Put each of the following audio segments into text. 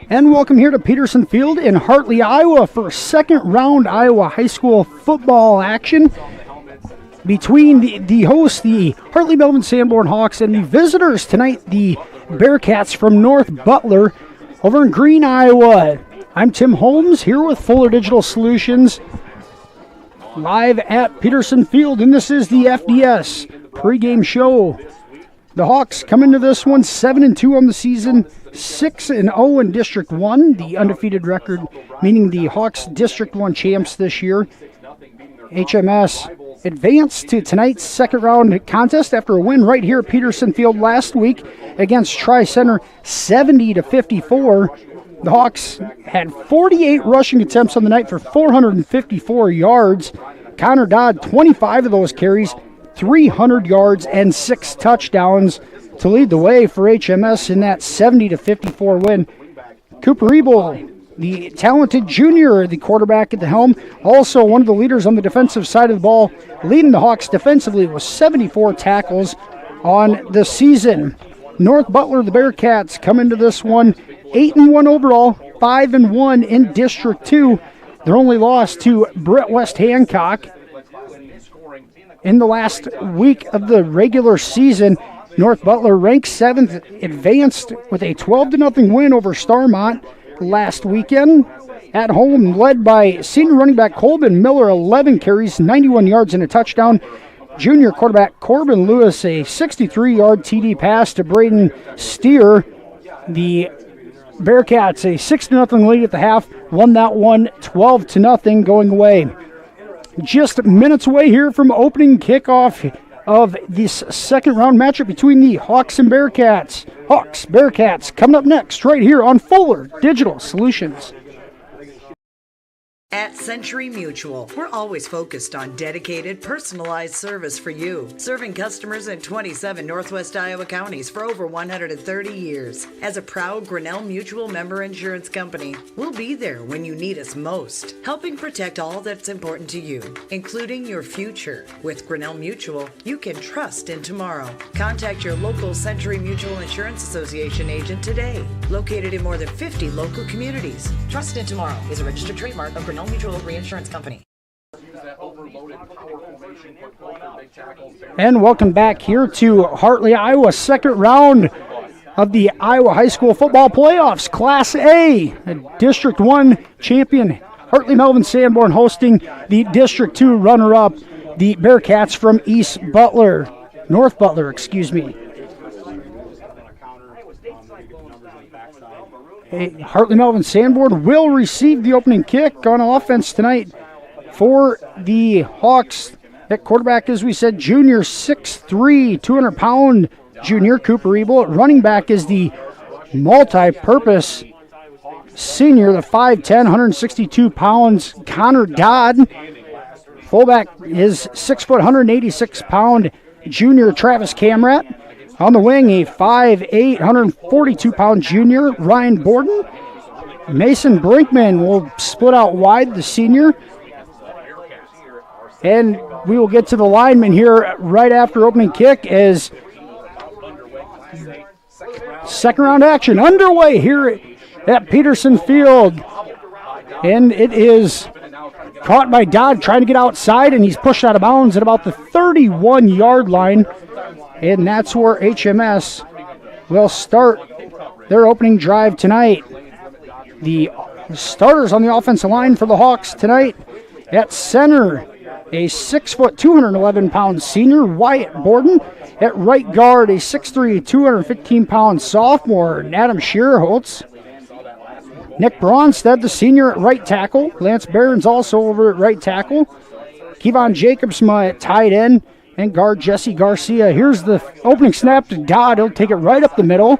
And welcome here to Peterson Field in Hartley, Iowa for second round Iowa high school football action between the hosts, the Hartley-Melvin-Sanborn Hawks, and the visitors tonight, the Bearcats from North Butler over in Green, Iowa. I'm Tim Holmes here with Fuller Digital Solutions live at Peterson Field, and this is the FDS pregame show. The Hawks come into this one 7-2 on the season, 6-0 in District 1, the undefeated record, meaning the Hawks District 1 champs this year. HMS advanced to tonight's second round contest after a win right here at Peterson Field last week against Tri-Center 70-54. The Hawks had 48 rushing attempts on the night for 454 yards. Connor Dodd, 25 of those carries, 300 yards and 6 touchdowns to lead the way for HMS in that 70-54 win. Cooper Ebel, the talented junior, the quarterback at the helm, also one of the leaders on the defensive side of the ball, leading the Hawks defensively with 74 tackles on the season. North Butler, the Bearcats, come into this one 8-1 overall, 5-1 in District 2. Their only loss to Brett West Hancock in the last week of the regular season. North Butler ranked 7th, advanced with a 12-0 win over Starmont last weekend. At home, led by senior running back Colvin Miller, 11 carries, 91 yards and a touchdown. Junior quarterback Corbin Lewis, a 63-yard TD pass to Braden Steer. The Bearcats, a 6-0 lead at the half, won that one 12-0 going away. Just minutes away here from opening kickoff of this second round matchup between the Hawks and Bearcats. Hawks, Bearcats, coming up next right here on Fuller Digital Solutions. At Century Mutual, we're always focused on dedicated, personalized service for you, serving customers in 27 Northwest Iowa counties for over 130 years. As a proud Grinnell Mutual member insurance company, we'll be there when you need us most, helping protect all that's important to you, including your future. With Grinnell Mutual, you can trust in tomorrow. Contact your local Century Mutual Insurance Association agent today, located in more than 50 local communities. Trust in tomorrow is a registered trademark of Grinnell Mutual Reinsurance Company. And welcome back here to Hartley, Iowa, second round of the Iowa High School Football Playoffs, Class A. District 1 champion Hartley-Melvin-Sanborn hosting the District 2 runner-up, the Bearcats from North Butler, excuse me. Hartley-Melvin-Sanborn will receive the opening kick on offense tonight for the Hawks. That quarterback, as we said, junior, 6'3", 200-pound junior Cooper Ebel. At running back is the multi-purpose senior, the 5'10", 162 pounds, Connor Dodd. Fullback is 6', 186-pound junior Travis Camrat. On the wing, a 5'8", 142-pound junior, Ryan Borden. Mason Brinkman will split out wide, the senior. And we will get to the lineman here right after opening kick as second round action underway here at Peterson Field. And it is caught by Dodd trying to get outside, and he's pushed out of bounds at about the 31-yard line. And that's where HMS will start their opening drive tonight. The starters on the offensive line for the Hawks tonight: at center, a 6', 211-pound senior, Wyatt Borden. At right guard, a 6'3", 215-pound sophomore, Adam Shearholtz. Nick Bronstead, the senior, at right tackle. Lance Barron's also over at right tackle. Kevon Jacobsma at tight end. And guard Jesse Garcia. Here's the opening snap to Dodd. He'll take it right up the middle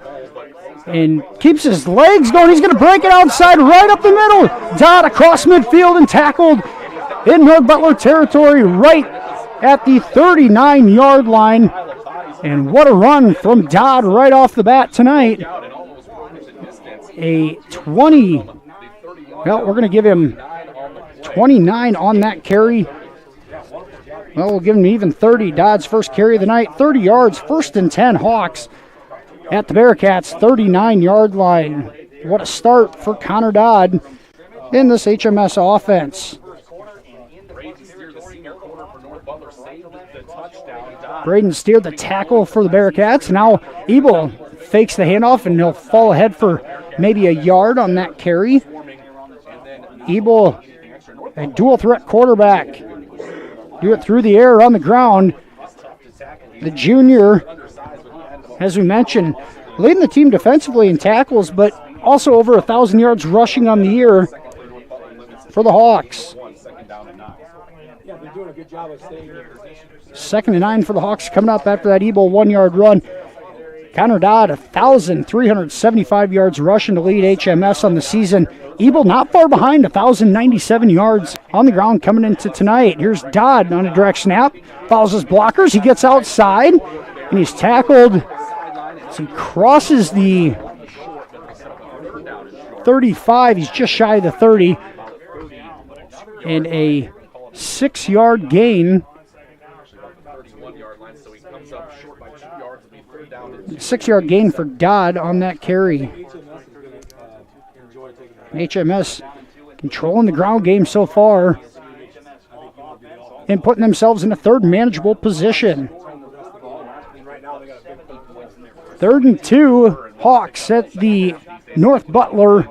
and keeps his legs going. He's going to break it outside right up the middle. Dodd across midfield and tackled in North Butler territory right at the 39-yard line. And what a run from Dodd right off the bat tonight. A 20. Well, we're going to give him 29 on that carry. Well, we'll give him even 30. Dodd's first carry of the night, 30 yards, 1st and 10 Hawks at the Bearcats' 39-yard line. what a start for Connor Dodd in this HMS offense. Braden steered the tackle for the Bearcats. Now Ebel fakes the handoff, and he'll fall ahead for maybe a yard on that carry. Ebel, a dual threat quarterback. Do it through the air, on the ground. The junior, as we mentioned, leading the team defensively in tackles, but also over 1,000 yards rushing on the year for the Hawks. Second and 9 for the Hawks coming up after that Ebel 1-yard run. Connor Dodd, 1,375 yards rushing to lead HMS on the season. Ebel not far behind, 1,097 yards on the ground coming into tonight. Here's Dodd on a direct snap. Follows his blockers. He gets outside, and he's tackled. So he crosses the 35. He's just shy of the 30. And a 6-yard gain. 6-yard gain for Dodd on that carry. HMS controlling the ground game so far and putting themselves in a third manageable position. 3rd and 2, Hawks at the North Butler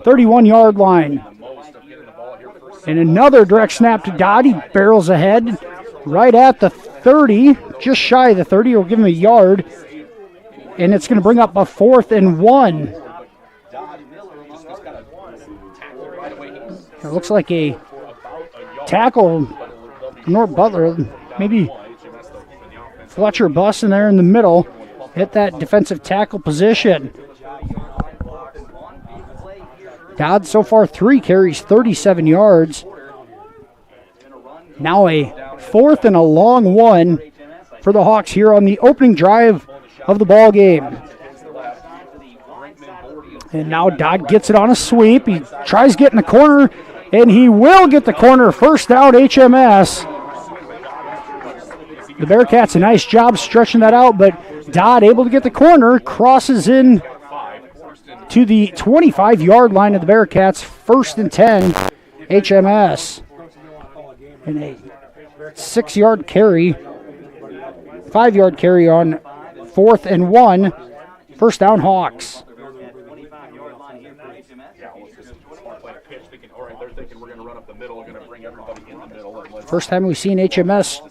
31-yard line. And another direct snap to Dodd. He barrels ahead right at the 30, just shy of the 30. Will give him a yard. And it's going to bring up a 4th and 1. It looks like a tackle from North Butler. Maybe Fletcher busting there in the middle. Hit that defensive tackle position. Dodd so far 3 carries, 37 yards. Now a 4th and a long 1 for the Hawks here on the opening drive of the ball game. And now Dodd gets it on a sweep. He tries getting the corner, and he will get the corner. First down, HMS. The Bearcats, a nice job stretching that out, but Dodd able to get the corner, crosses in to the 25-yard line of the Bearcats. 1st and 10, HMS. And a 6-yard carry, 5-yard carry on 4th and 1. First down, Hawks. First time we've seen HMS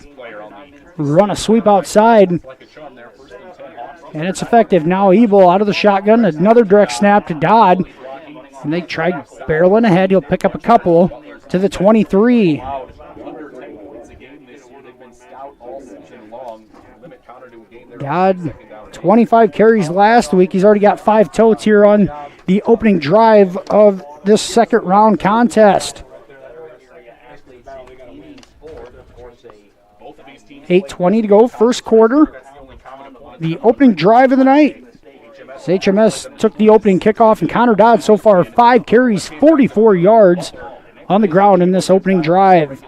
run a sweep outside, and it's effective. Now Ebel out of the shotgun, another direct snap to Dodd, and they tried barreling ahead. He'll pick up a couple to the 23. Dodd, 25 carries last week. He's already got 5 totes here on the opening drive of this second round contest. 8:20 to go, first quarter. The opening drive of the night. So HMS took the opening kickoff, and Connor Dodd so far 5 carries, 44 yards on the ground in this opening drive.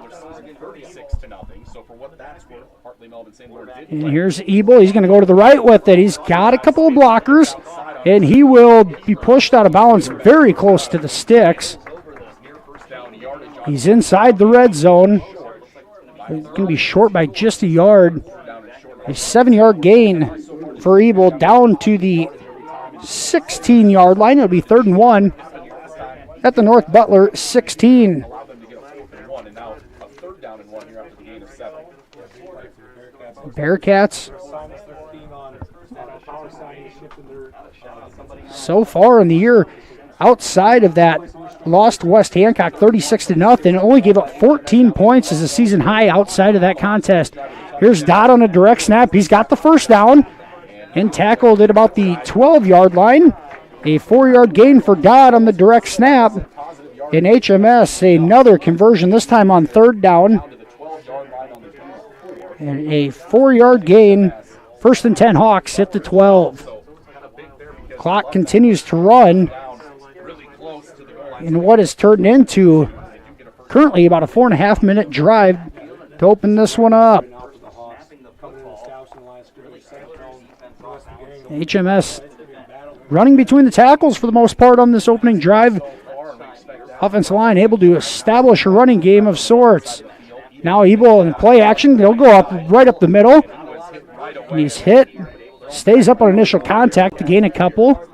And here's Ebel. He's going to go to the right with it. He's got a couple of blockers, and he will be pushed out of bounds very close to the sticks. He's inside the red zone. He's going to be short by just a yard. A 7-yard gain for Ebel down to the 16-yard line. It'll be 3rd and 1 at the North Butler 16. Bearcats so far in the year, outside of that lost West Hancock 36-0, only gave up 14 points as a season high outside of that contest. Here's Dodd on a direct snap. He's got the first down and tackled at about the 12-yard line. A 4-yard gain for Dodd on the direct snap. In HMS, another conversion, this time on 3rd down. And a 4-yard gain. 1st and 10 Hawks at the 12. Clock continues to run in what has turned into currently about a 4.5-minute drive to open this one up. HMS running between the tackles for the most part on this opening drive. Offensive line able to establish a running game of sorts. Now Ebel in play action. They'll go up right up the middle. And he's hit. Stays up on initial contact to gain a couple.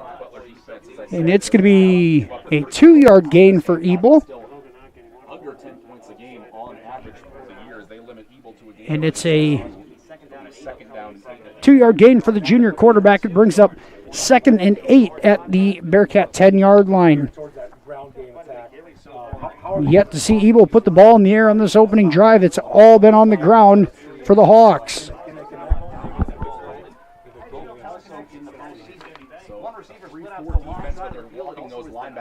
And it's going to be a 2-yard gain for Ebel. And it's a 2-yard gain for the junior quarterback. It brings up 2nd and 8 at the Bearcat 10-yard line. Yet to see Ebel put the ball in the air on this opening drive. It's all been on the ground for the Hawks.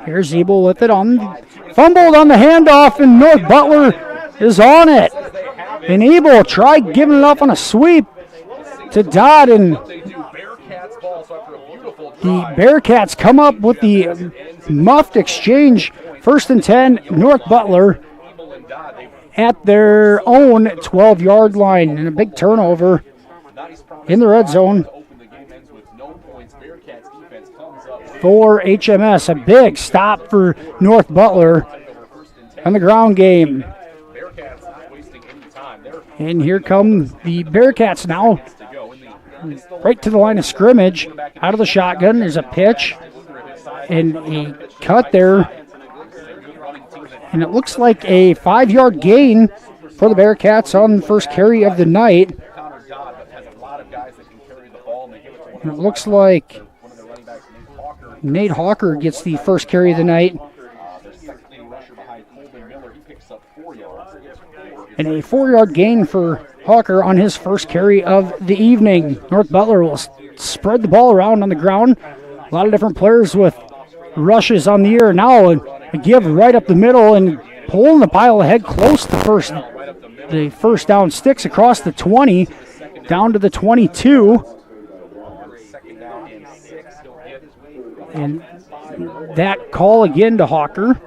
Here's Ebel with it fumbled on the handoff, and North Butler is on it. And Ebel tried giving it up on a sweep to Dodd, and the Bearcats come up with the muffed exchange. 1st and 10, North Butler at their own 12-yard line, and a big turnover in the red zone for HMS. A big stop for North Butler on the ground game. And here come the Bearcats now, right to the line of scrimmage, out of the shotgun. There's a pitch and a cut there. And it looks like a 5-yard gain for the Bearcats on the first carry of the night. And it looks like Nate Hawker gets the first carry of the night. And a 4-yard gain for Hawker on his first carry of the evening. North Butler will spread the ball around on the ground. A lot of different players with rushes on the air. Now a give right up the middle and pulling the pile ahead close to the first down sticks across the 20 down to the 22. And that call again to Hawker.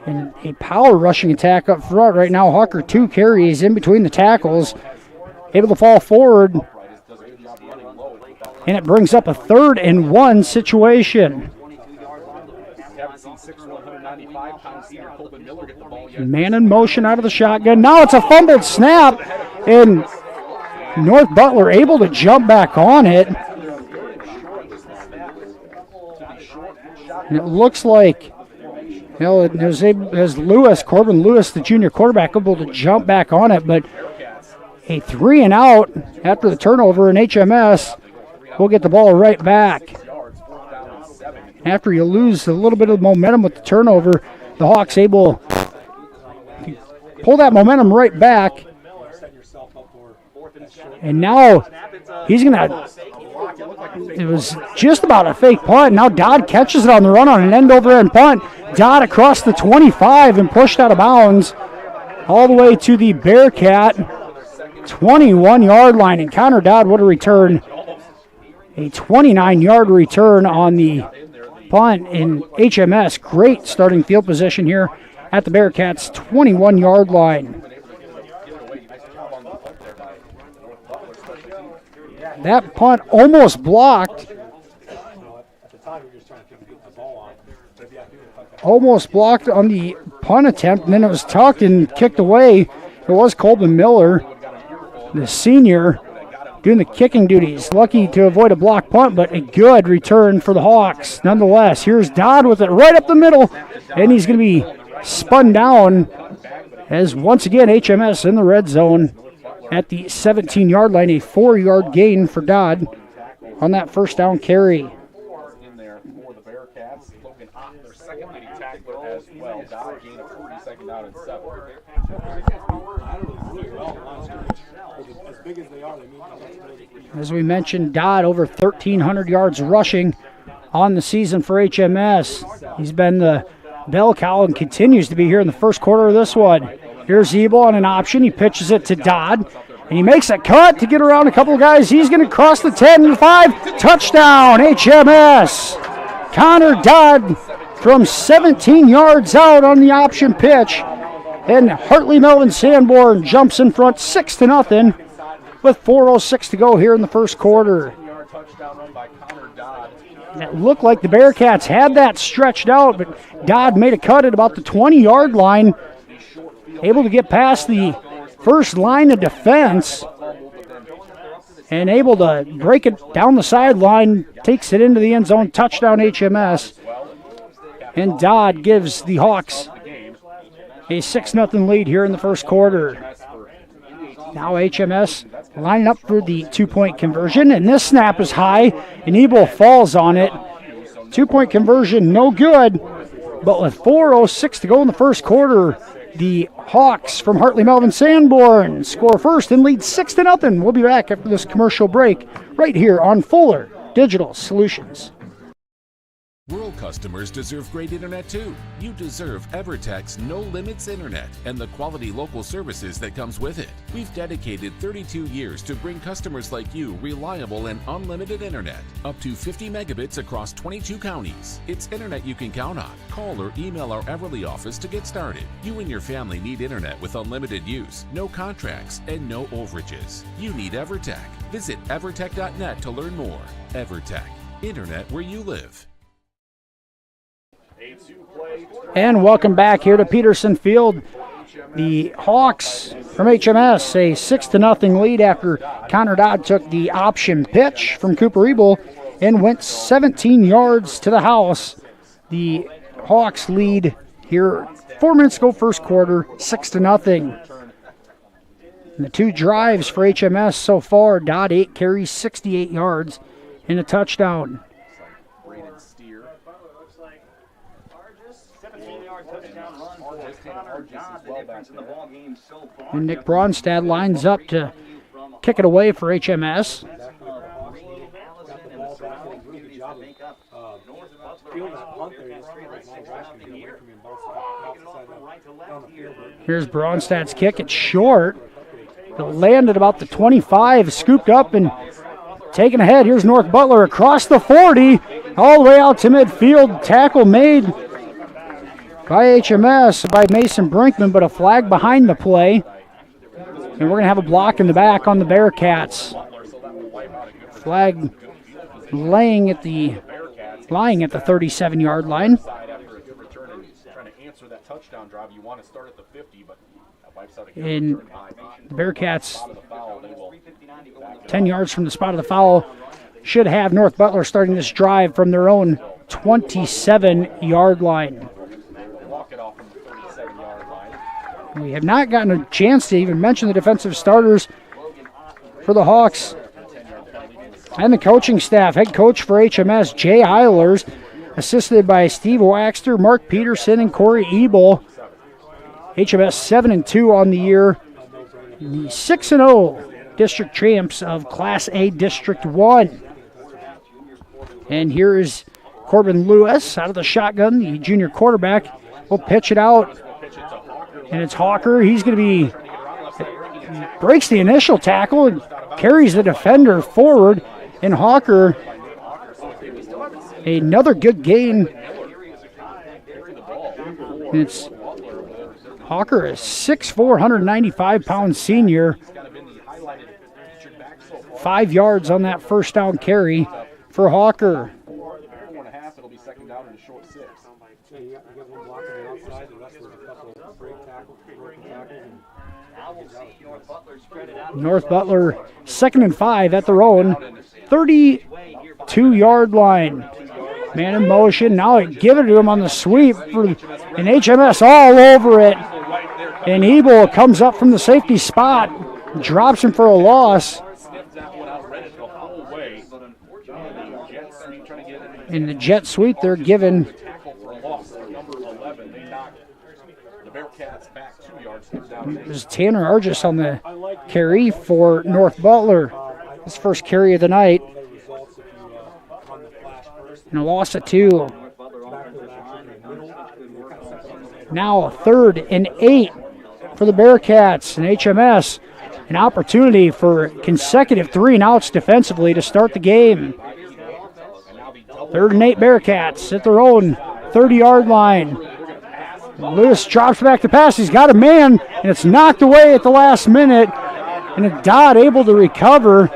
And a power rushing attack up front right now. Hawker 2 carries in between the tackles. Able to fall forward. And it brings up a 3rd and 1 situation. Man in motion out of the shotgun. Now it's a fumbled snap. And North Butler able to jump back on it. And it looks like, it was Corbin Lewis, the junior quarterback, able to jump back on it, but a 3 and out after the turnover, and HMS will get the ball right back. After you lose a little bit of momentum with the turnover, the Hawks able to pull that momentum right back. And now he's going to, it was just about a fake punt. Now Dodd catches it on the run on an end-over-end punt. Dodd across the 25 and pushed out of bounds all the way to the Bearcat 21-yard line. And Connor Dodd would have returned a 29-yard return on the punt. And HMS, great starting field position here at the Bearcats 21-yard line. That punt almost blocked. Almost blocked on the punt attempt, and then it was tucked and kicked away. It was Colton Miller, the senior, doing the kicking duties. Lucky to avoid a blocked punt, but a good return for the Hawks nonetheless. Here's Dodd with it right up the middle, and he's going to be spun down as once again HMS in the red zone at the 17-yard line. A 4-yard gain for Dodd on that first down carry. As we mentioned, Dodd over 1,300 yards rushing on the season for HMS. He's been the bell cow and continues to be here in the first quarter of this one. Here's Ebel on an option. He pitches it to Dodd, and he makes a cut to get around a couple of guys. He's going to cross the 10 and 5. Touchdown, HMS. Connor Dodd from 17 yards out on the option pitch. And Hartley-Melvin-Sanborn jumps in front 6-0 with 4:06 to go here in the first quarter. It looked like the Bearcats had that stretched out, but Dodd made a cut at about the 20-yard line, able to get past the first line of defense and able to break it down the sideline, takes it into the end zone, touchdown HMS. And Dodd gives the Hawks a 6-0 lead here in the first quarter. Now HMS lining up for the 2-point conversion, and this snap is high, and Ebel falls on it. 2-point conversion, no good, but with 4:06 to go in the first quarter, the Hawks from Hartley-Melvin-Sanborn score first and lead 6-0. We'll be back after this commercial break right here on Fuller Digital Solutions. Rural customers deserve great internet too. You deserve EverTech's No Limits Internet and the quality local services that comes with it. We've dedicated 32 years to bring customers like you reliable and unlimited internet, up to 50 megabits across 22 counties. It's internet you can count on. Call or email our Everly office to get started. You and your family need internet with unlimited use, no contracts, and no overages. You need EverTech. Visit evertech.net to learn more. EverTech, internet where you live. And welcome back here to Peterson Field. The Hawks from HMS a 6-0 lead after Connor Dodd took the option pitch from Cooper Ebel and went 17 yards to the house. The Hawks lead here 4 minutes to go first quarter, 6-0. And the two drives for HMS so far, Dodd 8 carries, 68 yards, and a touchdown. And Nick Bronstad lines up to kick it away for HMS. Here's Bronstad's kick. It's short. It landed about the 25, scooped up and taken ahead. Here's North Butler across the 40, all the way out to midfield. Tackle made by HMS, by Mason Brinkman, but a flag behind the play. And we're going to have a block in the back on the Bearcats. Flag lying at the 37-yard line. And the Bearcats, 10 yards from the spot of the foul, should have North Butler starting this drive from their own 27-yard line. We have not gotten a chance to even mention the defensive starters for the Hawks and the coaching staff. Head coach for HMS, Jay Eilers, assisted by Steve Waxter, Mark Peterson, and Corey Ebel. HMS 7-2 on the year. The 6-0 district champs of Class A District 1. And here is Corbin Lewis out of the shotgun, the junior quarterback. Will pitch it out. And it's Hawker. He's going to be, breaks the initial tackle and carries the defender forward. And Hawker, another good gain. And it's Hawker, a 6'4", 195-pound senior. 5 yards on that first down carry for Hawker. North Butler 2nd and 5 at their own 32-yard line. Man in motion. Now give it to him on the sweep. And HMS all over it. And Ebel comes up from the safety spot. Drops him for a loss. In the jet sweep they're given. There's Tanner Argis on the carry for North Butler. His first carry of the night. And a loss of 2. Now 3rd and 8 for the Bearcats and HMS. An opportunity for consecutive 3-and-outs defensively to start the game. 3rd and 8 Bearcats at their own 30-yard line. Lewis drops back to pass. He's got a man, and it's knocked away at the last minute. And Dodd able to recover.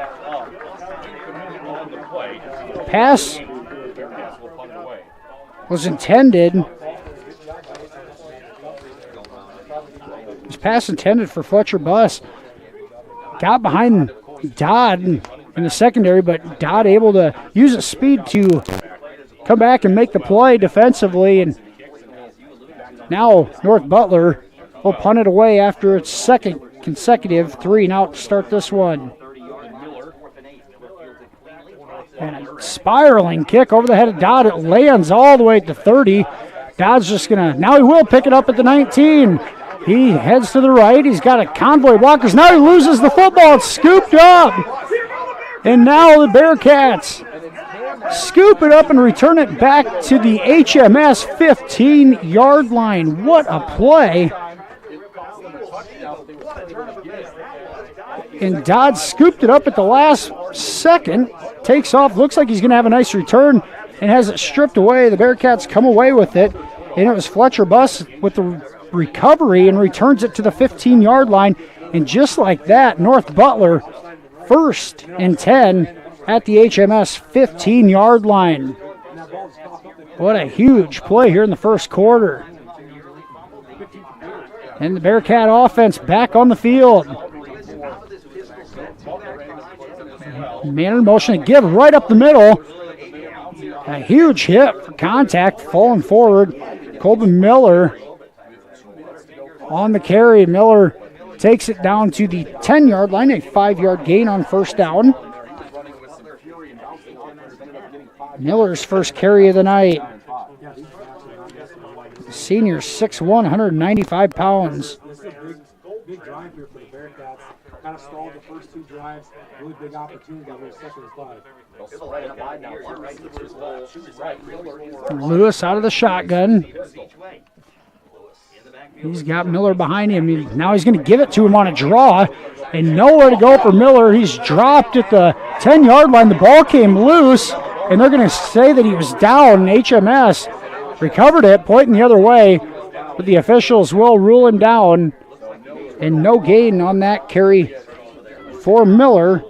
pass was intended. It was pass intended for Fletcher Buss. Got behind Dodd in the secondary, but Dodd able to use his speed to come back and make the play defensively. And now North Butler will punt it away after its second consecutive 3-and-out to start this one. And a spiraling kick over the head of Dodd. It lands all the way at the 30. Dodd's just going to, now he will pick it up at the 19. He heads to the right. He's got a convoy blockers. Now he loses the football. It's scooped up. And now the Bearcats scoop it up and return it back to the HMS 15-yard line. What a play. And Dodd scooped it up at the last second. Takes off. Looks like he's going to have a nice return and has it stripped away. The Bearcats come away with it. And it was Fletcher Buss with the recovery and returns it to the 15-yard line. And just like that, North Butler 1st and 10 at the HMS 15-yard line. What a huge play here in the first quarter. And the Bearcat offense back on the field. Man in motion, a give right up the middle. A huge hit for contact, falling forward. Colton Miller on the carry. Miller takes it down to the 10-yard line, a 5-yard gain on first down. Miller's first carry of the night. Senior 6'1", 195 pounds. Big drive here for the Bearcats. Kind of stalled the first 2 drives. Really big opportunity here, second and 5. Lewis out of the shotgun. He's got Miller behind him. Now he's going to give it to him on a draw. And nowhere to go for Miller. He's dropped at the 10-yard line. The ball came loose. And they're going to say that he was down. HMS recovered it, pointing the other way. But the officials will rule him down. And no gain on that carry for Miller.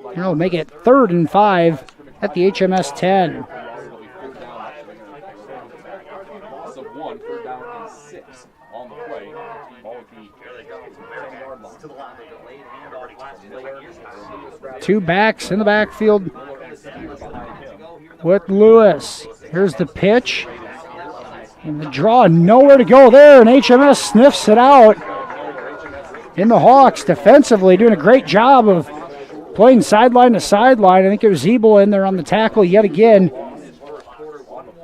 And it'll make it 3rd and 5 at the HMS 10. Two backs in the backfield with Lewis. Here's the pitch. And the draw, nowhere to go there. And HMS sniffs it out. And the Hawks defensively doing a great job of playing sideline to sideline. I think it was Ebel in there on the tackle yet again.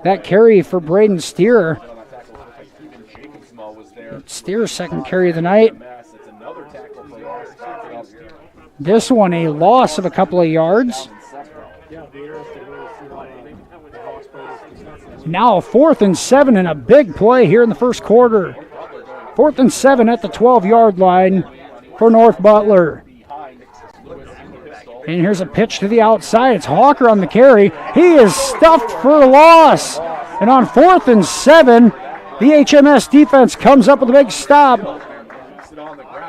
That carry for Braden Steer. Steer's second carry of the night. This one a loss of a couple of yards. Now 4th and 7 and a big play here in the first quarter. 4th and 7 at the 12-yard line for North Butler. And here's a pitch to the outside. It's Hawker on the carry. He is stuffed for a loss. And on 4th and 7, the HMS defense comes up with a big stop.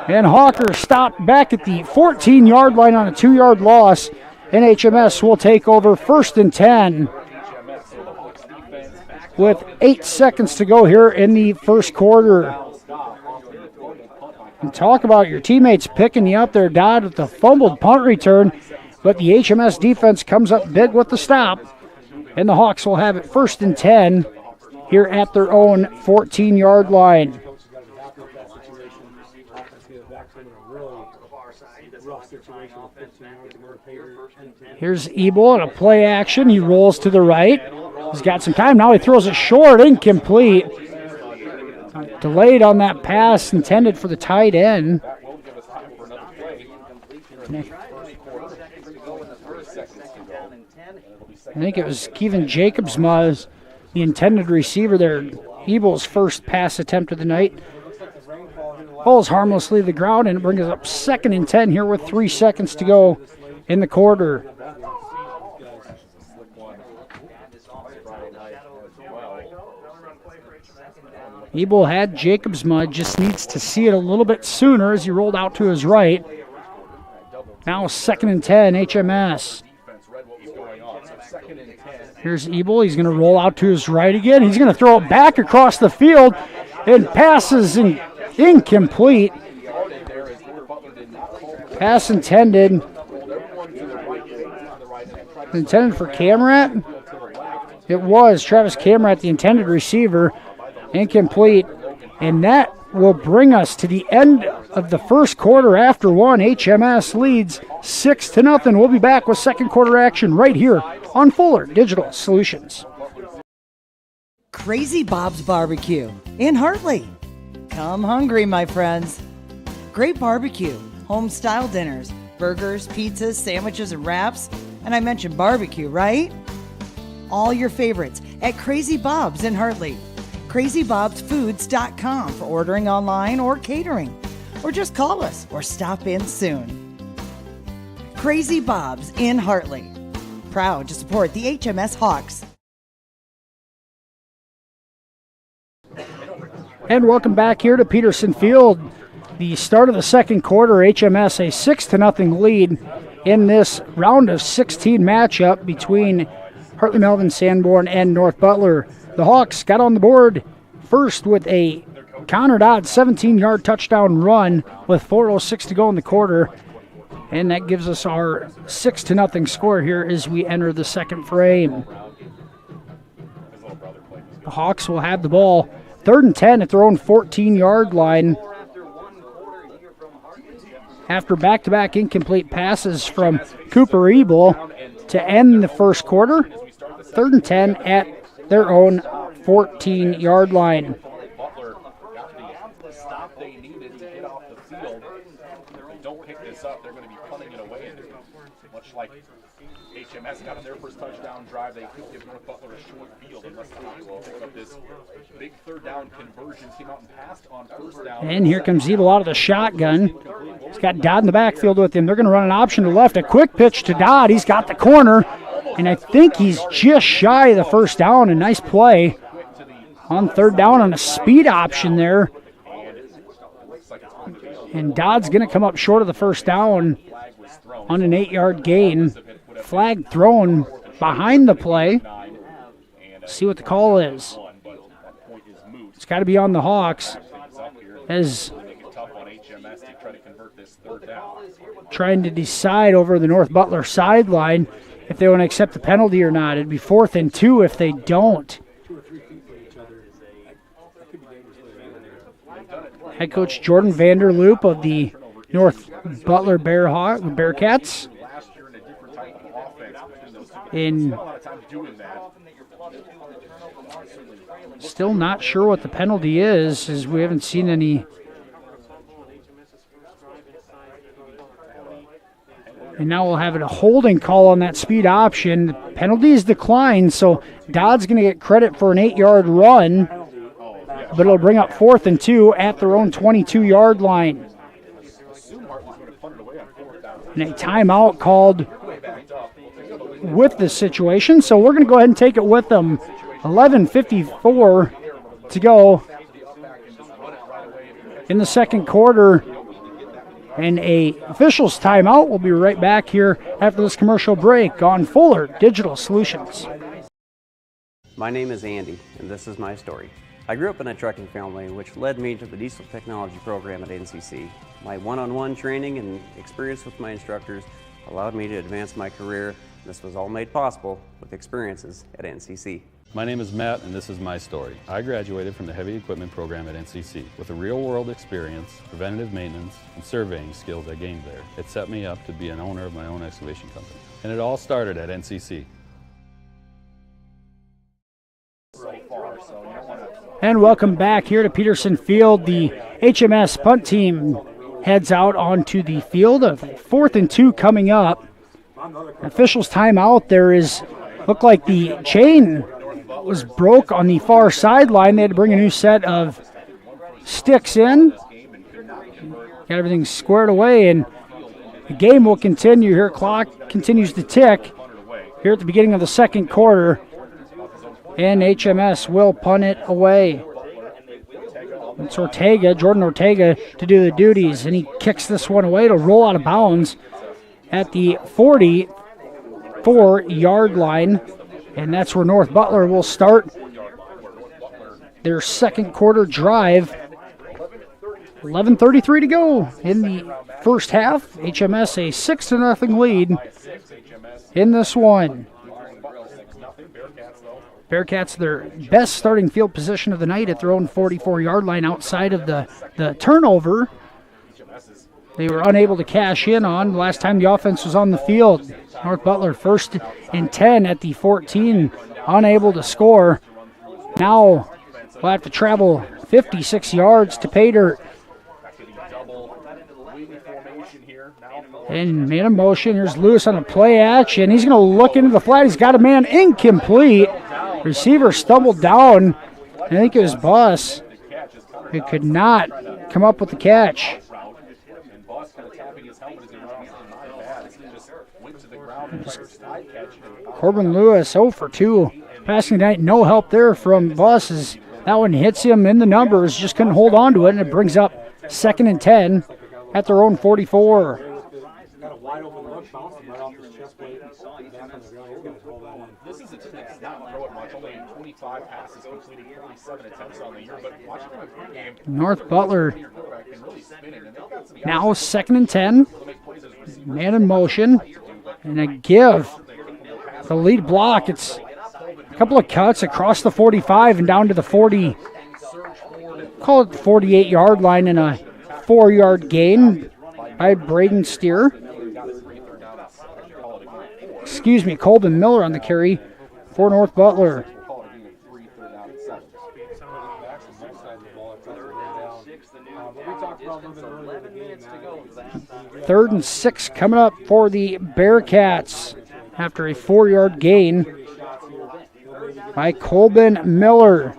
And Hawker stopped back at the 14-yard line on a 2-yard loss. And HMS will take over 1st and 10 with 8 seconds to go here in the first quarter. And talk about your teammates picking you up there, Dodd, with the fumbled punt return. But the HMS defense comes up big with the stop. And the Hawks will have it 1st and 10 here at their own 14-yard line. Here's Ebel on a play action. He rolls to the right. He's got some time. Now he throws it short, incomplete. Delayed on that pass intended for the tight end. I think it was Kevin Jacobs, the intended receiver there. Ebel's first pass attempt of the night. Falls harmlessly to the ground, and it brings us up 2nd and 10 here with 3 seconds to go in the quarter. Ebel had Jacobs' just needs to see it a little bit sooner as he rolled out to his right. Now 2nd and 10, HMS. Here's Ebel. He's going to roll out to his right again. He's going to throw it back across the field, and passes incomplete. Pass intended for Camrat. It was Travis Camrat, the intended receiver. Incomplete. And that will bring us to the end of the first quarter. After one, HMS leads 6-0. We'll be back with second quarter action right here on Fuller Digital Solutions. Crazy Bob's Barbecue in Hartley. Come hungry, my friends. Great barbecue, home-style dinners, burgers, pizzas, sandwiches, and wraps. And I mentioned barbecue, right? All your favorites at Crazy Bob's in Hartley. CrazyBobsFoods.com for ordering online or catering. Or just call us or stop in soon. Crazy Bob's in Hartley. Proud to support the HMS Hawks. And welcome back here to Peterson Field. The start of the second quarter, HMS a 6-0 lead in this round of 16 matchup between Hartley-Melvin-Sanborn and North Butler. The Hawks got on the board first with a Connor Dodd 17-yard touchdown run with 4:06 to go in the quarter. And that gives us our 6-0 score here as we enter the second frame. The Hawks will have the ball 3rd and 10 at their own 14-yard line. After back-to-back incomplete passes from Cooper Ebel to end the first quarter, 3rd and 10 at their own 14-yard line. Butler got the stop they needed to get off the field. If they don't pick this up, they're going to be punting it away. And much like HMS got on their first touchdown drive, they could give North Butler a short field unless the Hawks will pick up this big 3rd down conversion. Came out and passed on 1st down. And here comes Ebel out of the shotgun. He's got Dodd in the backfield with him. They're going to run an option to left. A quick pitch to Dodd. He's got the corner. And I think he's just shy of the 1st down. A nice play on 3rd down on a speed option there. And Dodd's going to come up short of the 1st down on an 8-yard gain. Flag thrown behind the play. See what the call is. It's got to be on the Hawks as trying to decide over the North Butler sideline if they want to accept the penalty or not. It'd be 4th and 2 if they don't. Head coach Jordan Vanderloop of the North Butler Bearcats. And still not sure what the penalty is, as we haven't seen any. And now we'll have a holding call on that speed option. The penalty is declined, so Dodd's going to get credit for an 8-yard run, but it'll bring up 4th and 2 at their own 22-yard line. And a timeout called with this situation, so we're going to go ahead and take it with them. 11:54 to go in the second quarter, and a officials timeout. We'll be right back here after this commercial break on Fuller Digital Solutions. My name is Andy, and this is my story. I grew up in a trucking family, which led me to the diesel technology program at NCC. My one-on-one training and experience with my instructors allowed me to advance my career. This was all made possible with experiences at NCC. My name is Matt, and this is my story. I graduated from the heavy equipment program at NCC. With the real-world experience, preventative maintenance, and surveying skills I gained there, it set me up to be an owner of my own excavation company. And it all started at NCC. And welcome back here to Peterson Field. The HMS punt team heads out onto the field of 4th and 2 coming up. Officials timeout. There is, looked like the chain was broke on the far sideline. They had to bring a new set of sticks in. Got everything squared away, and the game will continue here. Clock continues to tick here at the beginning of the second quarter, and HMS will punt it away. It's Jordan Ortega, to do the duties, and he kicks this one away to roll out of bounds at the 40. 4-yard line. And that's where North Butler will start their second quarter drive. 11:33 to go in the first half. HMS a 6-0 lead in this one. Bearcats their best starting field position of the night at their own 44-yard line outside of the turnover they were unable to cash in on the last time the offense was on the field. North Butler 1st and 10 at the 14, unable to score. Now we'll have to travel 56 yards to pay dirt. And man in motion, here's Lewis on a play action. He's going to look into the flat. He's got a man incomplete. Receiver stumbled down. I think it was Buss. He could not come up with the catch. Corbin Lewis 0 for 2. Passing tonight, no help there from Buss as that one hits him in the numbers. Just couldn't hold on to it, and it brings up 2nd and 10 at their own 44. Got a wide open look, bouncing right off his chest plate. This is a team that's not throwing much, only 25 passes completed, 47 attempts on the year, but watching the game, North Butler now 2nd and 10. Man in motion. And a give. The lead block. It's a couple of cuts across the 45 and down to the 40. Call it the 48-yard line and a 4-yard gain by Braden Steer. Excuse me, Colvin Miller on the carry for North Butler. Third and 6 coming up for the Bearcats after a 4-yard gain by Colvin Miller.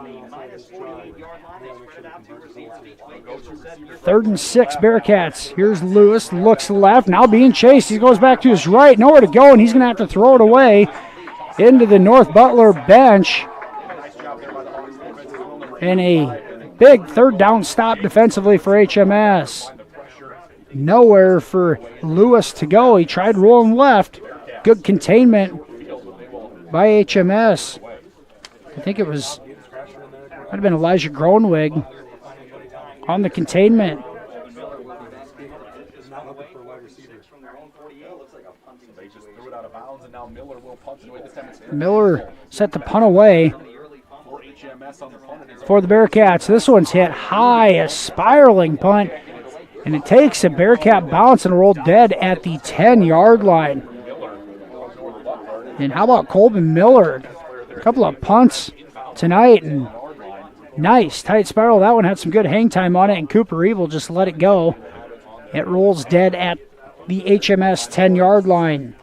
3rd and 6 Bearcats. Here's Lewis, looks left, now being chased. He goes back to his right, nowhere to go, and he's going to have to throw it away into the North Butler bench. And a big 3rd down stop defensively for HMS. Nowhere for Lewis to go. He tried rolling left. Good containment by HMS. I think it was, might have been Elijah Groenwig on the containment. Miller set the punt away for the Bearcats. This one's hit high, a spiraling punt. And it takes a Bearcat bounce and roll dead at the 10-yard line. And how about Colvin Miller? A couple of punts tonight. And nice, tight spiral. That one had some good hang time on it, and Cooper Evil just let it go. It rolls dead at the HMS 10-yard line.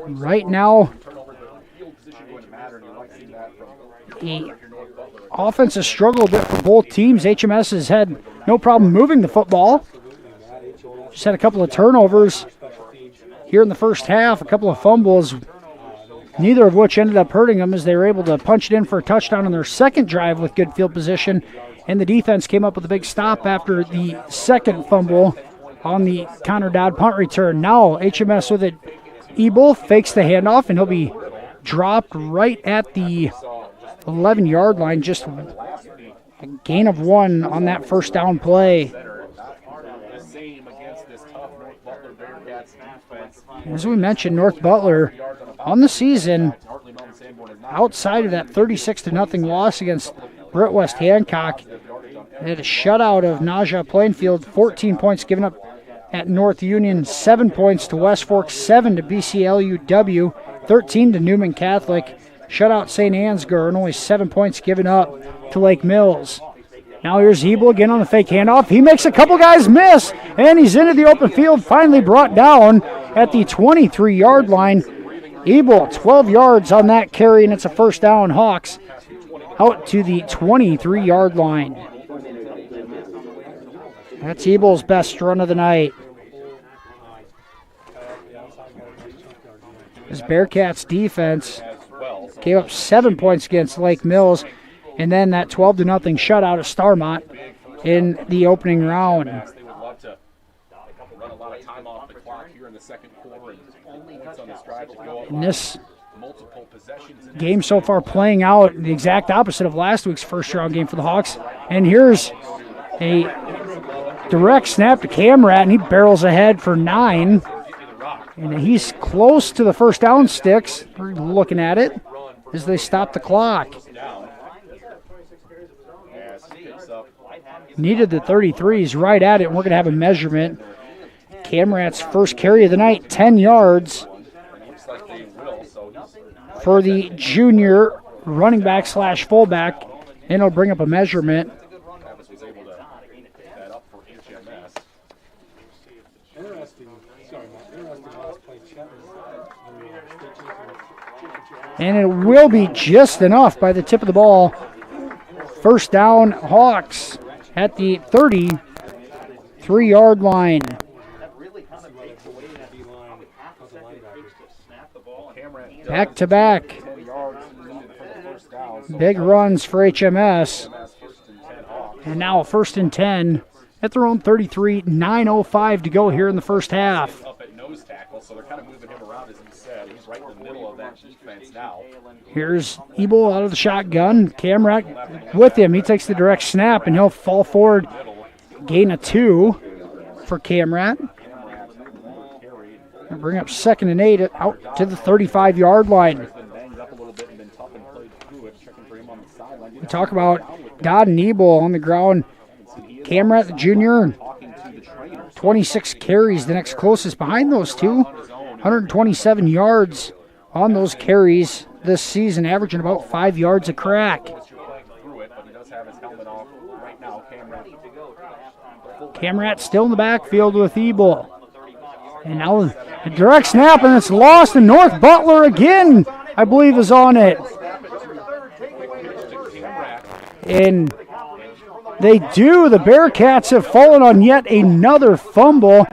Right now, the offense has struggled a bit for both teams. HMS has had no problem moving the football. Just had a couple of turnovers here in the first half, a couple of fumbles, neither of which ended up hurting them as they were able to punch it in for a touchdown on their second drive with good field position. And the defense came up with a big stop after the second fumble on the Connor Dodd punt return. Now HMS with it. Ebel fakes the handoff, and he'll be dropped right at the 11-yard line. Just a gain of 1 on that first down play. As we mentioned, North Butler on the season, outside of that 36-0 loss against Britt West Hancock, they had a shutout of Naja Plainfield, 14 points given up at North Union, 7 points to West Fork, 7 to BCLUW, 13 to Newman Catholic, shutout St. Ansgar, and only 7 points given up to Lake Mills. Now here's Ebel again on the fake handoff. He makes a couple guys miss, and he's into the open field, finally brought down at the 23-yard line. Ebel, 12 yards on that carry, and it's a first down. Hawks out to the 23-yard line. That's Ebel's best run of the night. This Bearcats defense gave up 7 points against Lake Mills, and then that 12-0 shutout of Starmont in the opening round. They would love to run a lot of time off the clock here in the second quarter and points on this drive to go up And this multiple possessions. game so far playing out the exact opposite of last week's first round game for the Hawks. And here's a direct snap to Camrat, and he barrels ahead for 9. And he's close to the first down sticks. We're looking at it as they stop the clock. Needed the 33s right at it, and we're going to have a measurement. Camrat's first carry of the night, 10 yards for the junior running back slash fullback, and it'll bring up a measurement. And it will be just enough by the tip of the ball. First down, Hawks at the 33-yard line. Back to back. Big runs for HMS. And now first and 10 at their own 33, 9:05 to go here in the first half. Up at nose tackle, so they're kind of moving him around, as he said. He's right in the middle of that defense now. Here's Ebel out of the shotgun. Camrat with him. He takes the direct snap, and he'll fall forward. Gain of 2 for Camrat. And bring up 2nd and 8 out to the 35-yard line. We talk about Dodd and Ebel on the ground. Camrat, the junior, 26 carries. The next closest behind those two. 127 yards on those carries this season, averaging about 5 yards a crack. Camrat still in the backfield with Ebel. And now a direct snap, and it's lost, and North Butler again, I believe, is on it. And they do. The Bearcats have fallen on yet another fumble.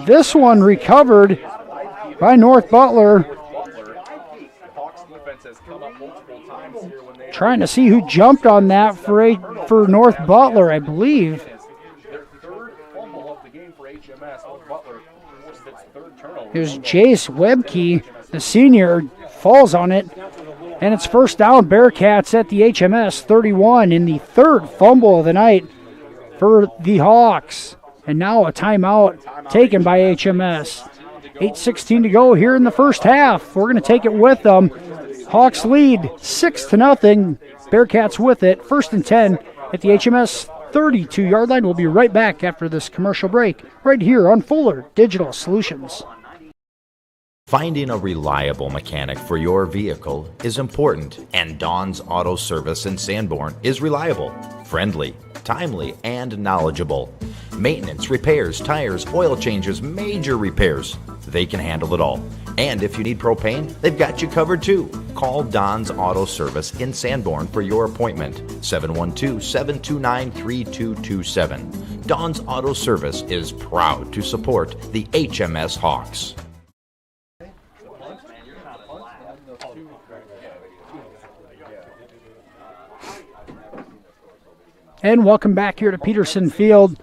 This one recovered by North Butler. Trying to see who jumped on that for North Butler, I believe. It was Jace Webke, the senior, falls on it. And it's first down, Bearcats at the HMS 31 in the 3rd fumble of the night for the Hawks. And now a timeout taken by HMS. 8:16 to go here in the first half. We're going to take it with them. Hawks lead 6-0. Bearcats with it. 1st and 10 at the HMS 32-yard line. We'll be right back after this commercial break right here on Fuller Digital Solutions. Finding a reliable mechanic for your vehicle is important, and Dawn's Auto Service in Sanborn is reliable, friendly, timely, and knowledgeable. Maintenance, repairs, tires, oil changes, major repairs. They can handle it all. And if you need propane, they've got you covered too. Call Don's Auto Service in Sanborn for your appointment. 712-729-3227. Don's Auto Service is proud to support the HMS Hawks. And welcome back here to Peterson Field.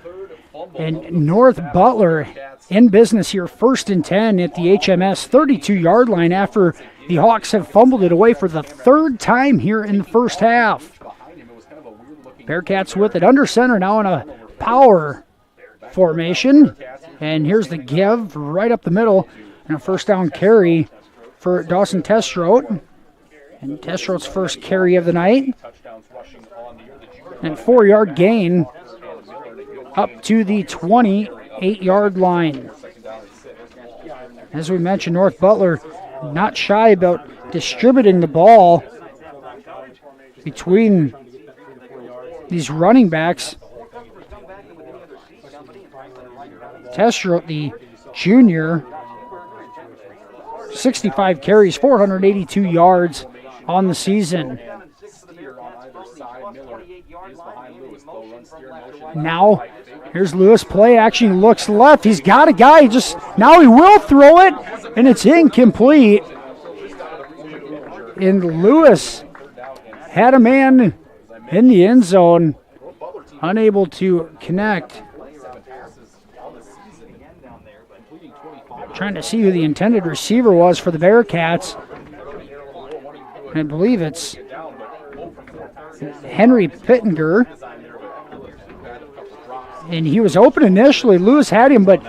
And North Butler in business here, 1st and 10 at the HMS 32-yard line after the Hawks have fumbled it away for the 3rd time here in the first half. Bearcats with it under center now in a power formation. And here's the give right up the middle. And a first down carry for Dawson Testrout. And Testrout's first carry of the night. And 4-yard gain up to the 28-yard line. As we mentioned, North Butler not shy about distributing the ball between these running backs. Testrout, the junior, 65 carries, 482 yards on the season. Now, here's Lewis. Play action, looks left. He's got a guy. Now he will throw it, and it's incomplete. And Lewis had a man in the end zone, unable to connect. Trying to see who the intended receiver was for the Bearcats. I believe it's Henry Pittenger. And he was open initially. Lewis had him, but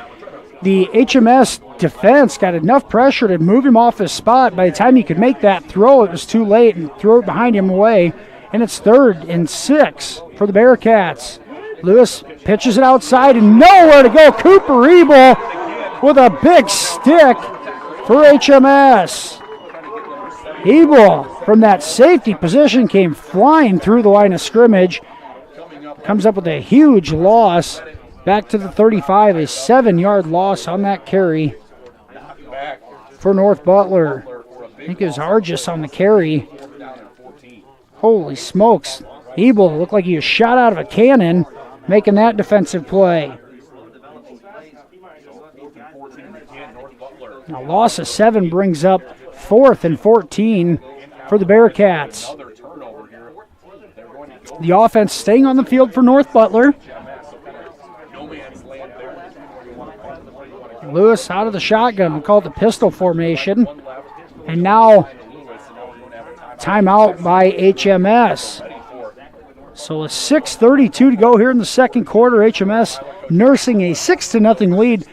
the HMS defense got enough pressure to move him off his spot. By the time he could make that throw, it was too late, and threw it behind him away. And it's 3rd and 6 for the Bearcats. Lewis pitches it outside and nowhere to go. Cooper Ebel with a big stick for HMS. Ebel from that safety position came flying through the line of scrimmage. Comes up with a huge loss. Back to the 35, a 7-yard loss on that carry for North Butler. I think it was Argis on the carry. Holy smokes. Ebel looked like he was shot out of a cannon making that defensive play. A loss of 7 brings up 4th and 14 for the Bearcats. The offense staying on the field for North Butler. Lewis out of the shotgun. We call it the pistol formation. And now timeout by HMS. So with 6:32 to go here in the second quarter, HMS nursing a 6-0 lead.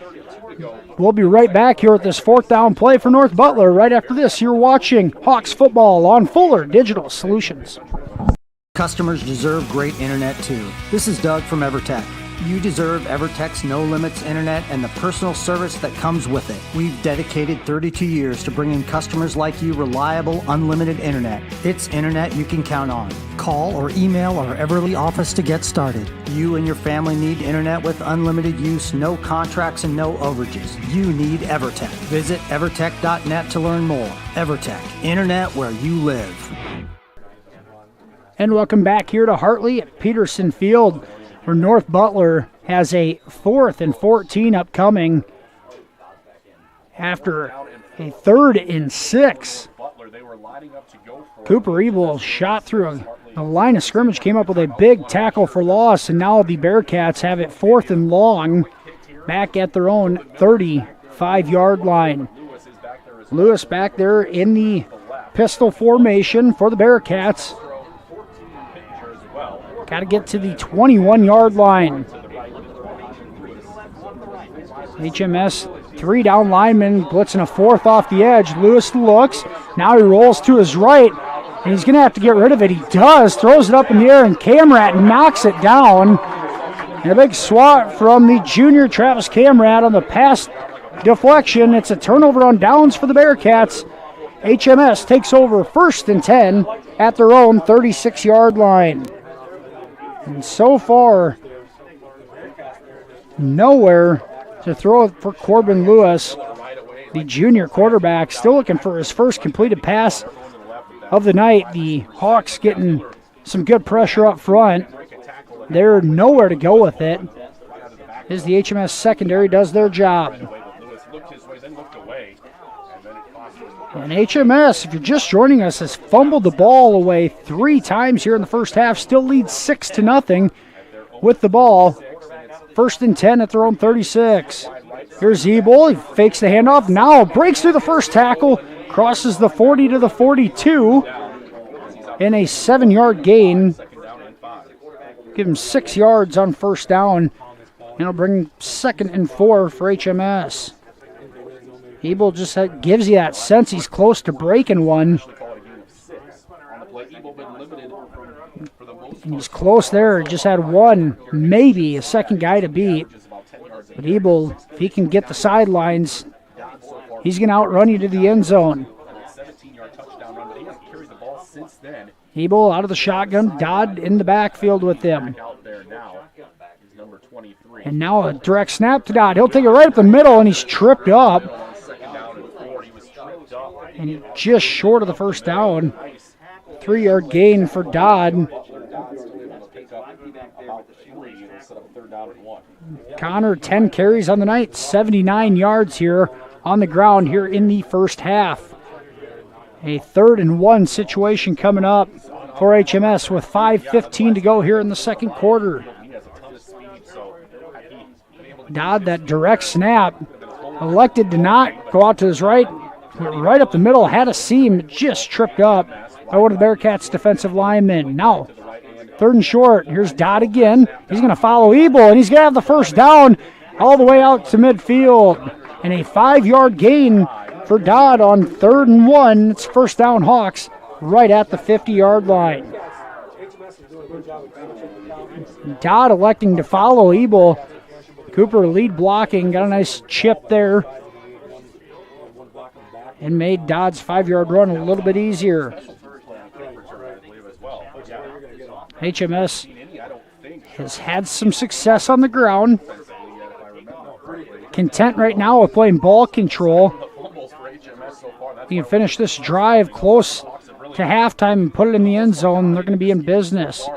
We'll be right back here at this 4th down play for North Butler. Right after this, you're watching Hawks football on Fuller Digital Solutions. Customers deserve great internet too. This is Doug from EverTech. You deserve EverTech's no limits internet and the personal service that comes with it. We've dedicated 32 years to bringing customers like you reliable, unlimited internet. It's internet you can count on. Call or email our Everly office to get started. You and your family need internet with unlimited use, no contracts, and no overages. You need EverTech. Visit evertech.net to learn more. EverTech, internet where you live. And welcome back here to Hartley at Peterson Field, where North Butler has a 4th and 14 upcoming after a 3rd and 6. Cooper Ebel shot through a line of scrimmage, came up with a big tackle for loss, and now the Bearcats have it 4th and long back at their own 35-yard line. Lewis back there in the pistol formation for the Bearcats. Got to get to the 21-yard line. HMS 3-down lineman blitzing a 4th off the edge. Lewis looks. Now he rolls to his right, and he's going to have to get rid of it. He does. Throws it up in the air, and Camrat knocks it down. And a big swat from the junior Travis Camrat on the pass deflection. It's a turnover on downs for the Bearcats. HMS takes over 1st and 10 at their own 36-yard line. And so far, nowhere to throw it for Corbin Lewis, the junior quarterback, still looking for his first completed pass of the night. The Hawks getting some good pressure up front. They're nowhere to go with it as the HMS secondary does their job. And HMS, if you're just joining us, has fumbled the ball away 3 times here in the first half. Still leads 6-0 with the ball. 1st and 10 at their own 36. Here's Ebel. He fakes the handoff. Now breaks through the first tackle. Crosses the 40 to the 42. And a 7-yard gain. Give him 6 yards on 1st down. And it'll bring 2nd and 4 for HMS. Ebel just gives you that sense he's close to breaking one. And he's close there. Just had one, maybe a second guy to beat. But Ebel, if he can get the sidelines, he's going to outrun you to the end zone. Ebel out of the shotgun. Dodd in the backfield with them. And now a direct snap to Dodd. He'll take it right up the middle, and he's tripped up. And he's just short of the 1st down. 3-yard gain for Dodd. Connor, 10 carries on the night, 79 yards here on the ground here in the first half. A 3rd and 1 situation coming up for HMS with 5:15 to go here in the second quarter. Dodd, that direct snap, elected to not go out to his right. Went right up the middle, had a seam, just tripped up by one of the Bearcats' defensive linemen. Now, 3rd and short. Here's Dodd again. He's going to follow Ebel, and he's going to have the first down all the way out to midfield. And a 5-yard gain for Dodd on 3rd and 1. It's first down Hawks right at the 50-yard line. Dodd electing to follow Ebel. Cooper lead blocking, got a nice chip there, and made Dodd's 5-yard run a little bit easier. HMS has had some success on the ground. Content right now with playing ball control. You can finish this drive close to halftime and put it in the end zone. They're going to be in business.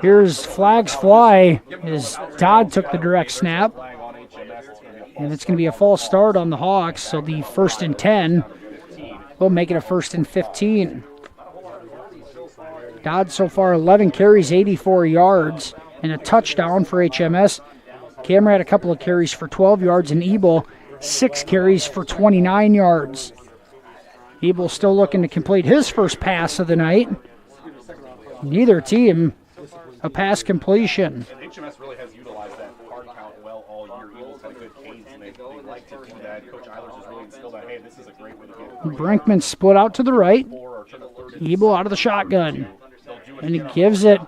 Here's flags fly as Dodd took the direct snap. And it's going to be a false start on the Hawks, so the 1st and 10 will make it a 1st and 15. Dodd so far 11 carries, 84 yards, and a touchdown for HMS. Cameron had a couple of carries for 12 yards, and Ebel 6 carries for 29 yards. Ebel still looking to complete his first pass of the night. Neither team a pass completion. And HMS really has utilized that hard count well all year. Eagles had good gains, and they like to do that. Coach Eilers has really instilled that, hey, this is a great way to get Brinkman split out to the right. Ebel out of the shotgun. And he gives it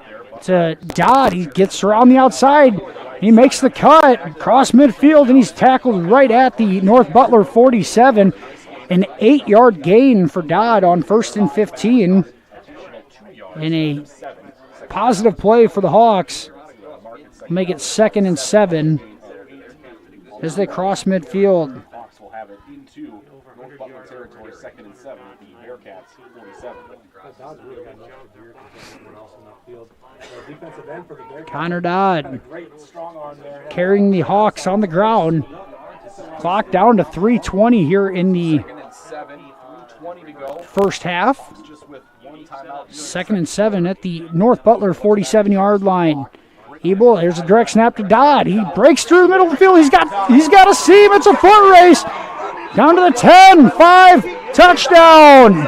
to Dodd. He gets around the outside. He makes the cut across midfield, and he's tackled right at the North Butler 47. An 8-yard gain for Dodd on 1st and 15. And a positive play for the Hawks. Make it 2nd and 7 as they cross midfield. Hawks will have it into North Butler territory, 2nd and 7 with the Bearcats 47. Connor Dodd carrying the Hawks on the ground. Clock down to 3:20 here in the first half. 2nd and 7 at the North Butler 47-yard line. Ebel, here's a direct snap to Dodd. He breaks through the middle of the field. He's got a seam. It's a foot race. Down to the 10, 5, touchdown.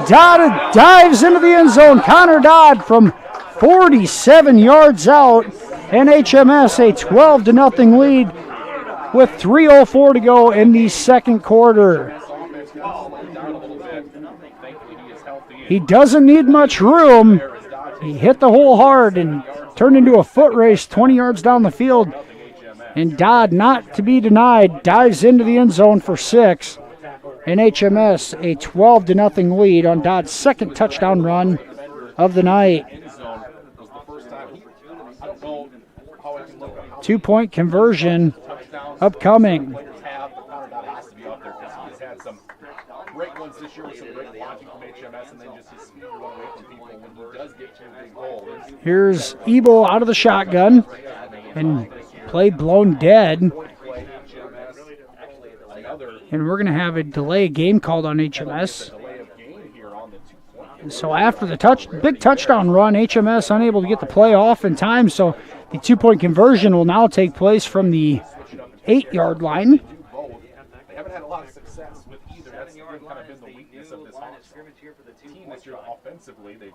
Dodd dives into the end zone. Connor Dodd from 47 yards out. And HMS a 12-0 lead with 3:04 to go in the second quarter. He doesn't need much room. He hit the hole hard and turned into a foot race 20 yards down the field. And Dodd, not to be denied, dives into the end zone for 6. And HMS a 12-0 lead on Dodd's second touchdown run of the night. 2-point conversion upcoming. Great ones this year with some great blocking from HMS, and then just his speed to run away from people when he does get to a big goal. Here's Ebel out of the shotgun, and play blown dead. And we're going to have a delay game called on HMS. So after the big touchdown run, HMS unable to get the play off in time, so the 2-point conversion will now take place from the 8-yard line. They haven't had a lot of success with either. That's kind of been the weakness of this Hawks team this year offensively. They do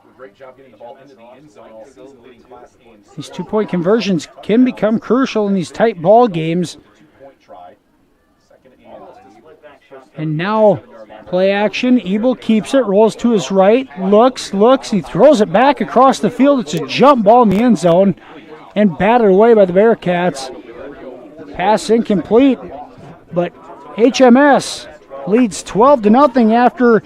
a great job getting the ball into the end zone all season, leading Class A and C. These 2-point conversions can become crucial in these tight ball games. And now play action. Ebel keeps it, rolls to his right, looks. He throws it back across the field. It's a jump ball in the end zone and batted away by the Bearcats. Pass incomplete, but HMS leads 12-0 after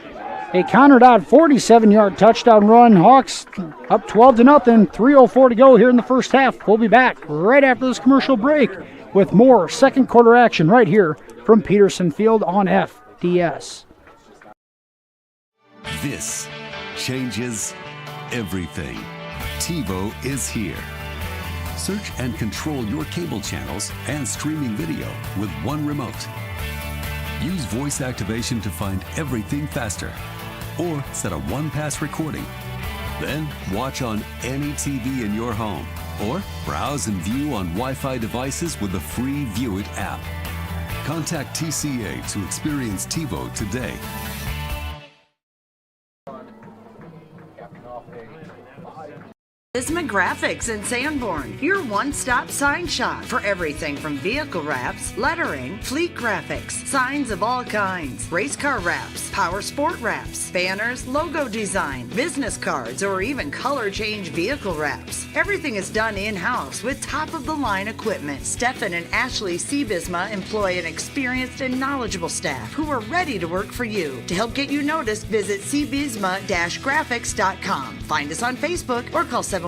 a Connor Dodd 47-yard touchdown run. Hawks up 12-0, 3:04 to go here in the first half. We'll be back right after this commercial break with more second quarter action right here from Peterson Field on FDS. This changes everything. TiVo is here. Search and control your cable channels and streaming video with one remote. Use voice activation to find everything faster, or set a one-pass recording. Then watch on any TV in your home or browse and view on Wi-Fi devices with the free View It app. Contact TCA to experience TiVo today. Visma Graphics in Sanborn, your one-stop sign shop for everything from vehicle wraps, lettering, fleet graphics, signs of all kinds, race car wraps, power sport wraps, banners, logo design, business cards, or even color change vehicle wraps. Everything is done in-house with top-of-the-line equipment. Stefan and Ashley C. Visma employ an experienced and knowledgeable staff who are ready to work for you. To help get you noticed, visit cbisma-graphics.com. Find us on Facebook or call 712-729-7446.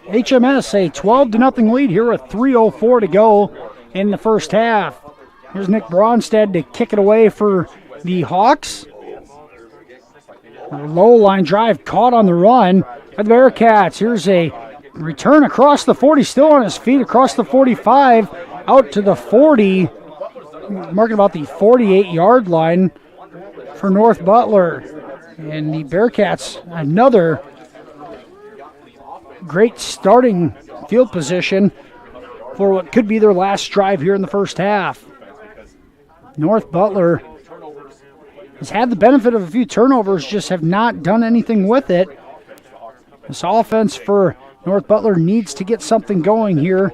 HMS a 12-0 lead here with 3:04 to go in the first half. Here's Nick Bronstead to kick it away for the Hawks. A low line drive caught on the run by the Bearcats. Here's a return across the 40, still on his feet, across the 45, out to the 40, marking about the 48-yard line for North Butler. And the Bearcats, another great starting field position for what could be their last drive here in the first half. North Butler has had the benefit of a few turnovers, just have not done anything with it. This offense for North Butler needs to get something going here.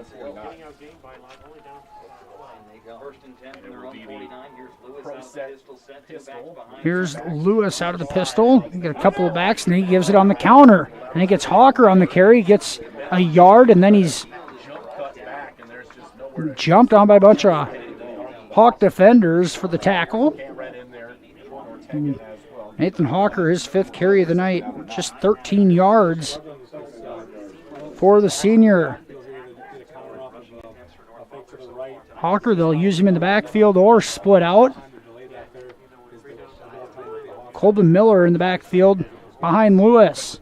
Here's Lewis out of the pistol. You get a couple of backs, and he gives it on the counter. And he gets Hawker on the carry, gets a yard, and then he's jumped on by a bunch of Hawk defenders for the tackle. And Nathan Hawker, his 5th carry of the night, just 13 yards for the senior. Hawker, they'll use him in the backfield or split out. Colby Miller in the backfield behind Lewis.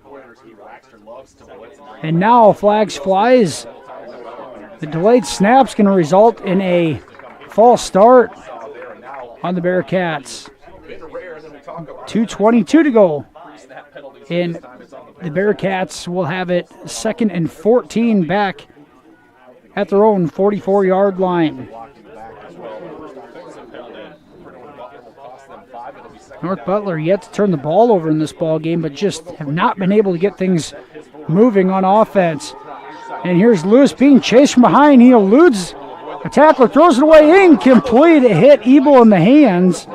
And now flags flies. The delayed snap's going to result in a false start on the Bearcats. 2:22 to go. And the Bearcats will have it 2nd and 14 back at their own 44-yard line. North Butler yet to turn the ball over in this ball game, but just have not been able to get things moving on offense. And here's Lewis being chased from behind. He eludes a tackler, throws it away, incomplete. It hit Ebel in the hands.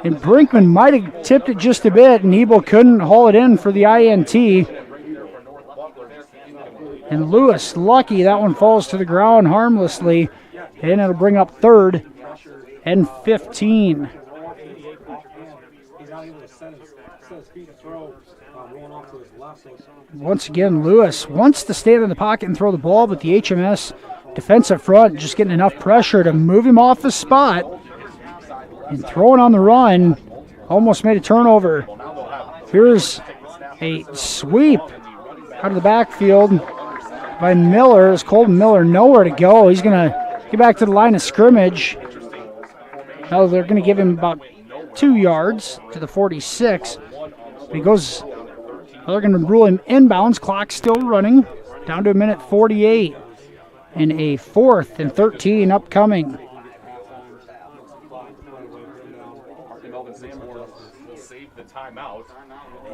And Brinkman might have tipped it just a bit, and Ebel couldn't haul it in for the INT. And Lewis, lucky that one falls to the ground harmlessly, and it'll bring up 3rd and 15. Once again, Lewis wants to stand in the pocket and throw the ball, but the HMS defensive front just getting enough pressure to move him off his spot. And throwing on the run, almost made a turnover. Here's a sweep out of the backfield by Miller. It's Colton Miller, nowhere to go. He's going to get back to the line of scrimmage. Now they're going to give him about 2 yards to the 46. He goes, they're going to rule him inbounds. Clock still running, down to a minute 48. And a 4th and 13 upcoming.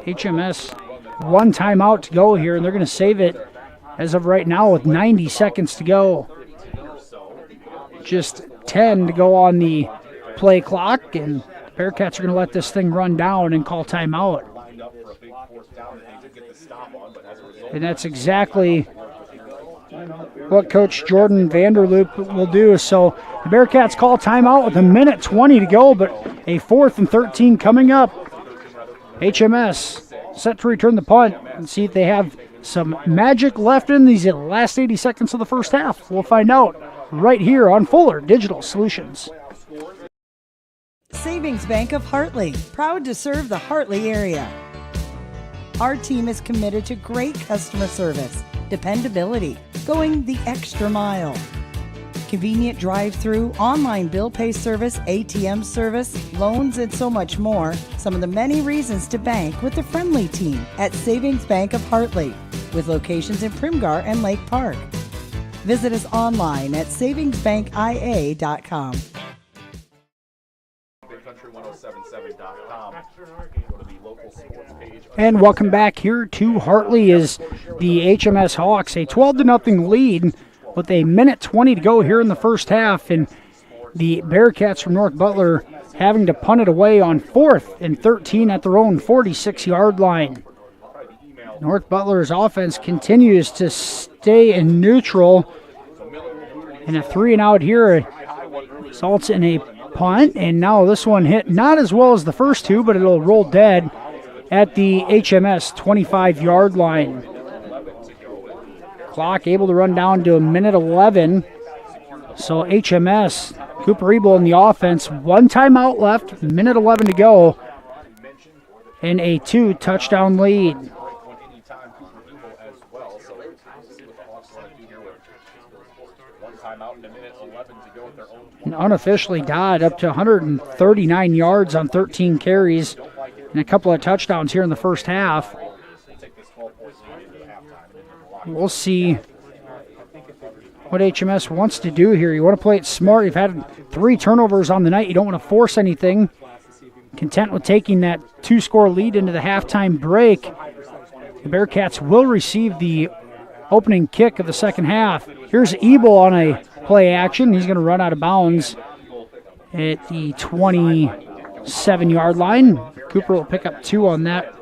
HMS, 1 timeout to go here, and they're going to save it as of right now with 90 seconds to go. Just 10 to go on the play clock, and the Bearcats are going to let this thing run down and call timeout. And that's exactly what Coach Jordan Vanderloop will do. So the Bearcats call timeout with a minute 20 to go, but a 4th and 13 coming up. HMS set to return the punt and see if they have some magic left in these last 80 seconds of the first half. We'll find out right here on Fuller Digital Solutions. Savings Bank of Hartley, proud to serve the Hartley area. Our team is committed to great customer service, dependability, going the extra mile. convenient drive-through, online bill pay service, ATM service, loans, and so much more. Some of the many reasons to bank with the friendly team at Savings Bank of Hartley, with locations in Primgar and Lake Park. Visit us online at savingsbankia.com. BigCountry1077.com. Go to the local sports page. And welcome back here to Hartley is the HMS Hawks, a 12-0 lead with a minute 20 to go here in the first half, and the Bearcats from North Butler having to punt it away on 4th and 13 at their own 46-yard line. North Butler's offense continues to stay in neutral, and a 3-and-out here results in a punt, and now this one hit not as well as the first two, but it'll roll dead at the HMS 25-yard line. Clock able to run down to a minute 11. So HMS, Cooper Ebel in the offense, one timeout left, minute 11 to go, and a 2-touchdown lead. And unofficially Dodd up to 139 yards on 13 carries and a couple of touchdowns here in the first half. We'll see what HMS wants to do here. You want to play it smart. You've had 3 turnovers on the night. You don't want to force anything. Content with taking that 2-score lead into the halftime break. The Bearcats will receive the opening kick of the second half. Here's Ebel on a play action. He's going to run out of bounds at the 27-yard line. Cooper will pick up 2 on that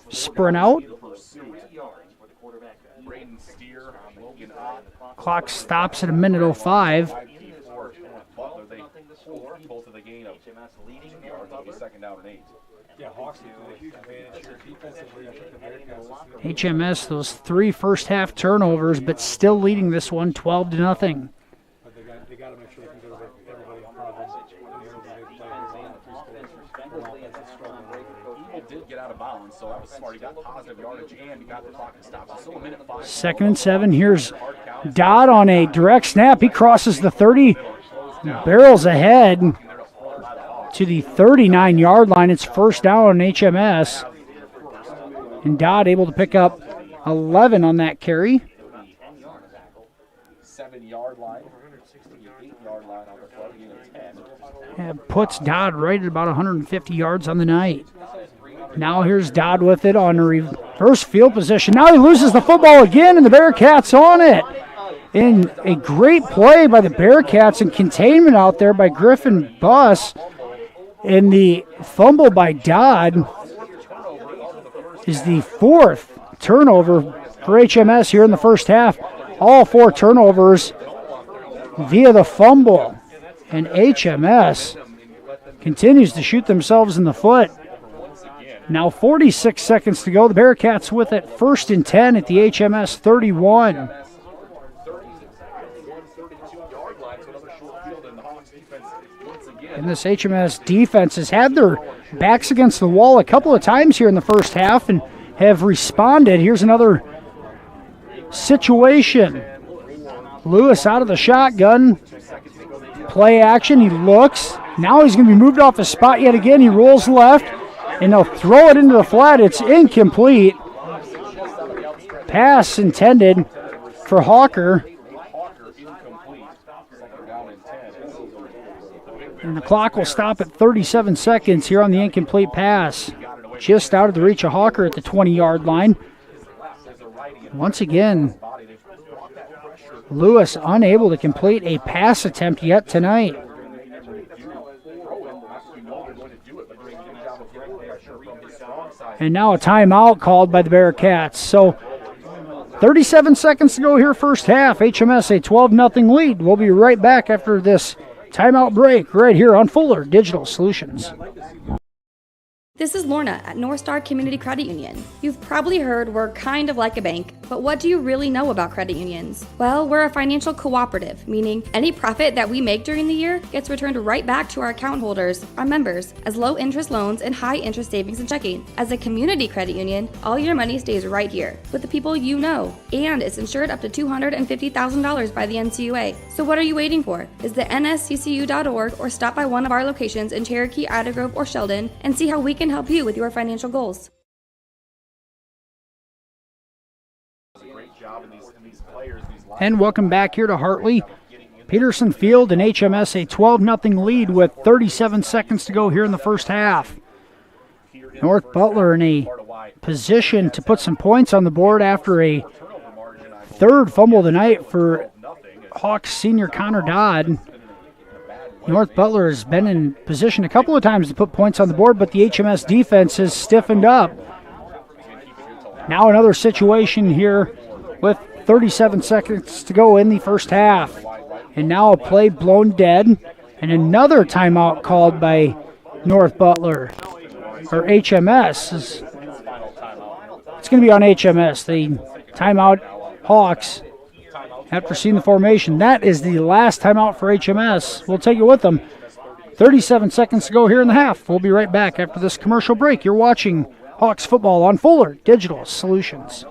sprint out. Clock stops at a minute 05. HMS, those 3 first half turnovers, but still leading this one 12-0. Did get out of bounds, so that was smart. He got positive yardage and he got the clock to stop. So still a minute 5. 2nd and 7. Here's Dodd on a direct snap. He crosses the 30, barrels ahead to the 39-yard line. It's first down on HMS. And Dodd able to pick up 11 on that carry. 7-yard line, 8-yard line on the play, gain of 10. That puts Dodd right at about 150 yards on the night. Now here's Dodd with it on a reverse field position. Now he loses the football again, and the Bearcats on it. And a great play by the Bearcats and containment out there by Griffin Buss. And the fumble by Dodd is the 4th turnover for HMS here in the first half. All 4 turnovers via the fumble. And HMS continues to shoot themselves in the foot. Now 46 seconds to go. The Bearcats with it, 1st and 10 at the HMS 31. And this HMS defense has had their backs against the wall a couple of times here in the first half and have responded. Here's another situation. Lewis out of the shotgun. Play action. He looks. Now he's going to be moved off the spot yet again. He rolls left, and they'll throw it into the flat. It's incomplete. Pass intended for Hawker. And the clock will stop at 37 seconds here on the incomplete pass. Just out of the reach of Hawker at the 20-yard line. Once again, Lewis unable to complete a pass attempt yet tonight. And now a timeout called by the Bearcats. So 37 seconds to go here first half. HMS a 12-0 lead. We'll be right back after this timeout break right here on Fuller Digital Solutions. This is Lorna at North Star Community Credit Union. You've probably heard we're kind of like a bank, but what do you really know about credit unions? Well, we're a financial cooperative, meaning any profit that we make during the year gets returned right back to our account holders, our members, as low interest loans and high interest savings and checking. As a community credit union, all your money stays right here with the people you know, and it's insured up to $250,000 by the NCUA. So what are you waiting for? Visit nsccu.org or stop by one of our locations in Cherokee, Ida Grove, or Sheldon and see how we can help you with your financial goals. And welcome back here to Hartley. Peterson Field and HMS a 12-0 lead with 37 seconds to go here in the first half. North Butler in a position to put some points on the board after a third fumble of the night for Hawks senior Connor Dodd. North Butler has been in position a couple of times to put points on the board, but the HMS defense has stiffened up. Now another situation here with 37 seconds to go in the first half. And now a play blown dead, and another timeout called by North Butler, or HMS. It's going to be on HMS. The timeout Hawks after seeing the formation. That is the last timeout for HMS. We'll take it with them. 37 seconds to go here in the half. We'll be right back after this commercial break. You're watching Hawks football on Fuller Digital Solutions.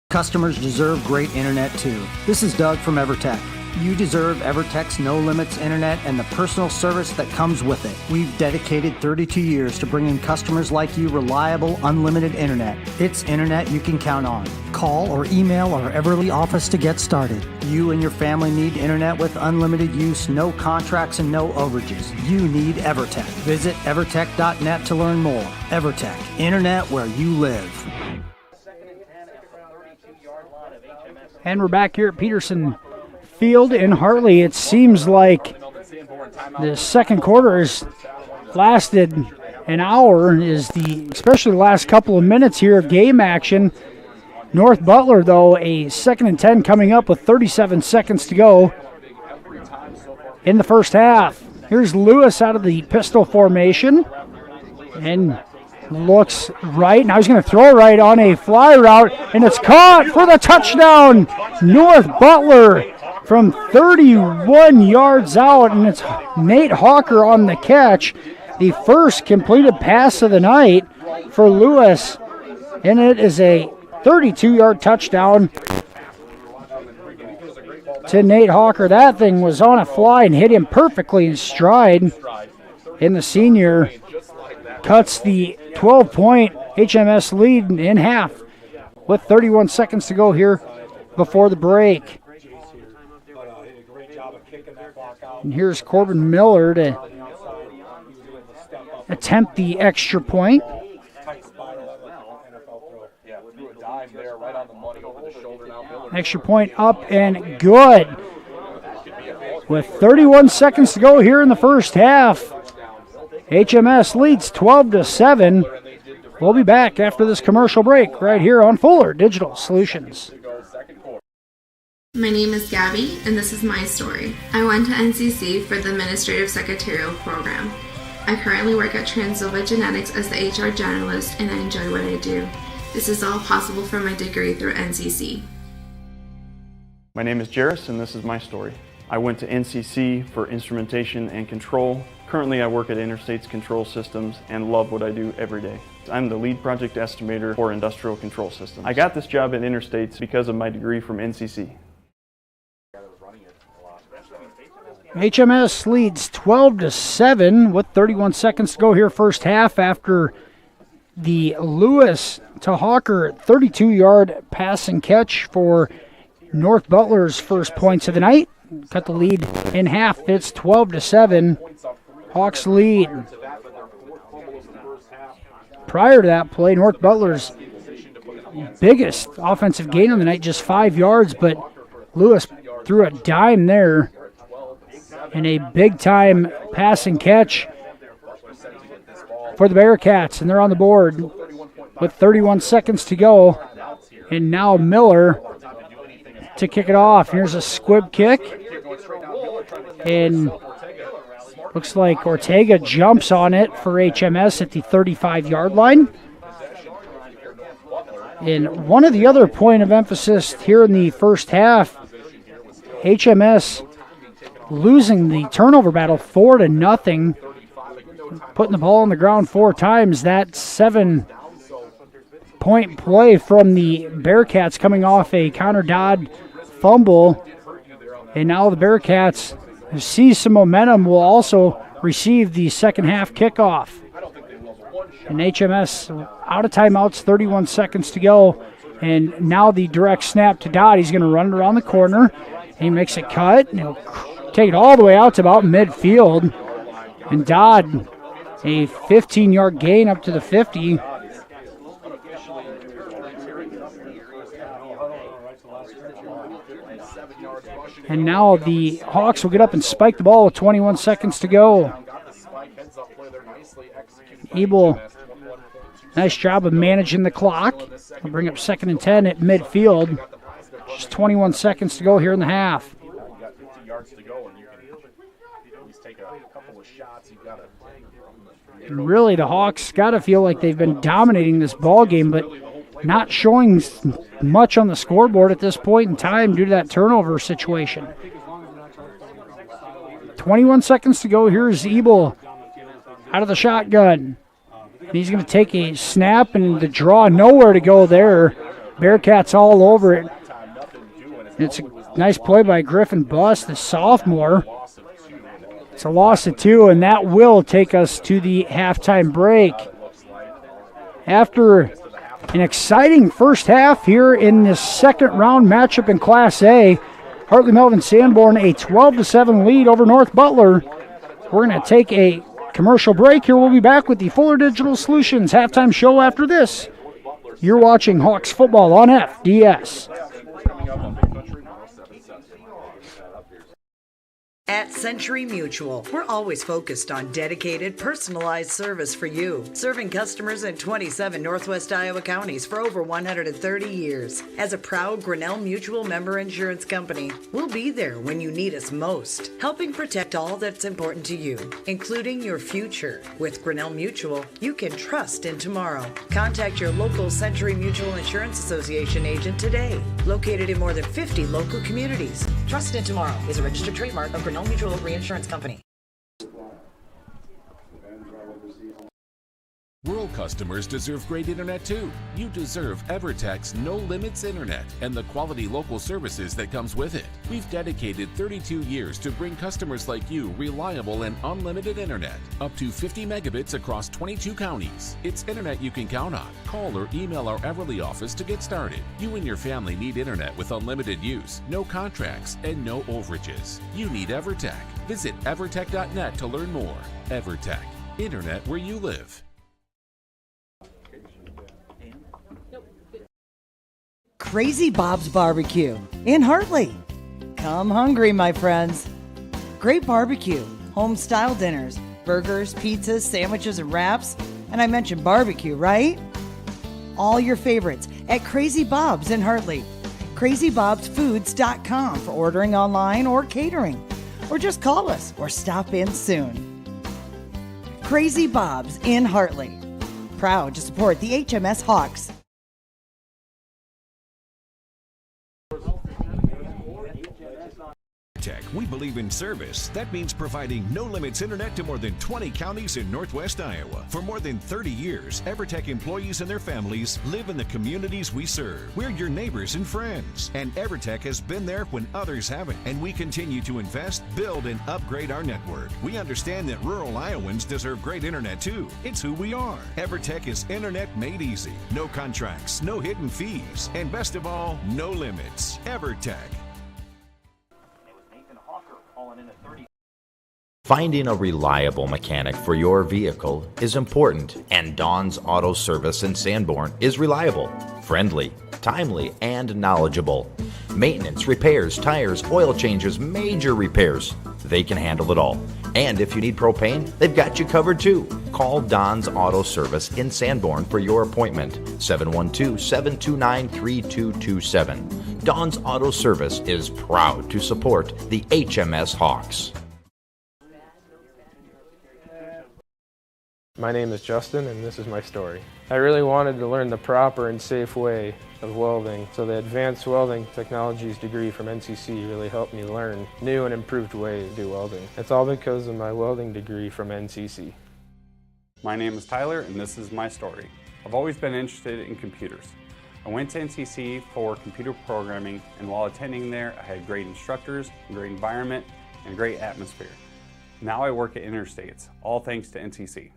Customers deserve great internet too. This is Doug from EverTech. You deserve EverTech's no-limits internet and the personal service that comes with it. We've dedicated 32 years to bringing customers like you reliable, unlimited internet. It's internet you can count on. Call or email our Everly office to get started. You and your family need internet with unlimited use, no contracts, and no overages. You need EverTech. Visit evertech.net to learn more. EverTech, internet where you live. And we're back here at Peterson Field in Hartley. It seems like the second quarter has lasted an hour, especially the last couple of minutes here of game action. North Butler, though, a 2nd and 10 coming up with 37 seconds to go in the first half. Here's Lewis out of the pistol formation and looks right. Now he's going to throw right on a fly route, and it's caught for the touchdown. North Butler from 31 yards out, and it's Nate Hawker on the catch. The first completed pass of the night for Lewis, and it is a 32-yard touchdown to Nate Hawker. That thing was on a fly and hit him perfectly in stride, and the senior cuts the 12-point HMS lead in half with 31 seconds to go here before the break. And here's Corbin Miller to attempt the extra point. Extra point up and good. With 31 seconds to go here in the first half, HMS leads 12-7. We'll be back after this commercial break right here on Fuller Digital Solutions. My name is Gabby, and this is my story. I went to NCC for the Administrative Secretarial Program. I currently work at Transnova Genetics as the HR generalist, and I enjoy what I do. This is all possible from my degree through NCC. My name is Jairus, and this is my story. I went to NCC for instrumentation and control. Currently, I work at Interstates Control Systems and love what I do every day. I'm the lead project estimator for industrial control systems. I got this job at Interstates because of my degree from NCC. HMS leads 12-7 with 31 seconds to go here first half after the Lewis to Hawker 32-yard pass and catch for North Butler's first points of the night. Cut the lead in half. It's 12-7. Hawks lead. Prior to that play, North Butler's biggest offensive gain on the night, just 5 yards, but Lewis threw a dime there. And a big-time pass and catch for the Bearcats, and they're on the board with 31 seconds to go. And now Miller to kick it off. Here's a squib kick, and Looks like Ortega jumps on it for HMS at the 35-yard line. And one of the other point of emphasis here in the first half, HMS losing the turnover battle 4-0, putting the ball on the ground 4 times. That 7-point play from the Bearcats coming off a Connor Dodd fumble. And now the Bearcats see some momentum, will also receive the second half kickoff. And HMS out of timeouts, 31 seconds to go. And now the direct snap to Dodd. He's going to run it around the corner. He makes a cut, and he'll take it all the way out to about midfield. And Dodd, a 15-yard gain up to the 50. And now the Hawks will get up and spike the ball with 21 seconds to go. Abel, nice job of managing the clock. We'll bring up 2nd and 10 at midfield. Just 21 seconds to go here in the half. And really, the Hawks got to feel like they've been dominating this ball game, but not showing much on the scoreboard at this point in time due to that turnover situation. 21 seconds to go. Here's Ebel out of the shotgun. He's going to take a snap, and the draw, nowhere to go there. Bearcats all over it. It's a nice play by Griffin Buss, the sophomore. It's a loss of 2, and that will take us to the halftime break. After an exciting first half here in this second round matchup in Class A, Hartley-Melvin-Sanborn a 12-7 lead over North Butler. We're going to take a commercial break here. We'll be back with the Fuller Digital Solutions halftime show after this. You're watching Hawks football on FDS. At Century Mutual, we're always focused on dedicated, personalized service for you, serving customers in 27 Northwest Iowa counties for over 130 years. As a proud Grinnell Mutual member insurance company, we'll be there when you need us most, helping protect all that's important to you, including your future. With Grinnell Mutual, you can trust in tomorrow. Contact your local Century Mutual Insurance Association agent today, located in more than 50 local communities. Trust in Tomorrow is a registered trademark of Grinnell Mutual Reinsurance Company. Rural customers deserve great internet too. You deserve EverTech's No Limits Internet and the quality local services that comes with it. We've dedicated 32 years to bring customers like you reliable and unlimited internet, up to 50 megabits across 22 counties. It's internet you can count on. Call or email our Everly office to get started. You and your family need internet with unlimited use, no contracts, and no overages. You need EverTech. Visit evertech.net to learn more. EverTech, internet where you live. Crazy Bob's Barbecue in Hartley. Come hungry, my friends. Great barbecue, home-style dinners, burgers, pizzas, sandwiches, and wraps. And I mentioned barbecue, right? All your favorites at Crazy Bob's in Hartley. CrazyBobsFoods.com for ordering online or catering. Or just call us or stop in soon. Crazy Bob's in Hartley. Proud to support the HMS Hawks. We believe in service. That means providing no limits internet to more than 20 counties in Northwest Iowa. For more than 30 years, EverTech employees and their families live in the communities we serve. We're your neighbors and friends. And EverTech has been there when others haven't. And we continue to invest, build, and upgrade our network. We understand that rural Iowans deserve great internet too. It's who we are. EverTech is internet made easy. No contracts, no hidden fees, and best of all, no limits. EverTech. Finding a reliable mechanic for your vehicle is important, and Dawn's Auto Service in Sanborn is reliable, friendly, timely, and knowledgeable. Maintenance, repairs, tires, oil changes, major repairs, they can handle it all. And if you need propane, they've got you covered too. Call Don's Auto Service in Sanborn for your appointment, 712-729-3227. Don's Auto Service is proud to support the HMS Hawks. My name is Justin, and this is my story. I really wanted to learn the proper and safe way of welding, so the Advanced Welding Technologies degree from NCC really helped me learn new and improved ways to do welding. It's all because of my welding degree from NCC. My name is Tyler, and this is my story. I've always been interested in computers. I went to NCC for computer programming, and while attending there, I had great instructors, a great environment, and a great atmosphere. Now I work at Interstates, all thanks to NCC.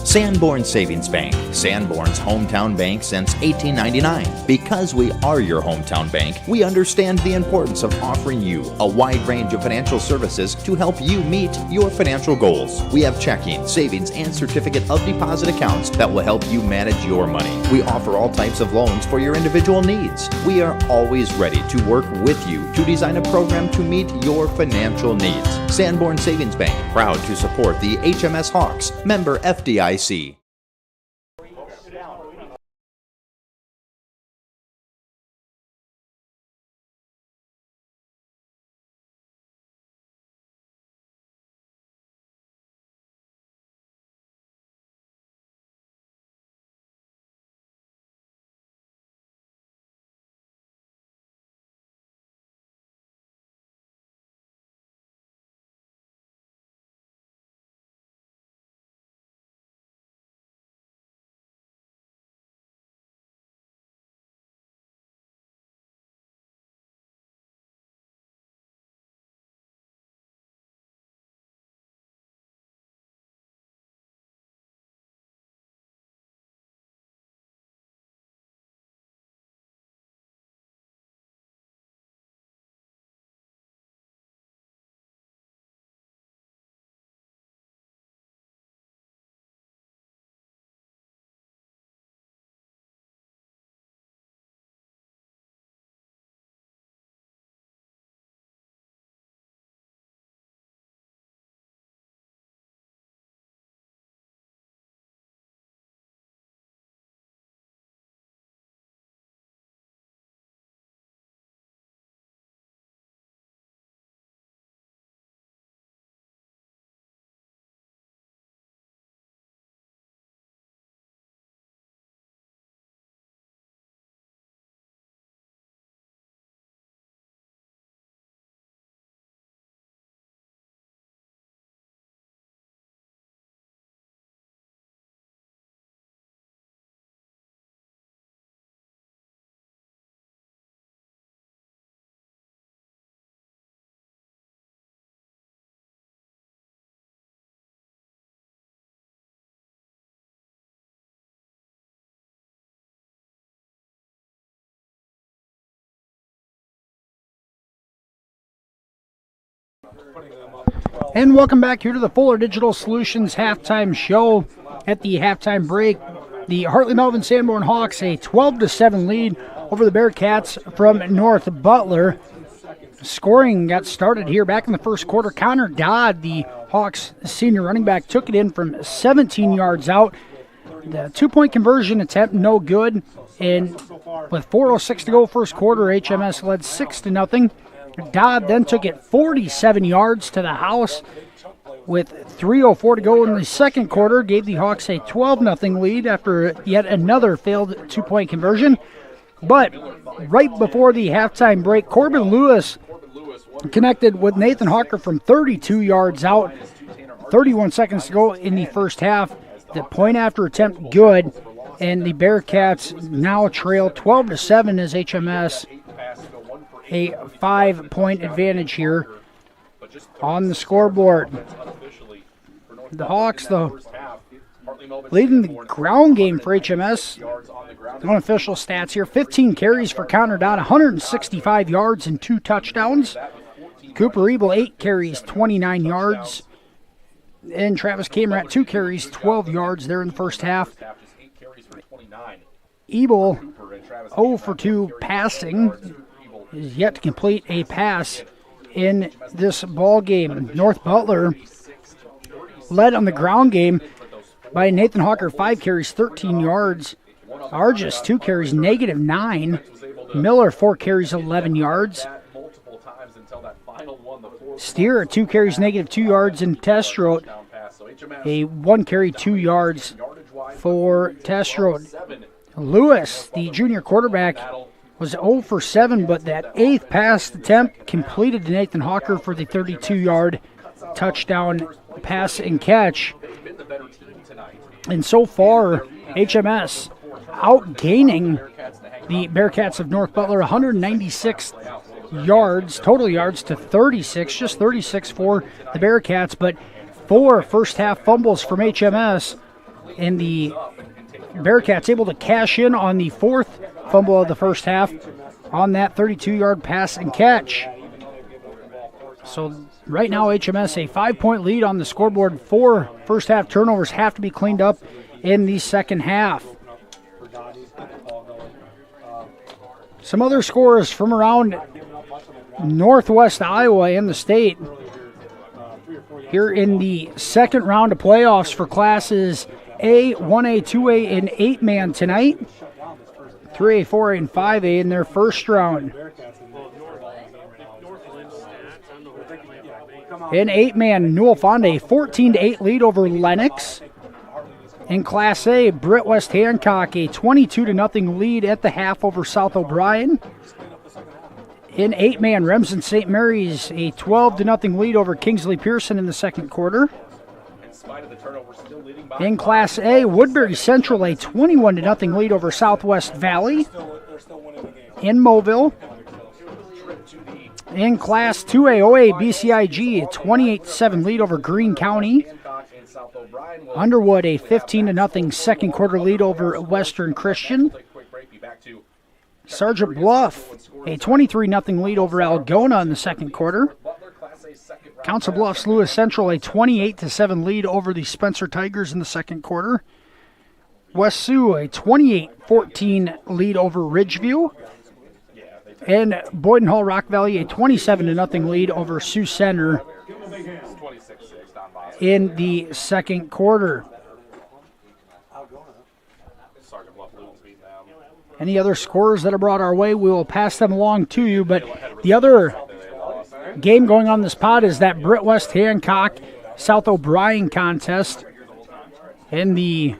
Sanborn Savings Bank, Sanborn's hometown bank since 1899. Because we are your hometown bank, we understand the importance of offering you a wide range of financial services to help you meet your financial goals. We have checking, savings, and certificate of deposit accounts that will help you manage your money. We offer all types of loans for your individual needs. We are always ready to work with you to design a program to meet your financial needs. Sanborn Savings Bank, proud to support the HMS Hawks, member FDIC. And welcome back here to the Fuller Digital Solutions halftime show. At the halftime break, the Hartley-Melvin-Sanborn Hawks a 12-7 lead over the Bearcats from North Butler. Scoring got started here back in the first quarter. Connor Dodd, the Hawks senior running back, took it in from 17 yards out. The two-point conversion attempt no good, and with 4:06 to go first quarter, HMS led 6-0. Dodd then took it 47 yards to the house with 3:04 to go in the second quarter, gave the Hawks a 12-0 lead after yet another failed two-point conversion. But right before the halftime break, Corbin Lewis connected with Nathan Hawker from 32 yards out. 31 seconds to go in the first half. The point after attempt good, and the Bearcats now trail 12-7 as HMS a 5-point advantage here on the scoreboard. The Hawks, though, leading the ground game for HMS. Unofficial stats here: 15 carries for Connor Dodd, 165 yards and 2 touchdowns. Cooper Ebel, 8 carries, 29 yards. And Travis Cameron, 2 carries, 12 yards there in the first half. Ebel, 0 for 2 passing, is yet to complete a pass in this ball game. North Butler led on the ground game by Nathan Hawker, 5 carries, 13 yards. Argis, 2 carries, -9. Miller, 4 carries, 11 yards. Steer, 2 carries, negative 2 yards, and Testrode, a 1 carry, 2 yards for Testrode. Lewis, the junior quarterback, was 0 for 7, but that 8th pass attempt completed to Nathan Hawker for the 32-yard touchdown pass and catch. And so far, HMS outgaining the Bearcats of North Butler, 196 yards, total yards to 36, just 36 for the Bearcats, but 4 first-half fumbles from HMS, and the Bearcats able to cash in on the 4th fumble of the first half on that 32-yard pass and catch. So right now, HMS a 5-point lead on the scoreboard. 4 first-half turnovers have to be cleaned up in the second half. Some other scores from around Northwest Iowa and the state. Here in the second round of playoffs for classes A, 1A, 2A, and 8-man tonight. 3A, 4A, and 5A in their first round. In 8-man, Newell Fonda, a 14-8 lead over Lennox. In Class A, Britt West Hancock, a 22-0 lead at the half over South O'Brien. In 8-man, Remsen St. Mary's, a 12-0 lead over Kingsley Pearson in the second quarter. In Class A, Woodbury Central, a 21-0 lead over Southwest Valley. In Mobile. In Class 2A, OA BCIG, a 28-7 lead over Greene County. Underwood, a 15-0 second quarter lead over Western Christian. Sergeant Bluff, a 23-0 lead over Algona in the second quarter. Council Bluffs Lewis Central, a 28-7 lead over the Spencer Tigers in the second quarter. West Sioux, a 28-14 lead over Ridgeview. And Boyden Hall Rock Valley, a 27-0 lead over Sioux Center in the second quarter. Any other scores that are brought our way, we will pass them along to you. But the other game going on this pod is that Britt West Hancock South O'Brien contest. And the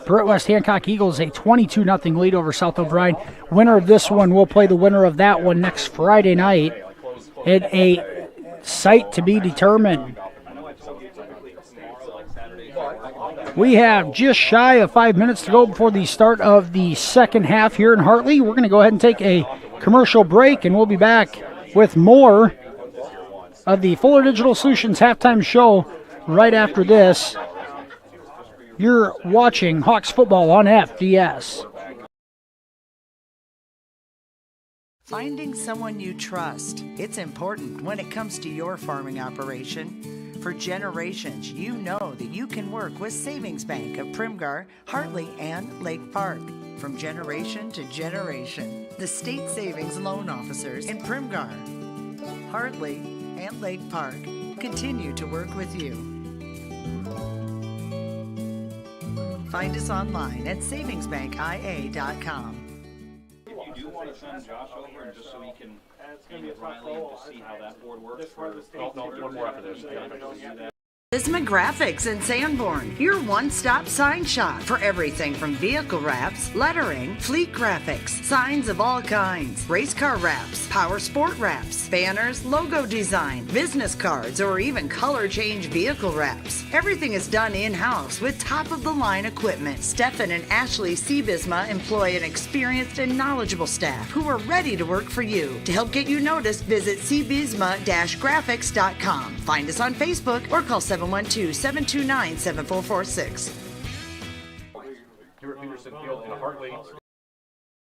Britt West Hancock Eagles, a 22-0 lead over South O'Brien. Winner of this one will play the winner of that one next Friday night at a site to be determined. We have just shy of 5 minutes to go before the start of the second half here in Hartley. We're going to go ahead and take a commercial break, and we'll be back with more of the Fuller Digital Solutions halftime show right after this. You're watching Hawks football on FDS. Finding someone you trust. It's important when it comes to your farming operation. For generations, you know that you can work with Savings Bank of Primgar, Hartley, and Lake Park. From generation to generation, the state savings loan officers in Primgar, Hartley, and Lake Park continue to work with you. Find us online at savingsbankia.com. You do want to send Josh over just so he can get Riley and just see how that board works for one more after this. Visma Graphics in Sanborn, your one-stop sign shop for everything from vehicle wraps, lettering, fleet graphics, signs of all kinds, race car wraps, power sport wraps, banners, logo design, business cards, or even color change vehicle wraps. Everything is done in-house with top-of-the-line equipment. Stefan and Ashley Cbisma employ an experienced and knowledgeable staff who are ready to work for you. To help get you noticed, visit cbisma-graphics.com. Find us on Facebook or call 712-729-7446. Here at Peterson Field in Hartley.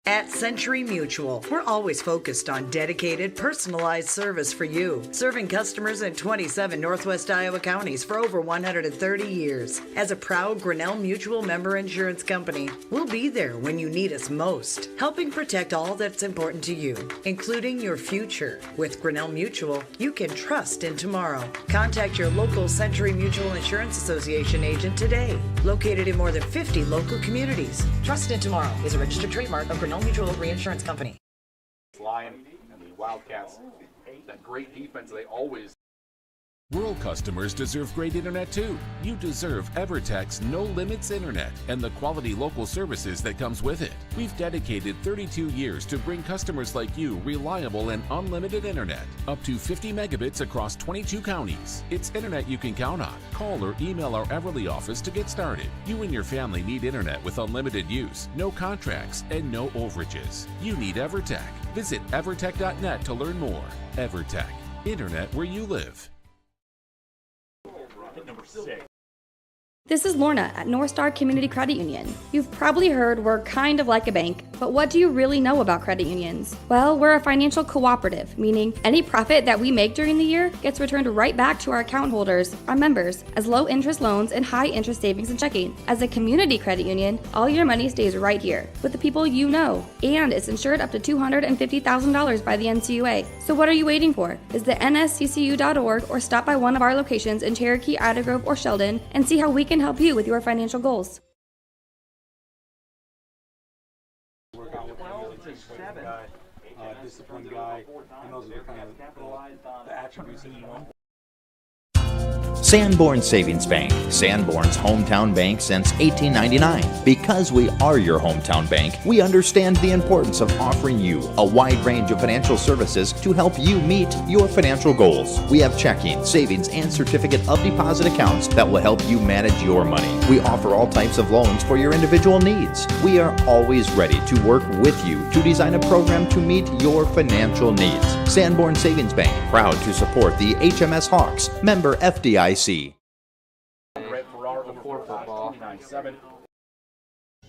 At Century Mutual, we're always focused on dedicated, personalized service for you, serving customers in 27 Northwest Iowa counties for over 130 years. As a proud Grinnell Mutual member insurance company, we'll be there when you need us most, helping protect all that's important to you, including your future. With Grinnell Mutual, you can trust in tomorrow. Contact your local Century Mutual Insurance Association agent today, located in more than 50 local communities. Trust in Tomorrow is a registered trademark of Grinnell Mutual Reinsurance Company. Lion and the Wildcats, that great defense they always Rural customers deserve great internet too. You deserve EverTech's no limits internet and the quality local services that comes with it. We've dedicated 32 years to bring customers like you reliable and unlimited internet, up to 50 megabits across 22 counties. It's internet you can count on. Call or email our Everly office to get started. You and your family need internet with unlimited use, no contracts, and no overages. You need EverTech. Visit evertech.net to learn more. EverTech, internet where you live. Number 6. This is Lorna at North Star Community Credit Union. You've probably heard we're kind of like a bank, but what do you really know about credit unions? Well, we're a financial cooperative, meaning any profit that we make during the year gets returned right back to our account holders, our members, as low interest loans and high interest savings and checking. As a community credit union, all your money stays right here with the people you know, and it's insured up to $250,000 by the NCUA. So what are you waiting for? Visit nsccu.org or stop by one of our locations in Cherokee, Ida Grove, or Sheldon and see how we can help you with your financial goals. Disciplined guy, and those are kind of the attributes that you want. Sanborn Savings Bank, Sanborn's hometown bank since 1899. Because we are your hometown bank, we understand the importance of offering you a wide range of financial services to help you meet your financial goals. We have checking, savings, and certificate of deposit accounts that will help you manage your money. We offer all types of loans for your individual needs. We are always ready to work with you to design a program to meet your financial needs. Sanborn Savings Bank, proud to support the HMS Hawks, member FDIC.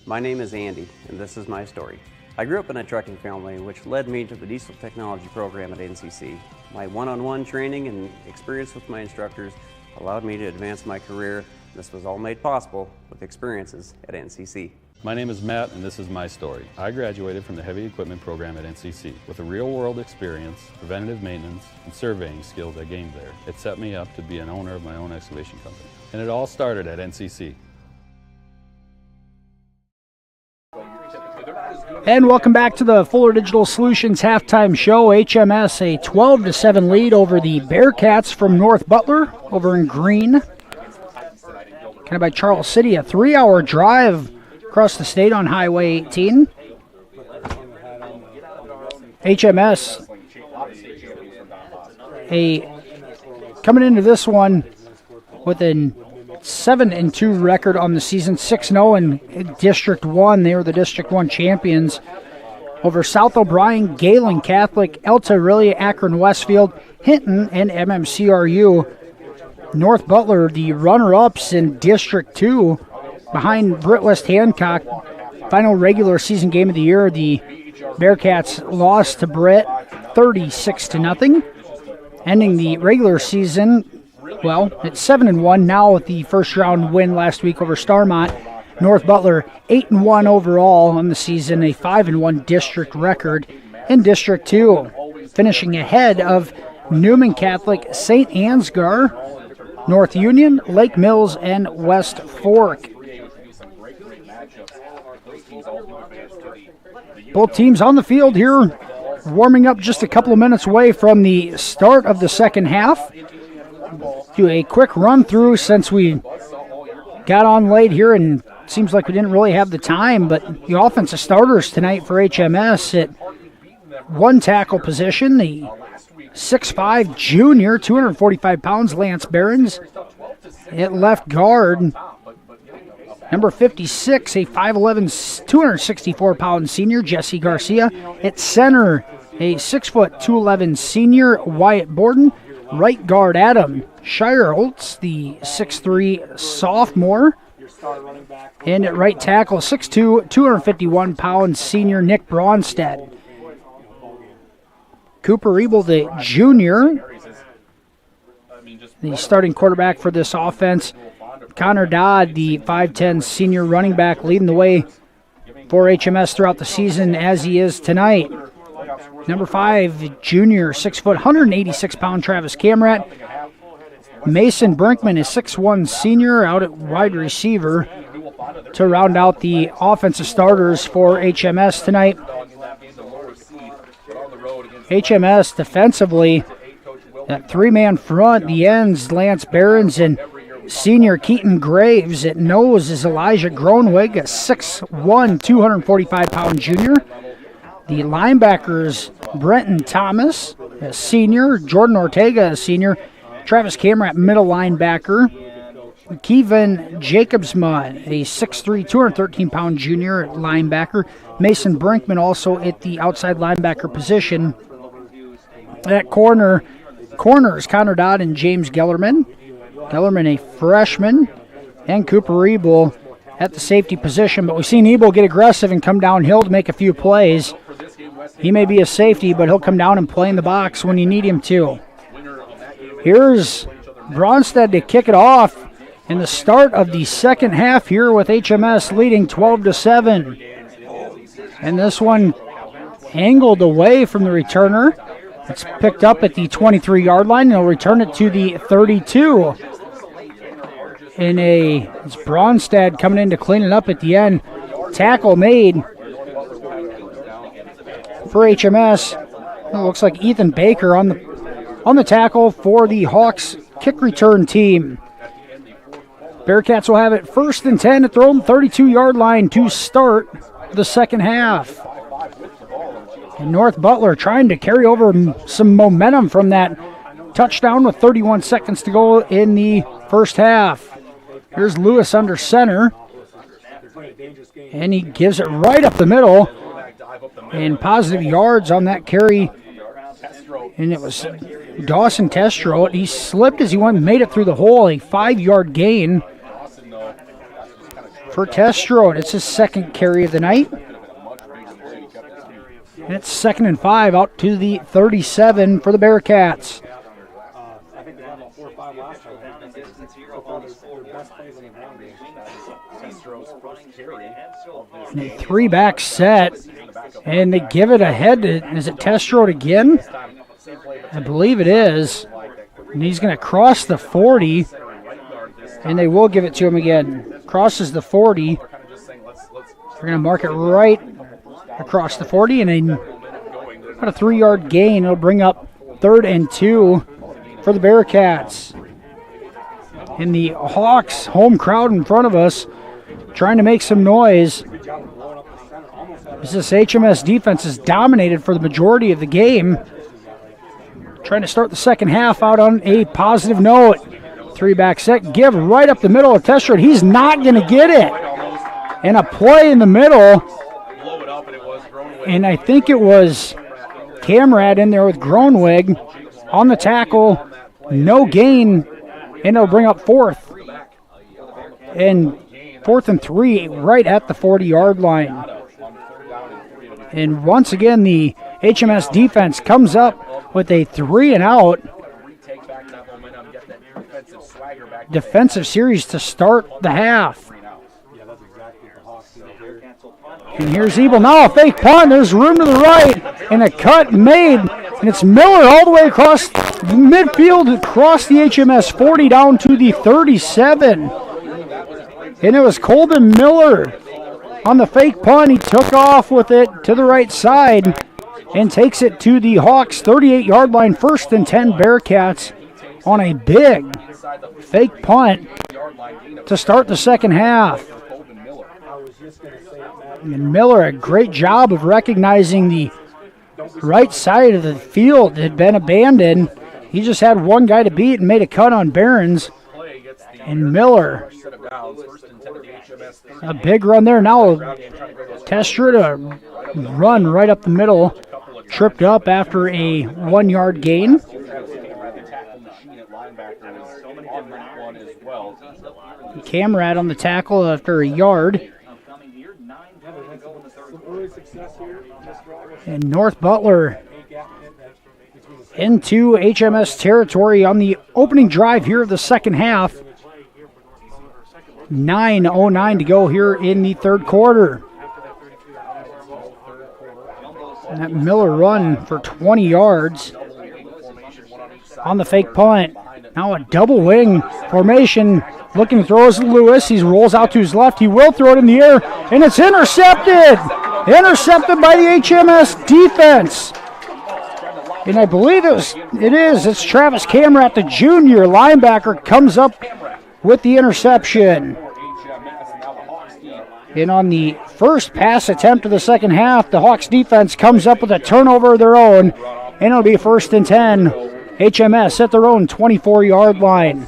My name is Andy, and this is my story. I grew up in a trucking family, which led me to the diesel technology program at NCC. My one-on-one training and experience with my instructors allowed me to advance my career. This was all made possible with experiences at NCC. My name is Matt, and this is my story. I graduated from the heavy equipment program at NCC. With a real-world experience, preventative maintenance, and surveying skills I gained there, it set me up to be an owner of my own excavation company. And it all started at NCC. And welcome back to the Fuller Digital Solutions halftime show. HMS a 12-7 lead over the Bearcats from North Butler over in Green. Kind of by Charles City, a 3-hour drive across the state on Highway 18. HMS coming into this one with a 7-2 record on the season, 6-0 in District 1. They were the District 1 champions over South O'Brien, Galen Catholic, Alta Aurelia, Akron Westfield, Hinton, and MMCRU. North Butler, the runner-ups in District 2, behind Britt West Hancock. Final regular season game of the year, the Bearcats lost to Britt 36-0. Ending the regular season, well, it's 7-1 now with the first round win last week over Starmont. North Butler 8-1 overall on the season, a 5-1 district record in District 2, finishing ahead of Newman Catholic, St. Ansgar, North Union, Lake Mills, and West Fork. Both teams on the field here, warming up just a couple of minutes away from the start of the second half. Do a quick run through since we got on late here, and seems like we didn't really have the time, but the offensive starters tonight for HMS at one tackle position, the 6'5 junior, 245 pounds, Lance Behrens. At left guard, number 56, a 5'11", 264-pound senior, Jesse Garcia. At center, a 6', 211 senior, Wyatt Borden. Right guard, Adam Shireholtz, the 6'3 sophomore. And at right tackle, 6'2", 251-pound senior, Nick Braunstead. Cooper Ebel, the junior, the starting quarterback for this offense. Connor Dodd, the 5'10 senior running back, leading the way for HMS throughout the season as he is tonight. Number 5, junior, 6', 186-pound Travis Camrat. Mason Brinkman is 6'1 senior out at wide receiver to round out the offensive starters for HMS tonight. HMS defensively That three-man front, the ends, Lance Behrens and senior Keaton Graves. At nose is Elijah Gronwig, a 6'1", 245-pound junior. The linebackers, Brenton Thomas, a senior. Jordan Ortega, a senior. Travis Camrat, middle linebacker. Kevin Jacobsma, a 6'3", 213-pound junior linebacker. Mason Brinkman also at the outside linebacker position. At corners, Connor Dodd and James Gellerman. Gellerman, a freshman, and Cooper Ebel at the safety position. But we've seen Ebel get aggressive and come downhill to make a few plays. He may be a safety, but he'll come down and play in the box when you need him to. Here's Bronstead to kick it off in the start of the second half here with HMS leading 12-7. And this one angled away from the returner. It's picked up at the 23-yard line. They'll return it to the 32. It's Bronstead coming in to clean it up at the end. Tackle made for HMS. It looks like Ethan Baker on the tackle for the Hawks kick return team. Bearcats will have it 1st and 10 at their own 32-yard line to start the second half. And North Butler trying to carry over some momentum from that touchdown with 31 seconds to go in the first half. Here's Lewis under center. And he gives it right up the middle. And positive yards on that carry. And it was Dawson Testro. He slipped as he went and made it through the hole. A 5-yard gain for Testro. It's his second carry of the night. And it's 2nd and 5 out to the 37 for the Bearcats. And a 3-back set. And they give it ahead to, is it Testro again? I believe it is. And he's going to cross the 40. And they will give it to him again. Crosses the 40. They're going to mark it right across the 40. And about a 3-yard gain. It'll bring up 3rd and 2 for the Bearcats. And the Hawks home crowd in front of us trying to make some noise. This HMS defense is dominated for the majority of the game. Trying to start the second half out on a positive note. 3-back set, give right up the middle of Testro. He's not going to get it. And a play in the middle. And I think it was Camrad in there with Gronwig on the tackle. No gain. And it'll bring up 4th. And 4th and 3 right at the 40-yard line. And once again, the HMS defense comes up with a 3-and-out defensive series to start the half. And here's Ebel now, a fake punt. There's room to the right, and a cut made. And it's Miller all the way across midfield, across the HMS 40 down to the 37. And it was Colton Miller on the fake punt. He took off with it to the right side and takes it to the Hawks 38-yard line. 1st and 10 Bearcats on a big fake punt to start the second half. And Miller, a great job of recognizing the right side of the field that had been abandoned. He just had one guy to beat and made a cut on Behrens. And Miller, a big run there. Now Testro to run right up the middle. Tripped up after a 1-yard gain. Camrad on the tackle after a yard. And North Butler into HMS territory on the opening drive here of the second half. 9:09 to go here in the third quarter. And that Miller run for 20 yards on the fake punt. Now a double wing formation. Looking to throw is Lewis. He rolls out to his left. He will throw it in the air, and it's intercepted. Intercepted by the HMS defense. And I believe it is. It's Travis Camrat, the junior linebacker, comes up with the interception. And on the first pass attempt of the second half, the Hawks defense comes up with a turnover of their own, and it'll be 1st and 10. HMS at their own 24-yard line.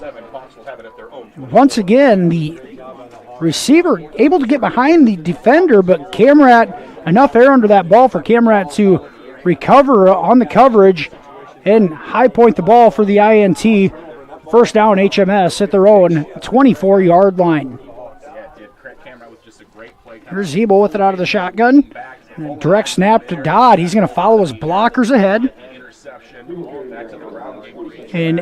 Once again, the receiver able to get behind the defender, but Camrat, enough air under that ball for Camrat to recover on the coverage and high point the ball for the INT. First down, HMS at their own 24-yard line. Here's Zebo with it out of the shotgun. Direct snap to Dodd. He's going to follow his blockers ahead. And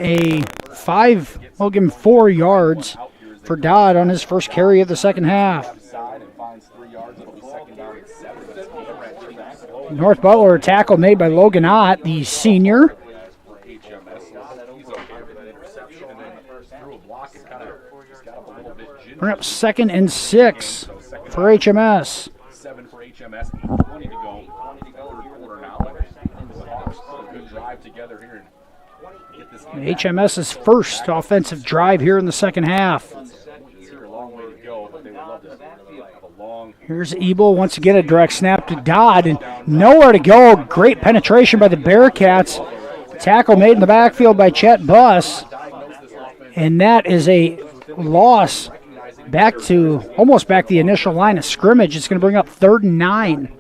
we'll give him 4 yards for Dodd on his first carry of the second half. North Butler, a tackle made by Logan Ott, the senior. We're up 2nd and 6 for HMS. 7 for HMS, 20 to go. Third quarter now. Good drive together here. HMS's first offensive drive here in the second half. Here's Ebel, once again a direct snap to Dodd, and nowhere to go. Great penetration by the Bearcats. Tackle made in the backfield by Chet Buss, and that is a loss almost back to the initial line of scrimmage. It's going to bring up 3rd and 9.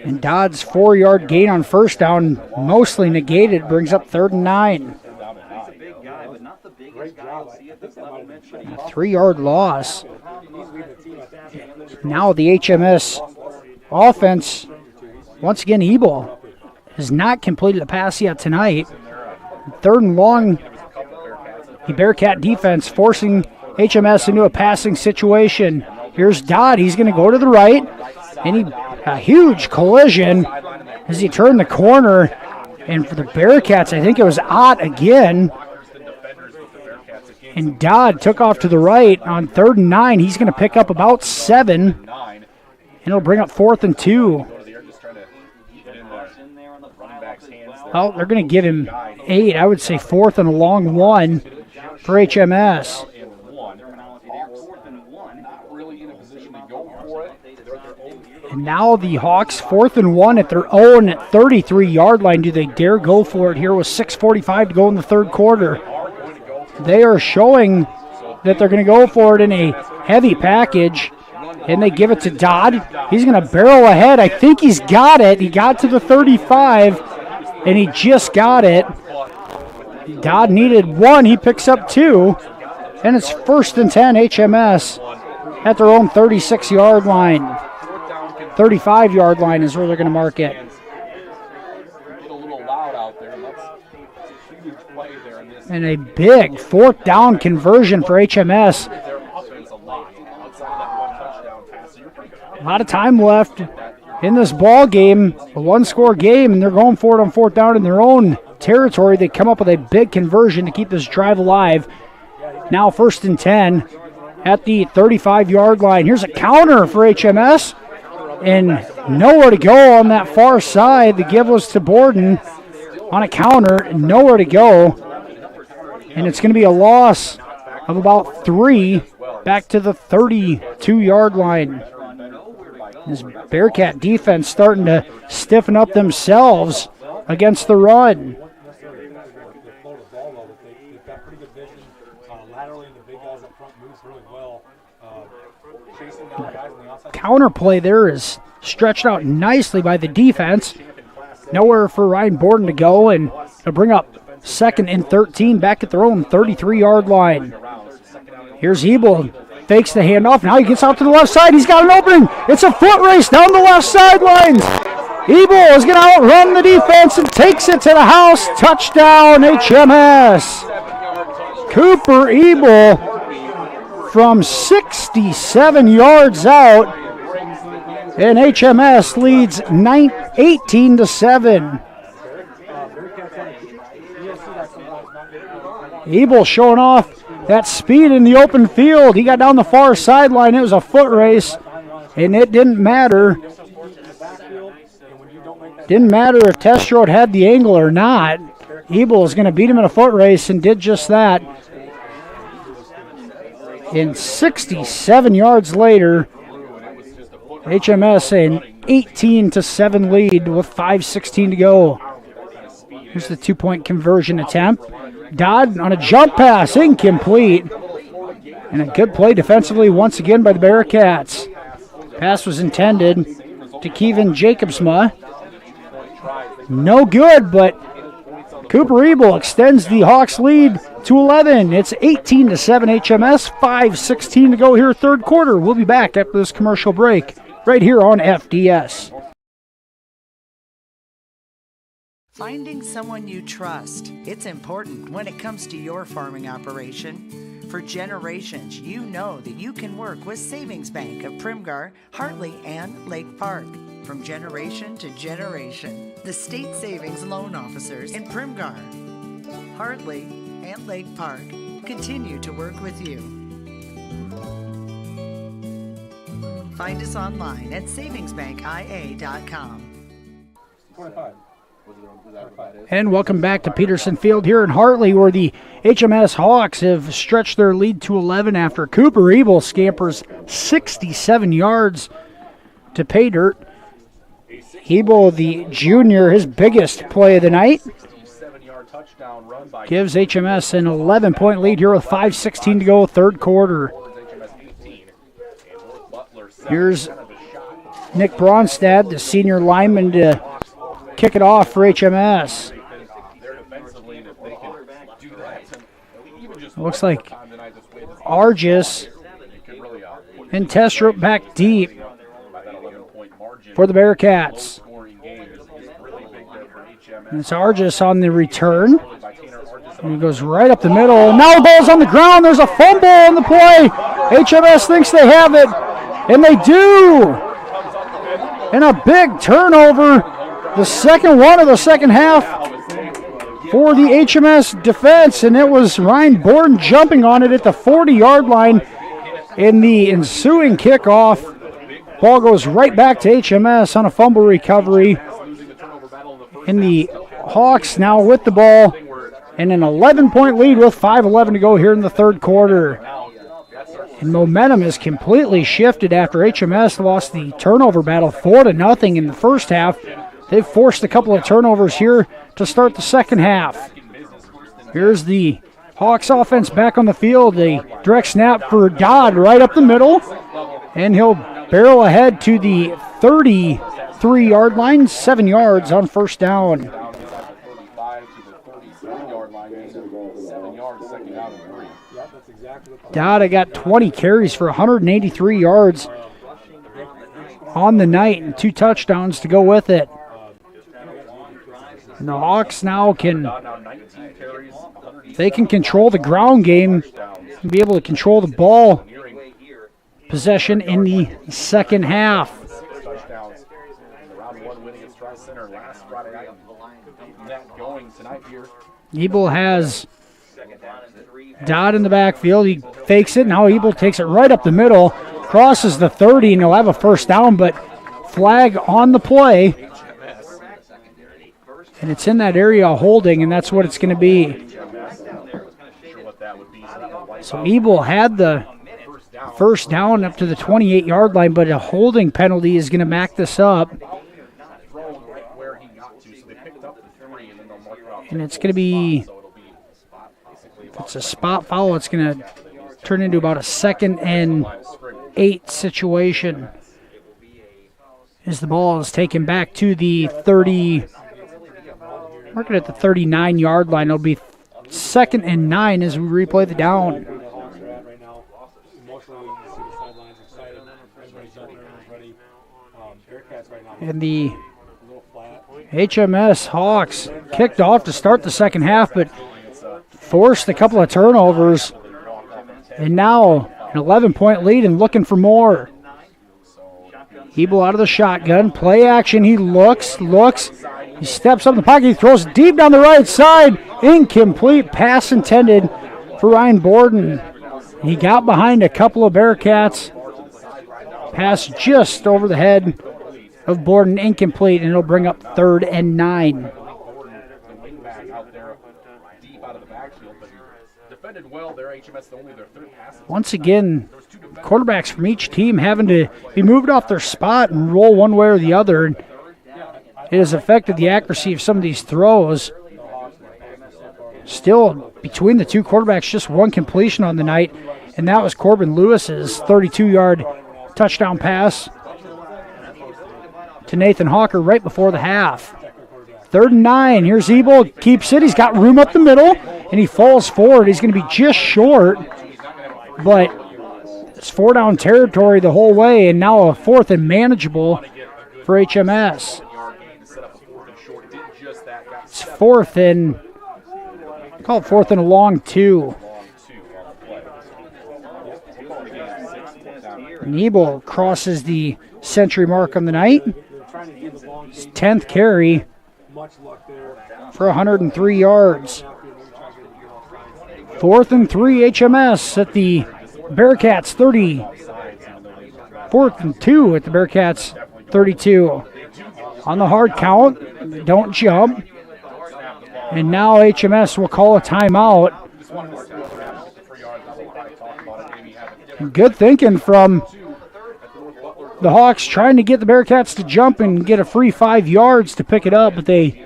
And Dodd's 4-yard gain on first down, mostly negated, brings up 3rd and 9. A 3-yard loss. Now the HMS offense, once again, Ebel has not completed a pass yet tonight. 3rd and long, the Bearcat defense forcing HMS into a passing situation. Here's Dodd. He's going to go to the right, and a huge collision as he turned the corner. And for the Bearcats, I think it was Ott again. And Dodd took off to the right on 3rd and 9. He's going to pick up about 7, and it'll bring up 4th and 2. Oh, they're going to give him 8. I would say 4th and a long 1 for HMS. And now the Hawks 4th and 1 at their own 33-yard line. Do they dare go for it here with 6:45 to go in the third quarter? They are showing that they're going to go for it in a heavy package, and they give it to Dodd. He's going to barrel ahead. I think he's got it. He got to the 35, and he just got it. Dodd needed 1. He picks up 2, and it's 1st and 10 HMS at their own 36-yard line. 35-yard line is where they're going to mark it. And a big 4th down conversion for HMS. A lot of time left in this ball game, a 1-score game, and they're going for it on 4th down in their own territory. They come up with a big conversion to keep this drive alive. Now 1st and 10 at the 35-yard line. Here's a counter for HMS, and nowhere to go on that far side. The give was to Borden on a counter, nowhere to go. And it's going to be a loss of about 3 back to the 32-yard line. This Bearcat defense starting to stiffen up themselves against the run. Counter play there is stretched out nicely by the defense. Nowhere for Ryan Borden to go, and it'll bring up 2nd and 13 back at their own 33-yard line. Here's Ebel, fakes the handoff. Now he gets out to the left side. He's got an opening. It's a foot race down the left sidelines. Ebel is going to outrun the defense and takes it to the house. Touchdown, HMS. Cooper Ebel from 67 yards out, and HMS leads 18-7. Ebel showing off that speed in the open field. He got down the far sideline. It was a foot race, and it didn't matter. Didn't matter if Testrode had the angle or not. Ebel is going to beat him in a foot race and did just that. And 67 yards later, HMS an 18-7 lead with 5:16 to go. Here's the two-point conversion attempt. Dodd on a jump pass, incomplete. And a good play defensively once again by the Bearcats. Pass was intended to Kevin Jacobsma. No good, but Cooper Ebel extends the Hawks lead to 11. It's 18-7 HMS, 5:16 to go here, third quarter. We'll be back after this commercial break right here on FDS. Finding someone you trust. It's important when it comes to your farming operation. For generations, you know that you can work with Savings Bank of Primgar, Hartley, and Lake Park. From generation to generation, the state savings loan officers in Primgar, Hartley, and Lake Park continue to work with you. Find us online at savingsbankia.com. 25. And welcome back to Peterson Field here in Hartley, where the HMS Hawks have stretched their lead to 11 after Cooper Ebel scampers 67 yards to pay dirt. Ebel, the junior, his biggest play of the night, gives HMS an 11-point lead here with 5:16 to go, third quarter. Here's Nick Bronstad, the senior lineman, to kick it off for HMS. It looks like Argis and Testrop back deep for the Bearcats. And it's Argis on the return. And he goes right up the middle. Now the ball's on the ground. There's a fumble on the play. HMS thinks they have it, and they do. And a big turnover. The second one of the second half for the HMS defense, and it was Ryan Borden jumping on it at the 40-yard line in the ensuing kickoff. Ball goes right back to HMS on a fumble recovery. And the Hawks now with the ball and an 11-point lead with 5:11 to go here in the third quarter. And momentum is completely shifted after HMS lost the turnover battle 4-0 in the first half. They've forced a couple of turnovers here to start the second half. Here's the Hawks offense back on the field. A direct snap for Dodd right up the middle. And he'll barrel ahead to the 33-yard line, 7 yards on first down. Dodd got 20 carries for 183 yards on the night and 2 touchdowns to go with it. And the Hawks now can control the ground game and be able to control the ball possession in the second half. Ebel has Dodd in the backfield. He fakes it. Now Ebel takes it right up the middle, crosses the 30, and he'll have a first down, but flag on the play. And it's in that area holding, and that's what it's going to be. So Ebel had the first down up to the 28-yard line, but a holding penalty is going to back this up. And it's going to be, if it's a spot foul, it's going to turn into about a 2nd and 8 situation. As the ball is taken back to the 30, mark it at the 39-yard line. It'll be 2nd and 9 as we replay the down. And the HMS Hawks kicked off to start the second half, but forced a couple of turnovers. And now an 11-point lead and looking for more. Ebel out of the shotgun. Play action. He looks. He steps up in the pocket. He throws deep down the right side. Incomplete pass intended for Ryan Borden. He got behind a couple of Bearcats. Pass just over the head of Borden incomplete, and it'll bring up 3rd and 9. The wingback out there deep out of the backfield, but defended well there. HMS only their 3rd pass. Once again, quarterbacks from each team having to be moved off their spot and roll one way or the other. And it has affected the accuracy of some of these throws. Still, between the two quarterbacks, just one completion on the night, and that was Corbin Lewis's 32-yard touchdown pass to Nathan Hawker right before the half. 3rd and 9. Here's Ebel, keeps it. He's got room up the middle, and he falls forward. He's going to be just short, but it's 4-down territory the whole way, and now a 4th and manageable for HMS. It's 4th and, call it 4th and a long 2. And Ebel crosses the century mark on the night. His 10th carry for 103 yards. 4th and 3 HMS at the Bearcats 30. 4th and 2 at the Bearcats 32. On the hard count, don't jump. And now HMS will call a timeout. Good thinking from the Hawks, trying to get the Bearcats to jump and get a free 5 yards to pick it up, but they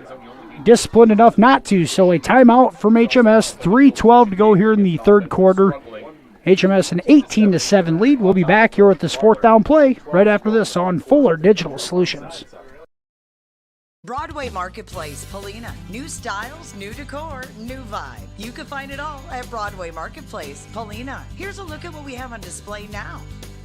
disciplined enough not to. So a timeout from HMS, 3:12 to go here in the 3rd quarter. HMS an 18-7 lead. We'll be back here with this 4th down play right after this on Fuller Digital Solutions. Broadway Marketplace, Polina. New styles, new decor, new vibe. You can find it all at Broadway Marketplace, Polina. Here's a look at what we have on display now.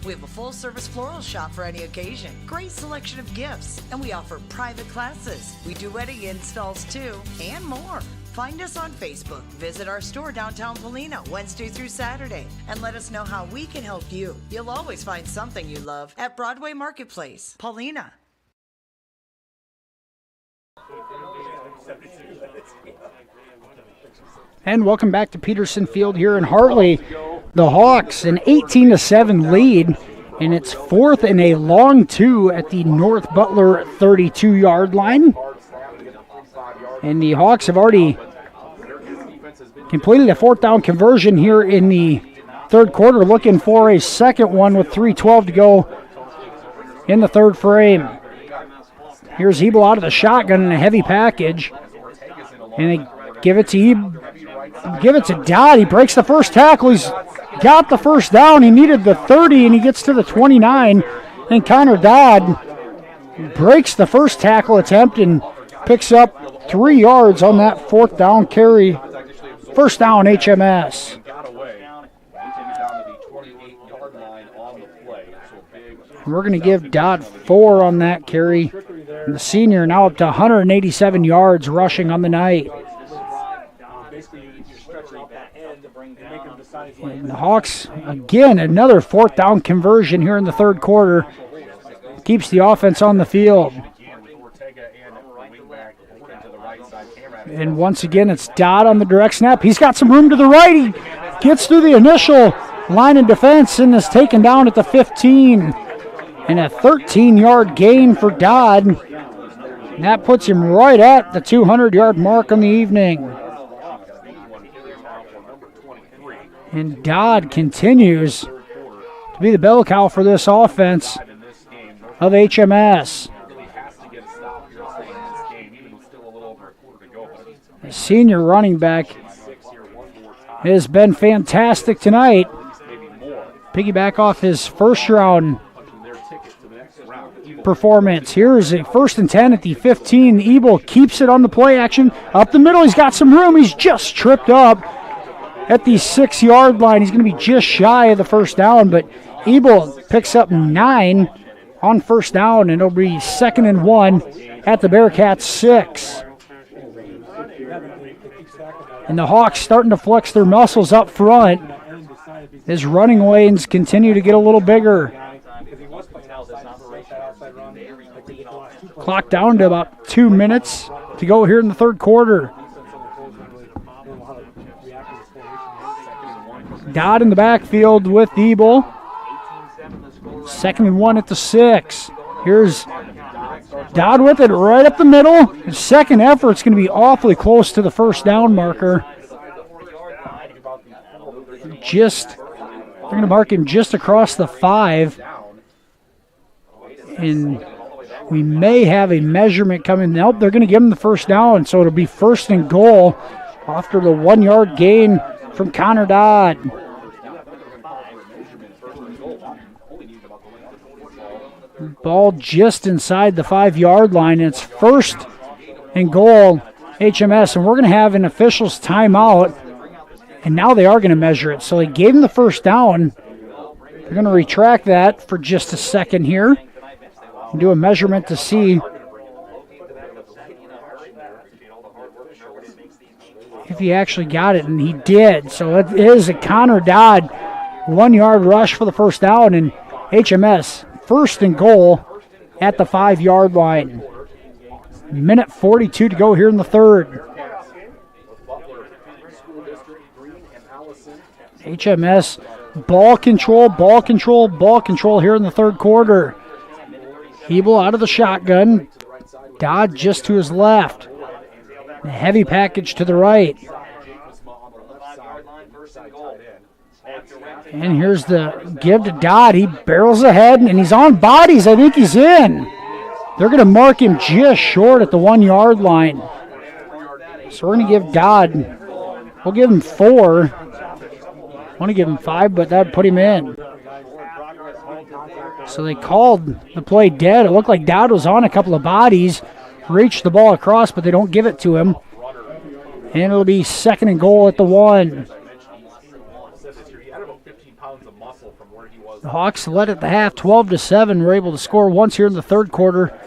We have a full-service floral shop for any occasion, great selection of gifts, and we offer private classes. We do wedding installs too, and more. Find us on Facebook, visit our store downtown Polina Wednesday through Saturday, and let us know how we can help you. You'll always find something you love at Broadway Marketplace, Polina. And welcome back to Peterson Field here in Hartley. The Hawks an 18-7 lead, and it's 4th and a long 2 at the North Butler 32-yard line. And the Hawks have already completed a 4th down conversion here in the 3rd quarter, looking for a second one with 3:12 to go in the 3rd frame. Here's Ebel out of the shotgun in a heavy package, and they give it to Dodd. He breaks the first tackle. He's got the first down. He needed the 30, and he gets to the 29. And Connor Dodd breaks the first tackle attempt and picks up 3 yards on that 4th down carry. 1st down, HMS. We're going to give Dodd 4 on that carry. And the senior now up to 187 yards rushing on the night. And the Hawks, again, another 4th down conversion here in the 3rd quarter. Keeps the offense on the field. And once again, it's Dodd on the direct snap. He's got some room to the right. He gets through the initial line of defense and is taken down at the 15. And a 13-yard gain for Dodd. And that puts him right at the 200-yard mark on the evening. And Dodd continues to be the bell cow for this offense of HMS. The senior running back has been fantastic tonight. Piggyback off his first-round performance. Here's a 1st and 10 at the 15. Ebel keeps it on the play action. Up the middle, he's got some room. He's just tripped up at the 6-yard line. He's going to be just shy of the 1st down, but Ebel picks up 9 on 1st down, and it'll be 2nd and 1 at the Bearcats 6. And the Hawks starting to flex their muscles up front as running lanes continue to get a little bigger. Clock down to about 2 minutes to go here in the 3rd quarter. Dodd in the backfield with Ebel. 2nd and 1 at the 6. Here's Dodd with it right up the middle. His second effort's going to be awfully close to the first down marker. They're going to mark him just across the 5. And we may have a measurement coming. Nope, they're going to give him the first down, so it'll be first and goal after the 1-yard gain from Connor Dodd. Ball just inside the 5-yard line. It's first and goal, HMS, and we're going to have an official's timeout. And now they are going to measure it. So they gave him the first down. They're going to retract that for just a second here and do a measurement to see if he actually got it, and he did. So it is a Connor Dodd 1-yard rush for the first down, and HMS first and goal at the 5-yard line. Minute 42 to go here in the third. HMS ball control here in the third quarter. Hebel out of the shotgun. Dodd just to his left. A heavy package to the right. And here's the give to Dodd. He barrels ahead, and he's on bodies. I think he's in. They're going to mark him just short at the 1-yard line. So we're going to give Dodd, we'll give him 4. I want to give him 5, but that would put him in. So they called the play dead. It looked like Dodd was on a couple of bodies, reached the ball across, but they don't give it to him. And it'll be second and goal at the 1. The Hawks led at the half 12-7. Were able to score once here in the third quarter.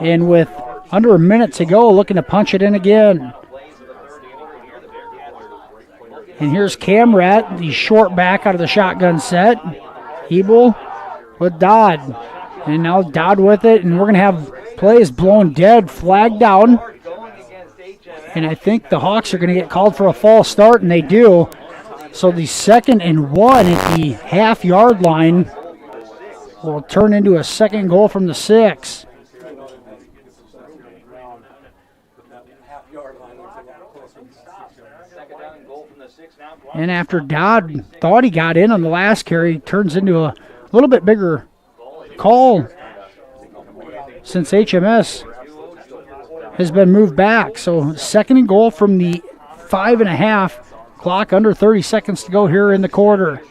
And with under a minute to go, looking to punch it in again. And here's Camrat, the short back out of the shotgun set. Hebel with Dodd. And now Dodd with it, and we're going to have plays blown dead, flagged down. And I think the Hawks are going to get called for a false start, and they do. So the second and 1 at the half-yard line will turn into a second goal from the 6. And after Dodd thought he got in on the last carry, it turns into a little bit bigger call since HMS has been moved back. So second and goal from the 5.5, clock under 30 seconds to go here in the quarter.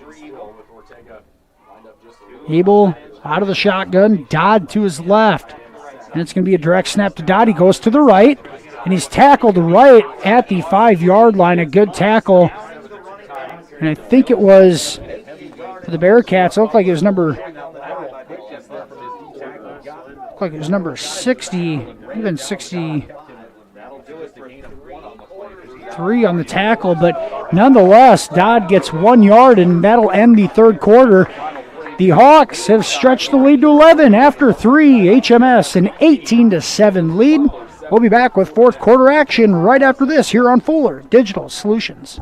Abel out of the shotgun, Dodd to his left. And it's going to be a direct snap to Dodd. He goes to the right, and he's tackled right at the 5-yard line. A good tackle. And I think it was for the Bearcats. It looked like it was number 60, even 63 on the tackle. But nonetheless, Dodd gets 1 yard, and that'll end the third quarter. The Hawks have stretched the lead to 11 after 3. HMS an 18-7 lead. We'll be back with fourth quarter action right after this here on Fuller Digital Solutions.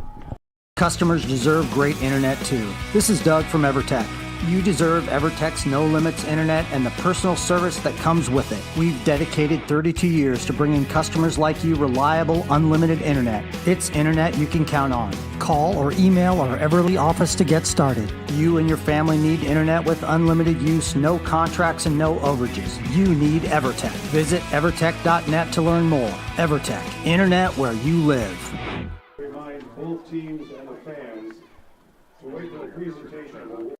Customers deserve great internet too. This is Doug from EverTech. You deserve EverTech's no limits internet and the personal service that comes with it. We've dedicated 32 years to bringing customers like you reliable, unlimited internet. It's internet you can count on. Call or email our Everly office to get started. You and your family need internet with unlimited use, no contracts, and no overages. You need EverTech. Visit evertech.net to learn more. EverTech, internet where you live. Remind both teams and the fans to wait for the presentation.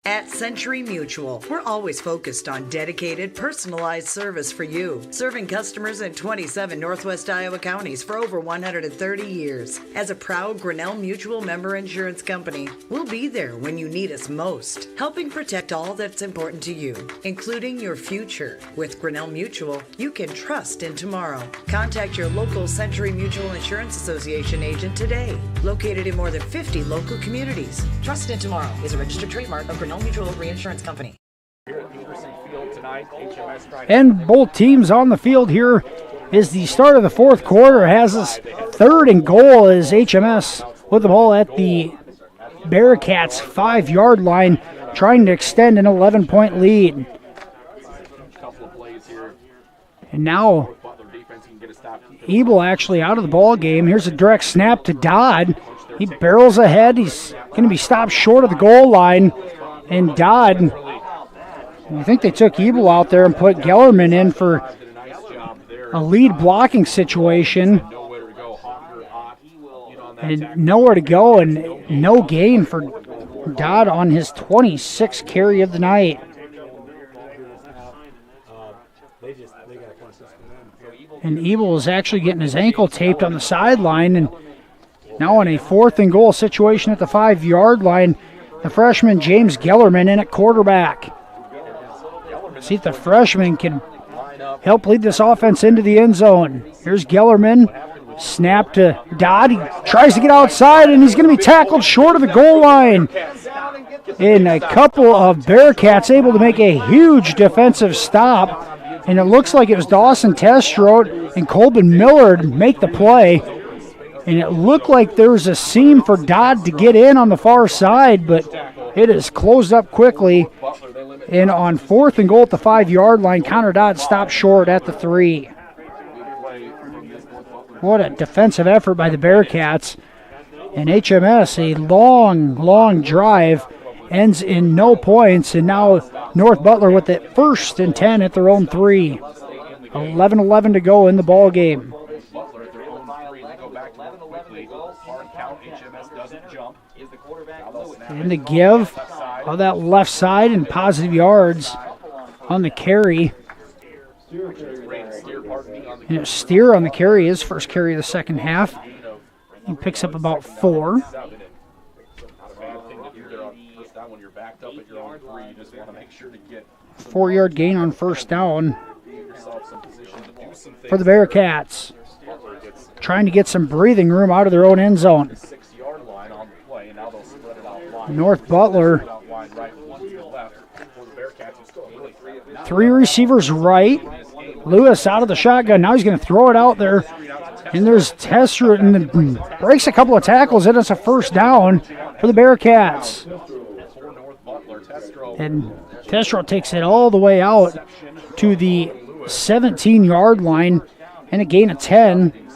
At Century Mutual, we're always focused on dedicated, personalized service for you, serving customers in 27 Northwest Iowa counties for over 130 years. As a proud Grinnell Mutual member insurance company, we'll be there when you need us most, helping protect all that's important to you, including your future. With Grinnell Mutual, you can trust in tomorrow. Contact your local Century Mutual Insurance Association agent today, located in more than 50 local communities. Trust in Tomorrow is a registered trademark of Grinnell Mutual Reinsurance Company. And both teams on the field here is the start of the fourth quarter. Has us third and goal as HMS with the ball at the Bearcats 5-yard line, trying to extend an 11-point lead. A couple of plays here. And now Ebel actually out of the ball game. Here's a direct snap to Dodd. He barrels ahead. He's going to be stopped short of the goal line. And Dodd, I think they took Ebel out there and put Gellerman in for a lead blocking situation. And nowhere to go and no gain for Dodd on his 26th carry of the night. And Ebel is actually getting his ankle taped on the sideline. And now on a 4th and goal situation at the 5-yard line, the freshman James Gellerman in at quarterback. See if the freshman can help lead this offense into the end zone. Here's Gellerman. Snap to Dodd. He tries to get outside, and he's going to be tackled short of the goal line. And a couple of Bearcats able to make a huge defensive stop. And it looks like it was Dawson Testrote and Colbin Millard make the play. And it looked like there was a seam for Dodd to get in on the far side, but it is closed up quickly. And on 4th and goal at the 5-yard line, Connor Dodd stopped short at the 3. What a defensive effort by the Bearcats. And HMS, a long drive, ends in no points. And now North Butler with it 1st and 10 at their own 3. 11-11 to go in the ball game. And the give on that left side and positive yards on the carry. And Steer on the carry, his first carry of the second half. He picks up about 4. 4-yard gain on first down for the Bearcats. Trying to get some breathing room out of their own end zone. North Butler, 3 receivers right. Lewis out of the shotgun. Now he's going to throw it out there. And there's Tester, and breaks a couple of tackles, and it's a first down for the Bearcats. And Tester takes it all the way out to the 17-yard line, and a gain of 10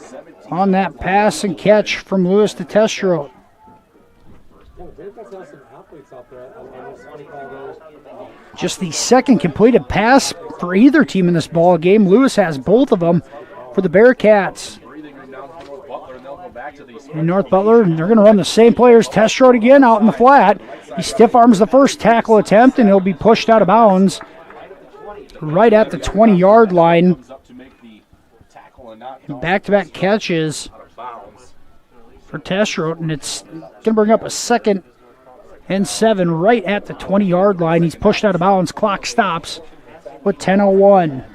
on that pass and catch from Lewis to Tester. Just the second completed pass for either team in this ball game. Lewis has both of them for the Bearcats. And North Butler, they're going to run the same players. Tester again out in the flat. He stiff arms the first tackle attempt, and he'll be pushed out of bounds right at the 20-yard line. Back-to-back catches for Tester, and it's going to bring up a 2nd and 7 right at the 20-yard line. He's pushed out of bounds. Clock stops with 10:01.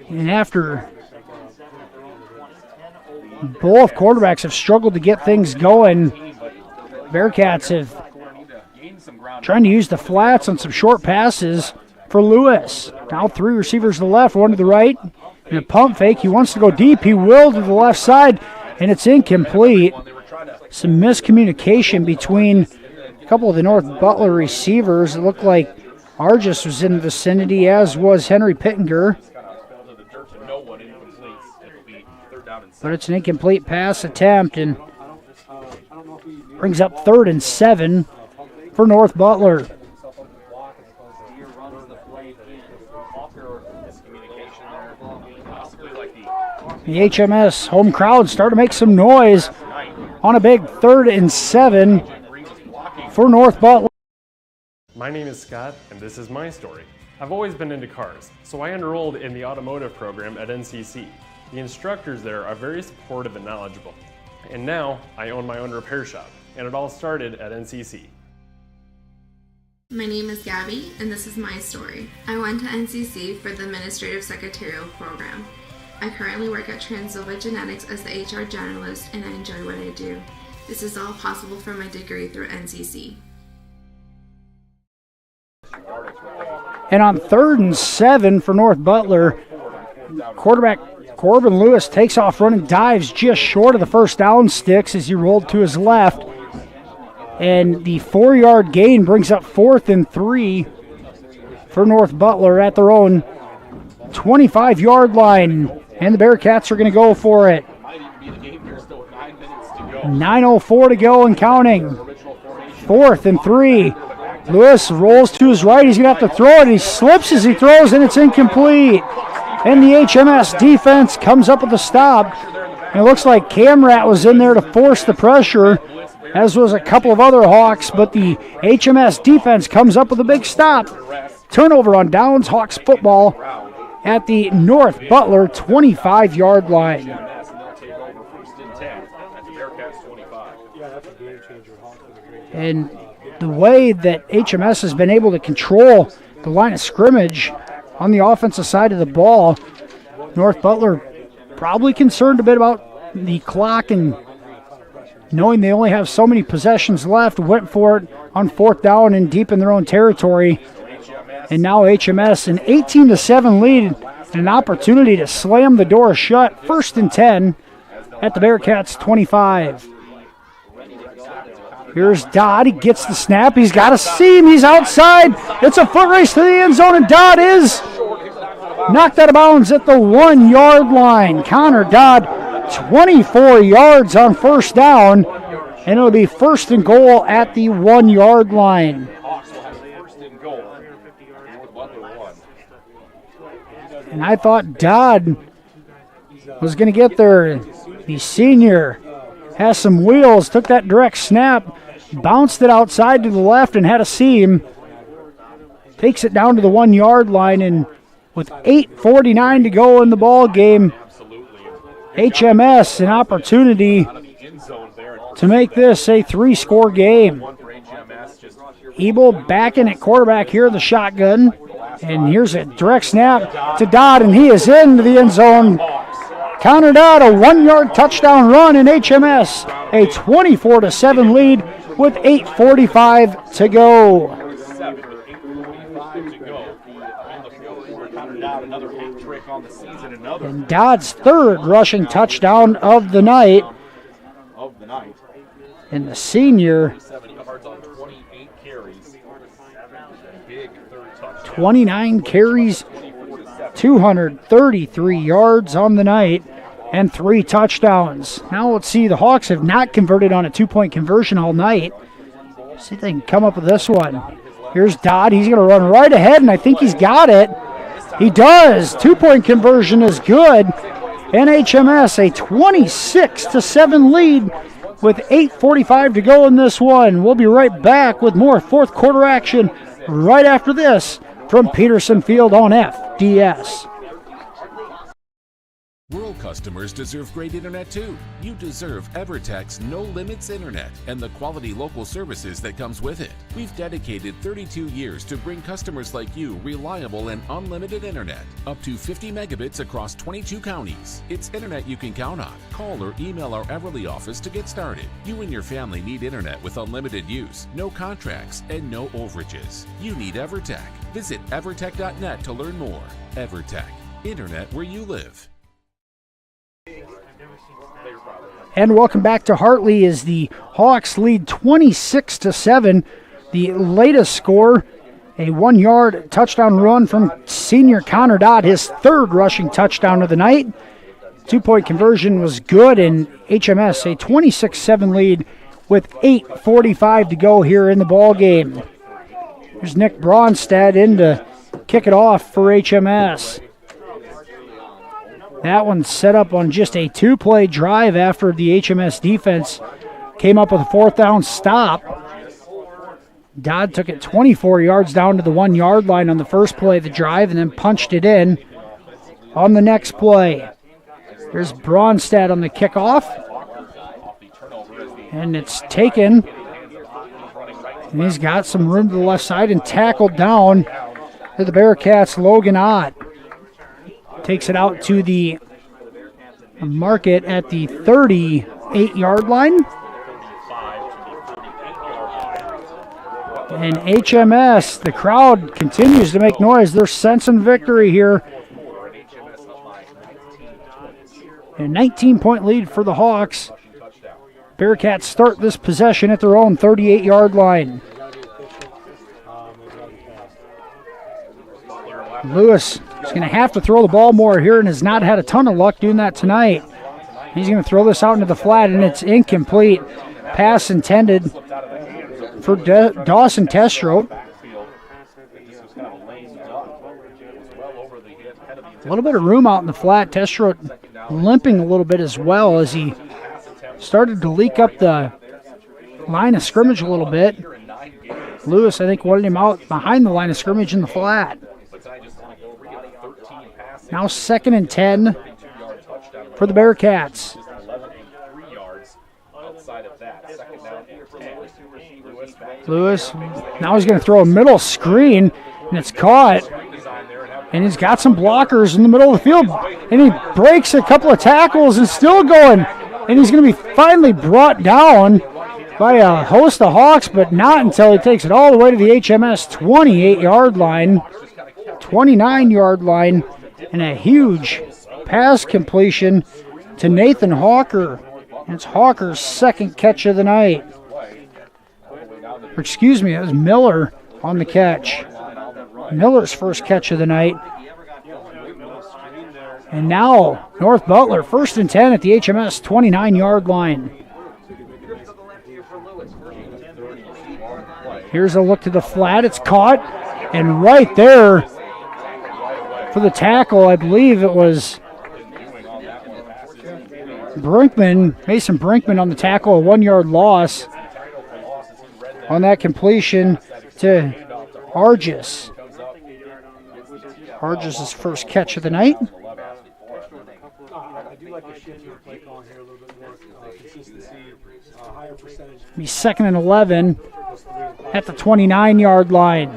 And after both quarterbacks have struggled to get things going, Bearcats have trying to use the flats on some short passes for Lewis. Now 3 receivers to the left, 1 to the right. And a pump fake. He wants to go deep. He will to the left side, and it's incomplete. Some miscommunication between a couple of the North Butler receivers. It looked like Argis was in the vicinity, as was Henry Pittenger. But it's an incomplete pass attempt, and brings up 3rd and 7 for North Butler. The HMS home crowd start to make some noise on a big 3rd and 7 for North Butler. My name is Scott, and this is my story. I've always been into cars, so I enrolled in the automotive program at NCC. The instructors there are very supportive and knowledgeable. And now I own my own repair shop, and it all started at NCC. My name is Gabby, and this is my story. I went to NCC for the Administrative Secretarial program. I currently work at Transnova Genetics as the HR generalist, and I enjoy what I do. This is all possible for my degree through NCC. And on 3rd and 7 for North Butler, quarterback Corbin Lewis takes off running, dives just short of the first down sticks as he rolled to his left. And the 4-yard gain brings up 4th and 3 for North Butler at their own 25-yard line. And the Bearcats are going to go for it. 9:04 to go and counting. 4th and 3. Lewis rolls to his right. He's going to have to throw it. He slips as he throws, and it's incomplete. And the HMS defense comes up with a stop. And it looks like Camrat was in there to force the pressure, as was a couple of other Hawks, but the HMS defense comes up with a big stop. Turnover on downs, Hawks football at the North Butler 25-yard line. And the way that HMS has been able to control the line of scrimmage on the offensive side of the ball, North Butler probably concerned a bit about the clock and knowing they only have so many possessions left, went for it on 4th down and deep in their own territory. And now HMS an 18-7 lead and an opportunity to slam the door shut. 1st and 10 at the Bearcats 25. Here's Dodd. He gets the snap. He's got a seam. He's outside. It's a foot race to the end zone, and Dodd is knocked out of bounds at the 1-yard line. Connor Dodd, 24 yards on 1st down, and it'll be 1st and goal at the 1-yard line. And I thought Dodd was going to get there. The senior has some wheels, took that direct snap, bounced it outside to the left and had a seam. Takes it down to the 1-yard line, and with 8:49 to go in the ball game, HMS an opportunity to make this a 3-score game. Ebel backing at quarterback here in the shotgun. And here's a direct snap to Dodd, and he is into the end zone. Connor Dodd, a 1-yard touchdown run, in HMS a 24-7 lead with 8:45 to go. And Dodd's 3rd rushing touchdown of the night. And the senior, 29 carries, 233 yards on the night, and 3 touchdowns. Now let's see, the Hawks have not converted on a 2-point conversion all night. See if they can come up with this one. Here's Dodd. He's going to run right ahead, and I think he's got it. He does. 2-point conversion is good. And HMS a 26-7 lead with 8:45 to go in this one. We'll be right back with more 4th quarter action right after this from Peterson Field on FDS. Rural customers deserve great internet too. You deserve EverTech's No Limits Internet and the quality local services that comes with it. We've dedicated 32 years to bring customers like you reliable and unlimited internet, up to 50 megabits across 22 counties. It's internet you can count on. Call or email our Everly office to get started. You and your family need internet with unlimited use, no contracts, and no overages. You need EverTech. Visit evertech.net to learn more. EverTech, internet where you live. And welcome back to Hartley as the Hawks lead 26-7. The latest score, a 1-yard touchdown run from senior Connor Dodd, his 3rd rushing touchdown of the night. 2-point conversion was good, and HMS a 26-7 lead with 8:45 to go here in the ball game. Here's Nick Bronstad in to kick it off for HMS. That one set up on just a 2-play drive after the HMS defense came up with a 4th down stop. Dodd took it 24 yards down to the 1-yard line on the first play of the drive and then punched it in on the next play. There's Bronstad on the kickoff. And it's taken. And he's got some room to the left side and tackled down to the Bearcats' Logan Ott. Takes it out to the market at the 38-yard line. And HMS, the crowd continues to make noise. They're sensing victory here. A 19-point lead for the Hawks. Bearcats start this possession at their own 38-yard line. Lewis is going to have to throw the ball more here and has not had a ton of luck doing that tonight. He's going to throw this out into the flat, and it's incomplete. Pass intended for Dawson Testrow. A little bit of room out in the flat. Testrow limping a little bit as well as he started to leak up the line of scrimmage a little bit. Lewis, I think, wanted him out behind the line of scrimmage in the flat. Now 2nd and 10 for the Bearcats. Lewis, now he's going to throw a middle screen, and it's caught. And he's got some blockers in the middle of the field. And he breaks a couple of tackles and still going. And he's going to be finally brought down by a host of Hawks, but not until he takes it all the way to the HMS 28-yard line, 29-yard line, and a huge pass completion to Nathan Hawker. And it's Hawker's 2nd catch of the night. Or excuse me, it was Miller on the catch. Miller's 1st catch of the night. And now North Butler, 1st and 10 at the HMS 29-yard line. Here's a look to the flat. It's caught. And right there for the tackle, I believe it was Mason Brinkman on the tackle, a 1-yard loss on that completion to Argis. Argis' 1st catch of the night. I do like the shift in play calling here, a little bit more consistency, higher percentage. Be 2nd and 11 at the 29-yard line.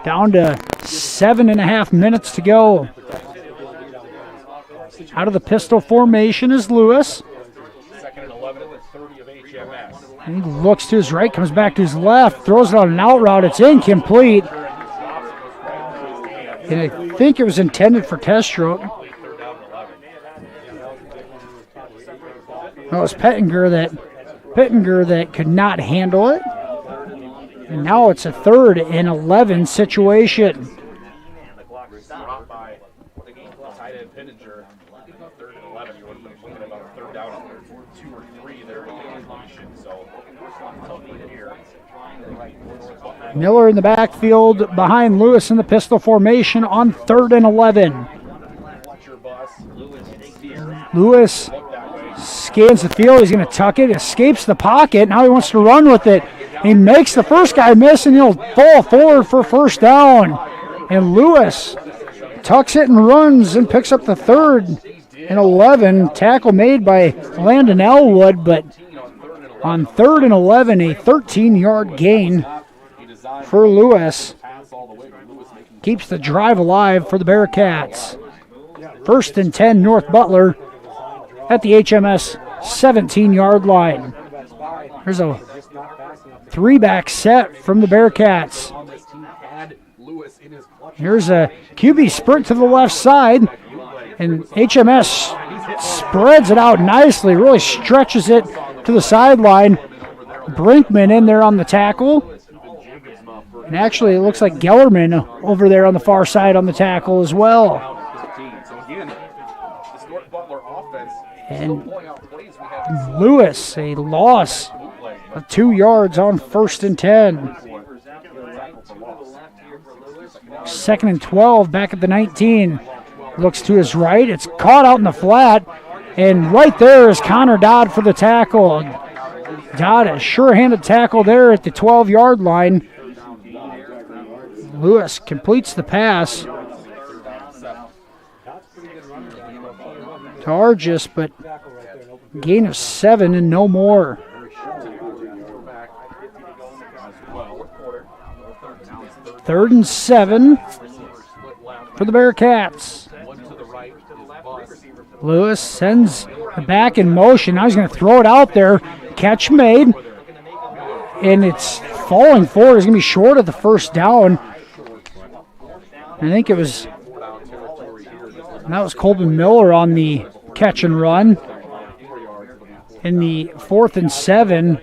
Down to 7.5 minutes to go. Out of the pistol formation is Lewis. 2nd and 11 at the 30 of HMS. And he looks to his right, comes back to his left, throws it on an out route. It's incomplete. And I think it was intended for Testrow. No, it was Pettinger that could not handle it. And now it's a 3rd and 11 situation. Miller in the backfield behind Lewis in the pistol formation on 3rd and 11. Lewis scans the field. He's going to tuck it, escapes the pocket. Now he wants to run with it. He makes the first guy miss, and he'll fall forward for 1st down. And Lewis tucks it and runs and picks up the 3rd and 11. Tackle made by Landon Elwood, but on 3rd and 11, a 13-yard gain for Lewis. Keeps the drive alive for the Bearcats. 1st and 10, North Butler at the HMS 17-yard line. There's a 3-back set from the Bearcats. Here's a QB sprint to the left side, and HMS spreads it out nicely, really stretches it to the sideline. Brinkman in there on the tackle. And actually, it looks like Gellerman over there on the far side on the tackle as well. And Lewis, a loss of 2 yards on 1st and 10. 2nd and 12 back at the 19. Looks to his right. It's caught out in the flat. And right there is Connor Dodd for the tackle. Dodd, a sure-handed tackle there at the 12-yard line. Lewis completes the pass to Argis, but gain of 7 and no more. Third and 7 for the Bearcats. Lewis sends the back in motion. Now he's going to throw it out there. Catch made. And it's falling forward. It's going to be short of the 1st down. I think that was Colton Miller on the catch and run. In the 4th and 7,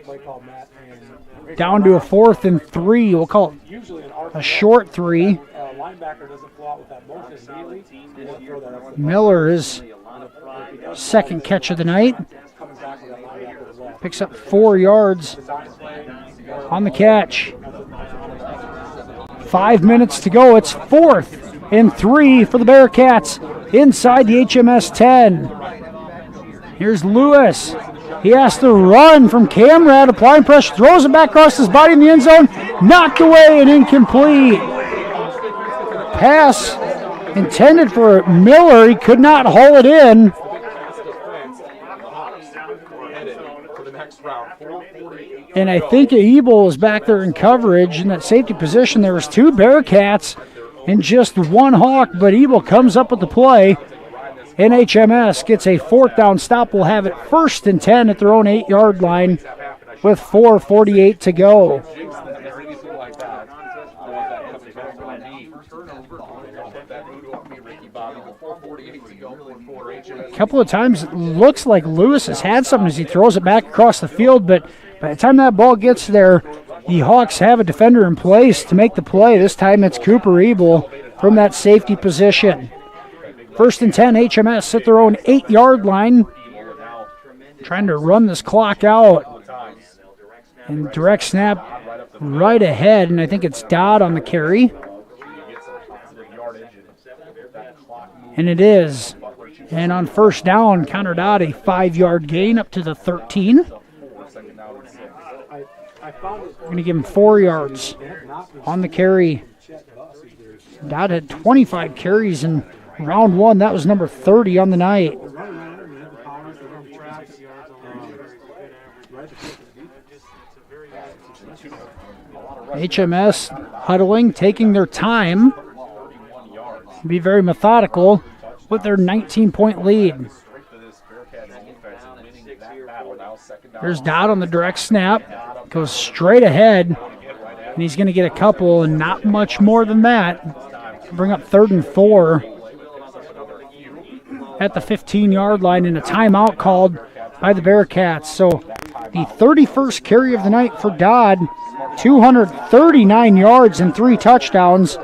down to a 4th and 3. We'll call it a short 3. linebacker doesn't flow out with that motion immediately, you want to throw that up. Miller is second catch of the night. Picks up 4 yards on the catch. 5 minutes to go. It's 4th and 3 for the Bearcats inside the HMS 10. Here's Lewis. He has to run from Camrad, applying pressure, throws it back across his body in the end zone, knocked away and incomplete. Pass intended for Miller. He could not haul it in. And I think Ebel was back there in coverage in that safety position. There was 2 Bearcats and just 1 Hawk, but Ebel comes up with the play. And HMS gets a 4th down stop. We'll have it 1st and 10 at their own 8-yard line with 4:48 to go. A couple of times it looks like Lewis has had something as he throws it back across the field, but by the time that ball gets there, the Hawks have a defender in place to make the play. This time it's Cooper Ebel from that safety position. 1st and 10, HMS at their own 8-yard line, trying to run this clock out. And direct snap right ahead, and I think it's Dodd on the carry. And it is. And on 1st down, Connor Dodd, a 5-yard gain up to the 13. We're going to give him 4 yards on the carry. Dodd had 25 carries in round 1. That was number 30 on the night. HMS huddling, taking their time. Be very methodical with their 19-point lead. There's Dodd on the direct snap. Goes straight ahead, and he's going to get a couple and not much more than that. Bring up 3rd and 4 at the 15-yard line, and a timeout called by the Bearcats. So the 31st carry of the night for Dodd, 239 yards and 3 touchdowns.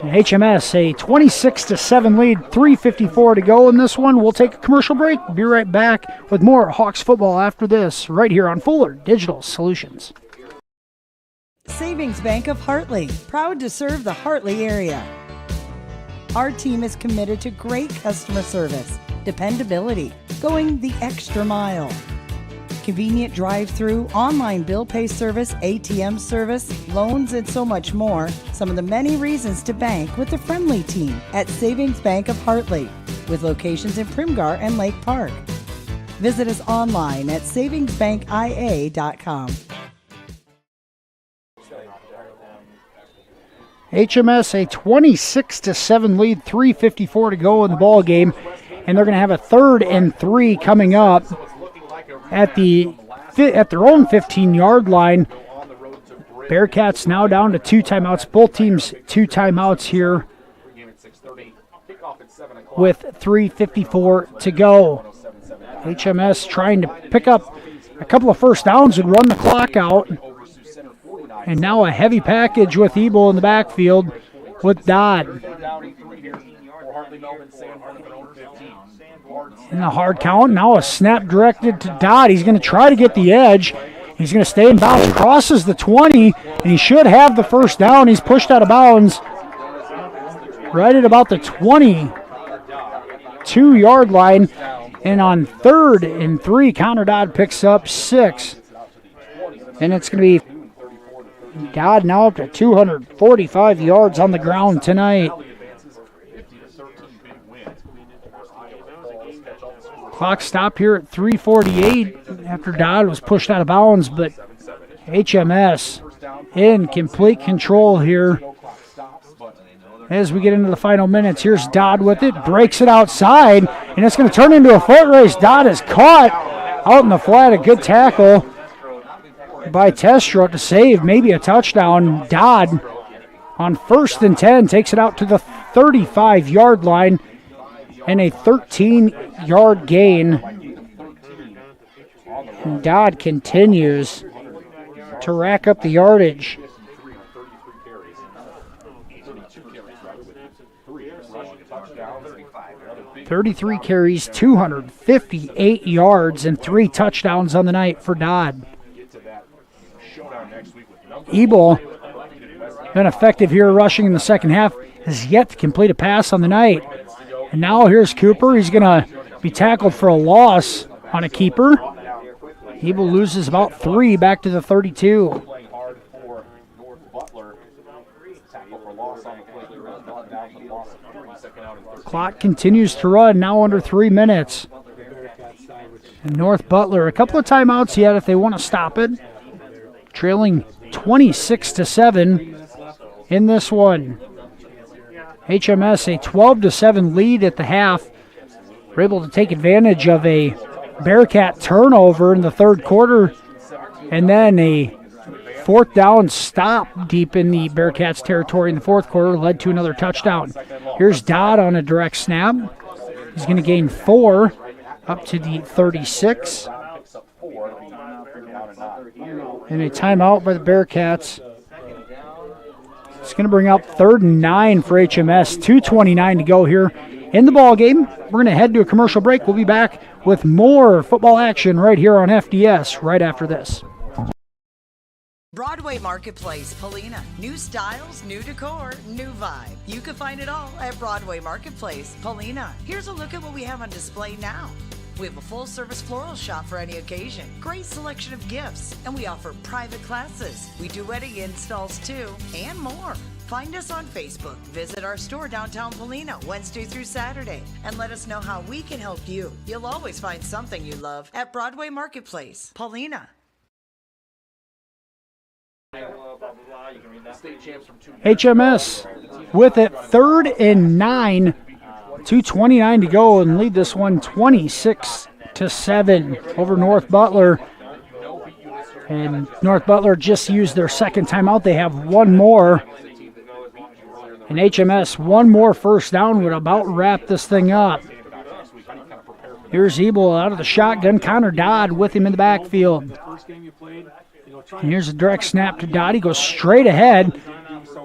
And HMS a 26-7 lead, 3:54 to go in this one. We'll take a commercial break. Be right back with more Hawks football after this, right here on Fuller Digital Solutions. Savings Bank of Hartley, proud to serve the Hartley area. Our team is committed to great customer service, dependability, going the extra mile. Convenient drive-through, online bill pay service, ATM service, loans, and so much more. Some of the many reasons to bank with the friendly team at Savings Bank of Hartley, with locations in Primgar and Lake Park. Visit us online at savingsbankia.com. HMS a 26-7 lead, 3:54 to go in the ball game, and they're going to have a 3rd and 3 coming up at their own 15-yard line. Bearcats now down to 2 timeouts. Both teams 2 timeouts here with 3:54 to go. HMS trying to pick up a couple of 1st downs and run the clock out. And now a heavy package with Ebel in the backfield with Dodd. In the hard count, now a snap directed to Dodd. He's going to try to get the edge. He's going to stay in bounds, crosses the 20, and he should have the 1st down. He's pushed out of bounds right at about the 22-yard line. And on 3rd and 3, Connor Dodd picks up 6. And it's going to be Dodd now up to 245 yards on the ground tonight. Clock stop here at 3:48 after Dodd was pushed out of bounds, but HMS in complete control here as we get into the final minutes. Here's Dodd with it, breaks it outside, and it's going to turn into a foot race. Dodd is caught out in the flat. A good tackle by Testro to save maybe a touchdown. Dodd on 1st and 10 takes it out to the 35-yard line and a 13-yard gain. And Dodd continues to rack up the yardage. 33 carries, 258 yards, and 3 touchdowns on the night for Dodd. Ebel, been effective here rushing in the second half, has yet to complete a pass on the night. And now here's Cooper. He's going to be tackled for a loss on a keeper. Ebel loses about 3 back to the 32. Clock continues to run, now under 3 minutes. And North Butler, a couple of timeouts yet if they want to stop it. Trailing 26-7 in this one. HMS a 12-7 lead at the half. We're able to take advantage of a Bearcat turnover in the third quarter, and then a 4th down stop deep in the Bearcats territory in the fourth quarter led to another touchdown. Here's Dodd on a direct snap. He's going to gain 4 up to the 36. And a timeout by the Bearcats. It's going to bring up 3rd and 9 for HMS. 2:29 to go here in the ball game. We're going to head to a commercial break. We'll be back with more football action right here on FDS right after this. Broadway Marketplace, Polina. New styles, new decor, new vibe. You can find it all at Broadway Marketplace, Polina. Here's a look at what we have on display now. We have a full-service floral shop for any occasion, great selection of gifts, and we offer private classes. We do wedding installs too, and more. Find us on Facebook, visit our store downtown Polina Wednesday through Saturday, and let us know how we can help you. You'll always find something you love at Broadway Marketplace, Polina. HMS with it, 3rd and 9. 2:29 to go and lead this one 26-7 over North Butler. And North Butler just used their second timeout. They have one more. And HMS, one more first down would about wrap this thing up. Here's Ebel out of the shotgun. Connor Dodd with him in the backfield. And here's a direct snap to Dodd. He goes straight ahead,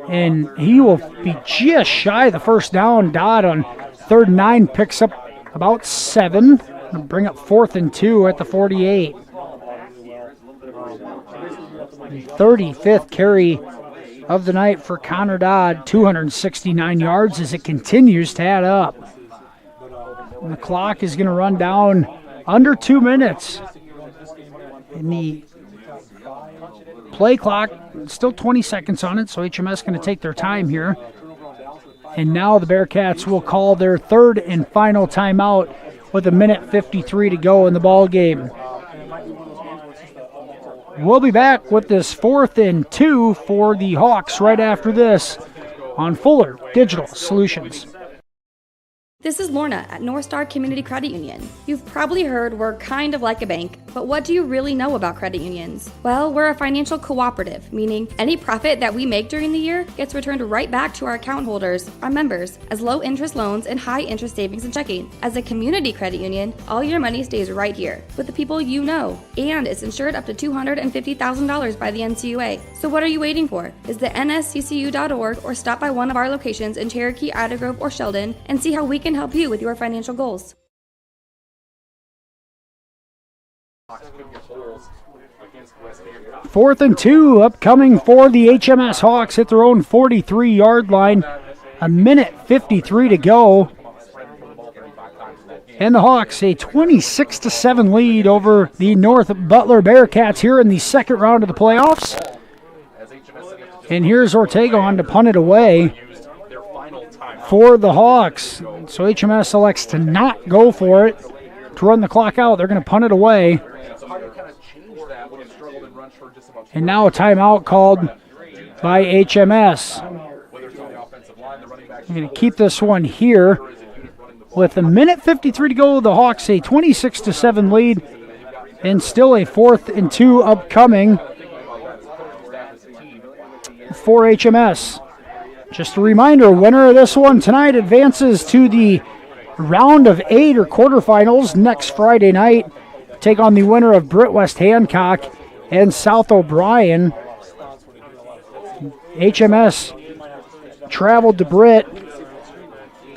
and he will be just shy of the first down. Dodd on 3rd and 9 picks up about 7. It'll bring up 4th and 2 at the 48. 35th carry of the night for Connor Dodd, 269 yards as it continues to add up. And the clock is going to run down under 2 minutes. In the play clock, still 20 seconds on it, so HMS going to take their time here. And now the Bearcats will call their 3rd and final timeout with 1:53 to go in the ball game. We'll be back with this 4th and 2 for the Hawks right after this on Fuller Digital Solutions. This is Lorna at North Star Community Credit Union. You've probably heard we're kind of like a bank, but what do you really know about credit unions? Well, we're a financial cooperative, meaning any profit that we make during the year gets returned right back to our account holders, our members, as low interest loans and high interest savings and checking. As a community credit union, all your money stays right here with the people you know, and it's insured up to $250,000 by the NCUA. So what are you waiting for? Visit nsccu.org or stop by one of our locations in Cherokee, Ida Grove, or Sheldon and see how we can help you with your financial goals. Fourth and 2 upcoming for the HMS Hawks at their own 43-yard line. 1:53 to go. And the Hawks a 26-7 lead over the North Butler Bearcats here in the second round of the playoffs. And here's Ortega on to punt it away for the Hawks. So HMS selects to not go for it, to run the clock out. They're going to punt it away. And now a timeout called by HMS. We're going to keep this one here. With 1:53 to go, the Hawks a 26-7 lead, and still a 4th and 2 upcoming for HMS. Just a reminder, winner of this one tonight advances to the round of 8 or quarterfinals next Friday night. Take on the winner of Britt West Hancock and South O'Brien. HMS traveled to Britt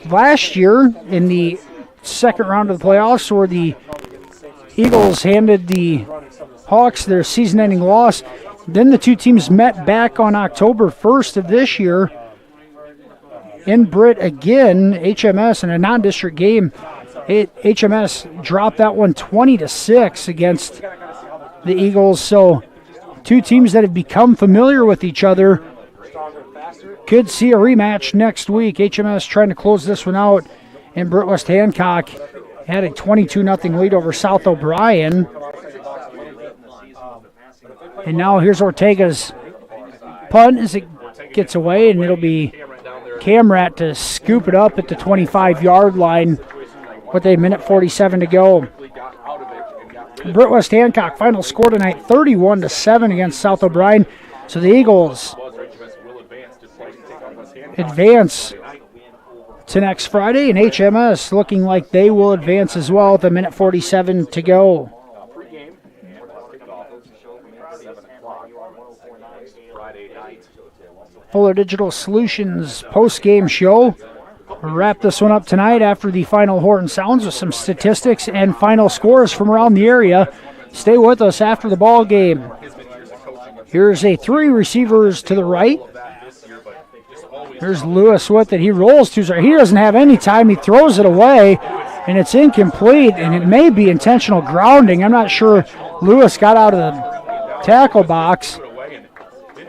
last year in the second round of the playoffs where the Eagles handed the Hawks their season-ending loss. Then the two teams met back on October 1st of this year in Britt again. HMS in a non-district game. HMS dropped that one 20-6 against the Eagles. So two teams that have become familiar with each other could see a rematch next week. HMS trying to close this one out, and Britt West Hancock had a 22-0 lead over South O'Brien. And now here's Ortega's punt as it gets away, and it'll be Camrat to scoop it up at the 25-yard line with a minute 47 to go. Britt West Hancock final score tonight 31-7 against South O'Brien. So the Eagles advance to next Friday, and HMS looking like they will advance as well with a minute 47 to go. Fuller Digital Solutions post-game show. We'll wrap this one up tonight after the final Horton Sounds with some statistics and final scores from around the area. Stay with us after the ball game. Here's a three receivers to the right. There's Lewis with it. He rolls to his right. He doesn't have any time. He throws it away, and it's incomplete, and it may be intentional grounding. I'm not sure Lewis got out of the tackle box.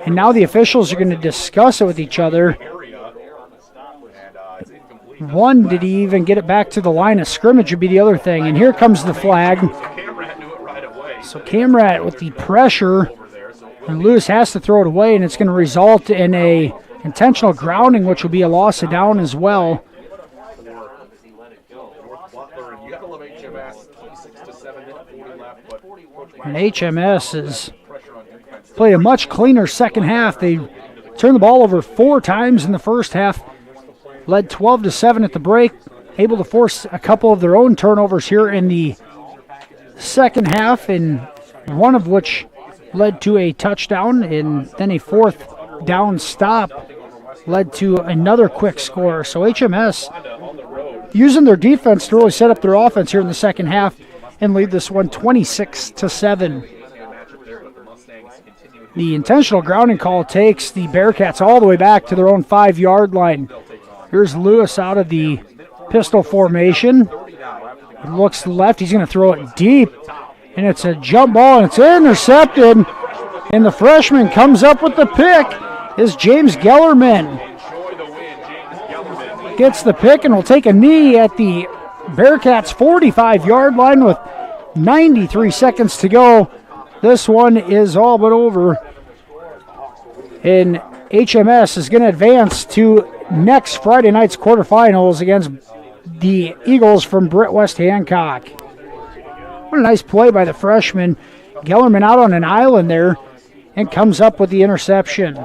And now the officials are going to discuss it with each other. One, did he even get it back to the line of scrimmage would be the other thing. And here comes the flag. So Camrat with the pressure, and Lewis has to throw it away, and it's going to result in a intentional grounding, which will be a loss of down as well. And HMS has played a much cleaner second half. They turned the ball over 4 times in the first half, led 12-7 at the break, able to force a couple of their own turnovers here in the second half, and one of which led to a touchdown, and then a fourth down stop led to another quick score. So HMS using their defense to really set up their offense here in the second half and lead this one 26-7. The intentional grounding call takes the Bearcats all the way back to their own 5-yard line. Here's Lewis out of the pistol formation. He looks left. He's going to throw it deep, and it's a jump ball, and it's intercepted. And the freshman comes up with the pick is James Gellerman. Gets the pick and will take a knee at the Bearcats' 45-yard line with 93 seconds to go. This one is all but over. And HMS is going to advance to next Friday night's quarterfinals against the Eagles from Britt West Hancock. What a nice play by the freshman. Gellerman out on an island there and comes up with the interception.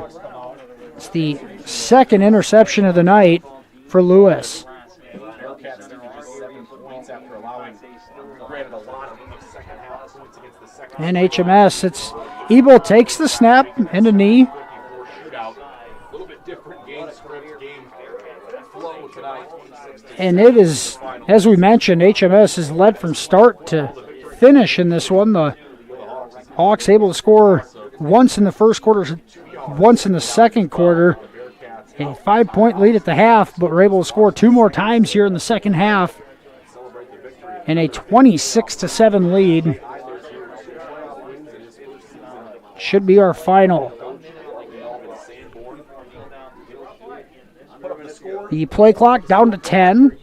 It's the second interception of the night for Lewis. And HMS, it's Ebel takes the snap and a knee. And it is, as we mentioned, HMS is led from start to finish in this one. The Hawks able to score once in the first quarter, once in the second quarter. A 5-point lead at the half, but were able to score 2 more times here in the second half. And a 26-7 lead. Should be our final. The play clock down to 10.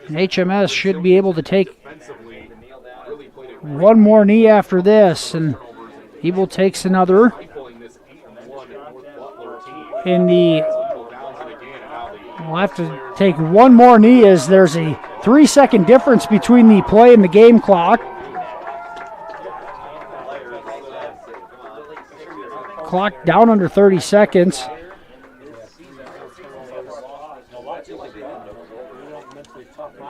And HMS should be able to take one more knee after this, and Ebel takes another. In the, we'll have to take one more knee as there's a 3-second difference between the play and the game clock. Clock down under 30 seconds.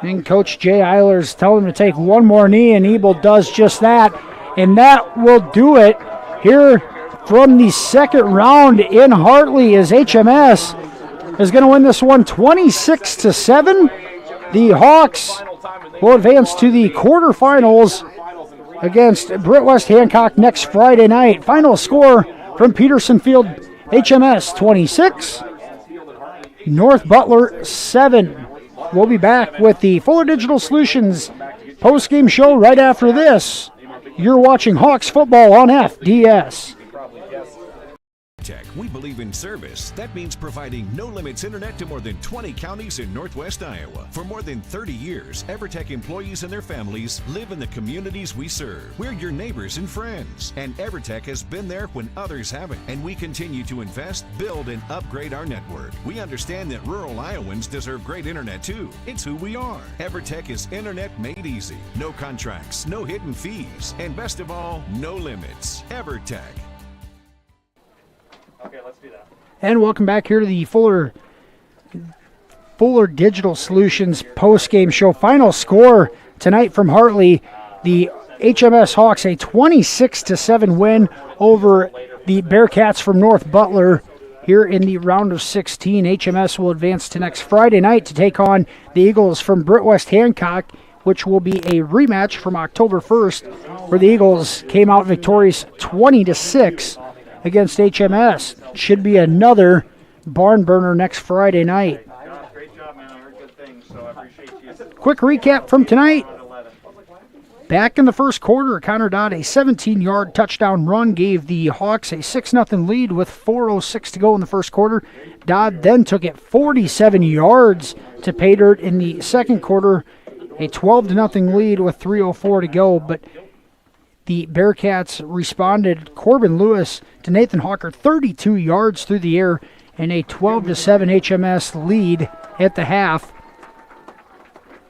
And Coach Jay Eilers telling him to take one more knee, and Ebel does just that. And that will do it here from the second round in Hartley, as HMS is going to win this one 26-7. The Hawks will advance to the quarterfinals against Britt West Hancock next Friday night. Final score from Peterson Field, HMS 26, North Butler 7. We'll be back with the Fuller Digital Solutions post-game show right after this. You're watching Hawks football on FDS. Tech, we believe in service. That means providing no-limits internet to more than 20 counties in Northwest Iowa. For more than 30 years, EverTech employees and their families live in the communities we serve. We're your neighbors and friends, and EverTech has been there when others haven't, and we continue to invest, build, and upgrade our network. We understand that rural Iowans deserve great internet too. It's who we are. EverTech is internet made easy. No contracts, no hidden fees, and best of all, no limits. EverTech. Okay, let's do that. And welcome back here to the Fuller Digital Solutions post-game show. Final score tonight from Hartley, the HMS Hawks, a 26-7 win over the Bearcats from North Butler here in the round of 16. HMS will advance to next Friday night to take on the Eagles from Britt West Hancock, which will be a rematch from October 1st, where the Eagles came out victorious 20-6 against HMS. Should be another barn burner next Friday night. Great job, man. I heard good things, so I appreciate you. Quick recap from tonight. Back in the first quarter, Connor Dodd, a 17-yard touchdown run, gave the Hawks a 6-0 lead with 4:06 to go in the first quarter. Dodd then took it 47 yards to pay dirt in the second quarter, a 12-0 lead with 3:04 to go, but the Bearcats responded. Corbin Lewis to Nathan Hawker, 32 yards through the air, and a 12-7 HMS lead at the half.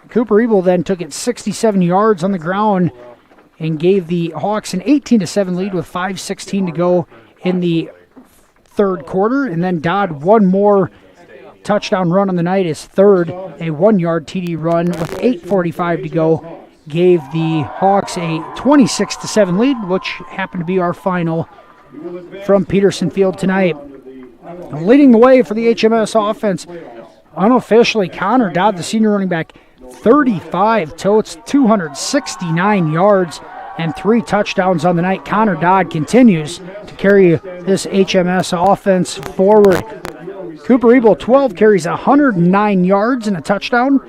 Cooper Ebel then took it 67 yards on the ground and gave the Hawks an 18-7 lead with 5:16 to go in the third quarter. And then Dodd, one more touchdown run on the night, his third, a 1-yard TD run with 8:45 to go, gave the Hawks a 26-7 lead, which happened to be our final from Peterson Field tonight. Leading the way for the HMS offense, unofficially, Connor Dodd, the senior running back, 35 totes, 269 yards, and 3 touchdowns on the night. Connor Dodd continues to carry this HMS offense forward. Cooper Ebel, 12 carries, 109 yards, and a touchdown.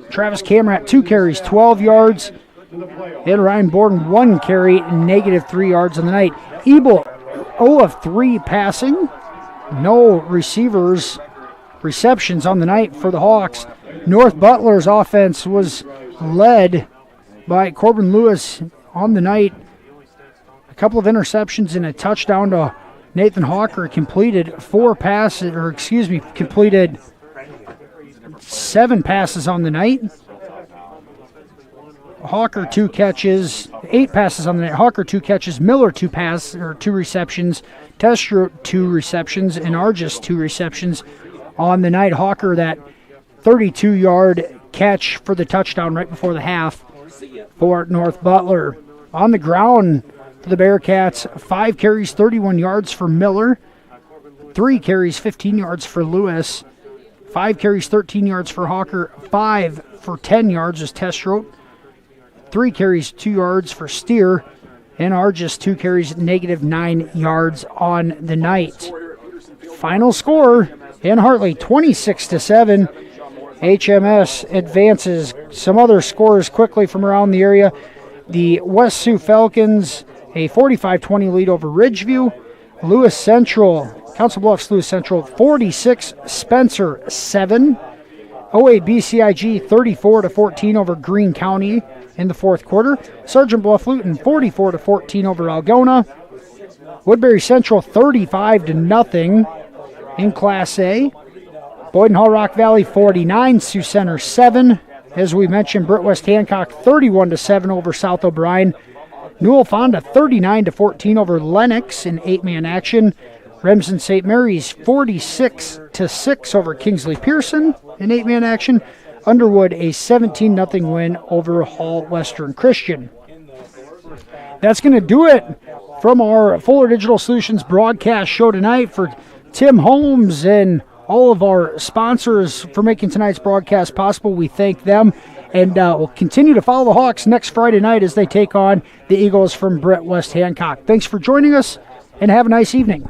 Travis Camrat, 2 carries, 12 yards. And Ryan Borden, 1 carry, -3 yards on the night. Ebel, 0 of 3 passing. No receptions on the night for the Hawks. North Butler's offense was led by Corbin Lewis on the night. A couple of interceptions and a touchdown to Nathan Hawker. Completed 7 passes on the night. Hawker 2 catches, 8 passes on the night. Hawker 2 catches, Miller 2 receptions, Testro 2 receptions, and Argis 2 receptions on the night. Hawker, that 32-yard catch for the touchdown right before the half for North Butler. On the ground for the Bearcats, 5 carries, 31 yards for Miller, 3 carries, 15 yards for Lewis, 5 carries, 13 yards for Hawker, 5 for 10 yards is Testro, 3 carries, 2 yards for Steer, and Argis 2 carries, -9 yards on the night. Final score in Hartley, 26-7. HMS advances. Some other scores quickly from around the area. The West Sioux Falcons, a 45-20 lead over Ridgeview. Lewis Central, Council Bluffs Lewis Central, 46, Spencer 7. OABCIG 34-14 over Greene County in the fourth quarter. Sergeant Bluff Luton 44-14 over Algona. Woodbury Central 35-0 in Class A. Boyden Hall Rock Valley 49, Sioux Center 7. As we mentioned, Britt West Hancock 31-7 over South O'Brien. Newell Fonda 39-14 over Lennox in 8-man action. Remsen St. Mary's 46-6 over Kingsley Pearson in 8-man action. Underwood a 17-0 win over Hall Western Christian. That's going to do it from our Fuller Digital Solutions broadcast show tonight. For Tim Holmes and all of our sponsors for making tonight's broadcast possible. We thank them, and we'll continue to follow the Hawks next Friday night as they take on the Eagles from Brett West Hancock. Thanks for joining us, and have a nice evening.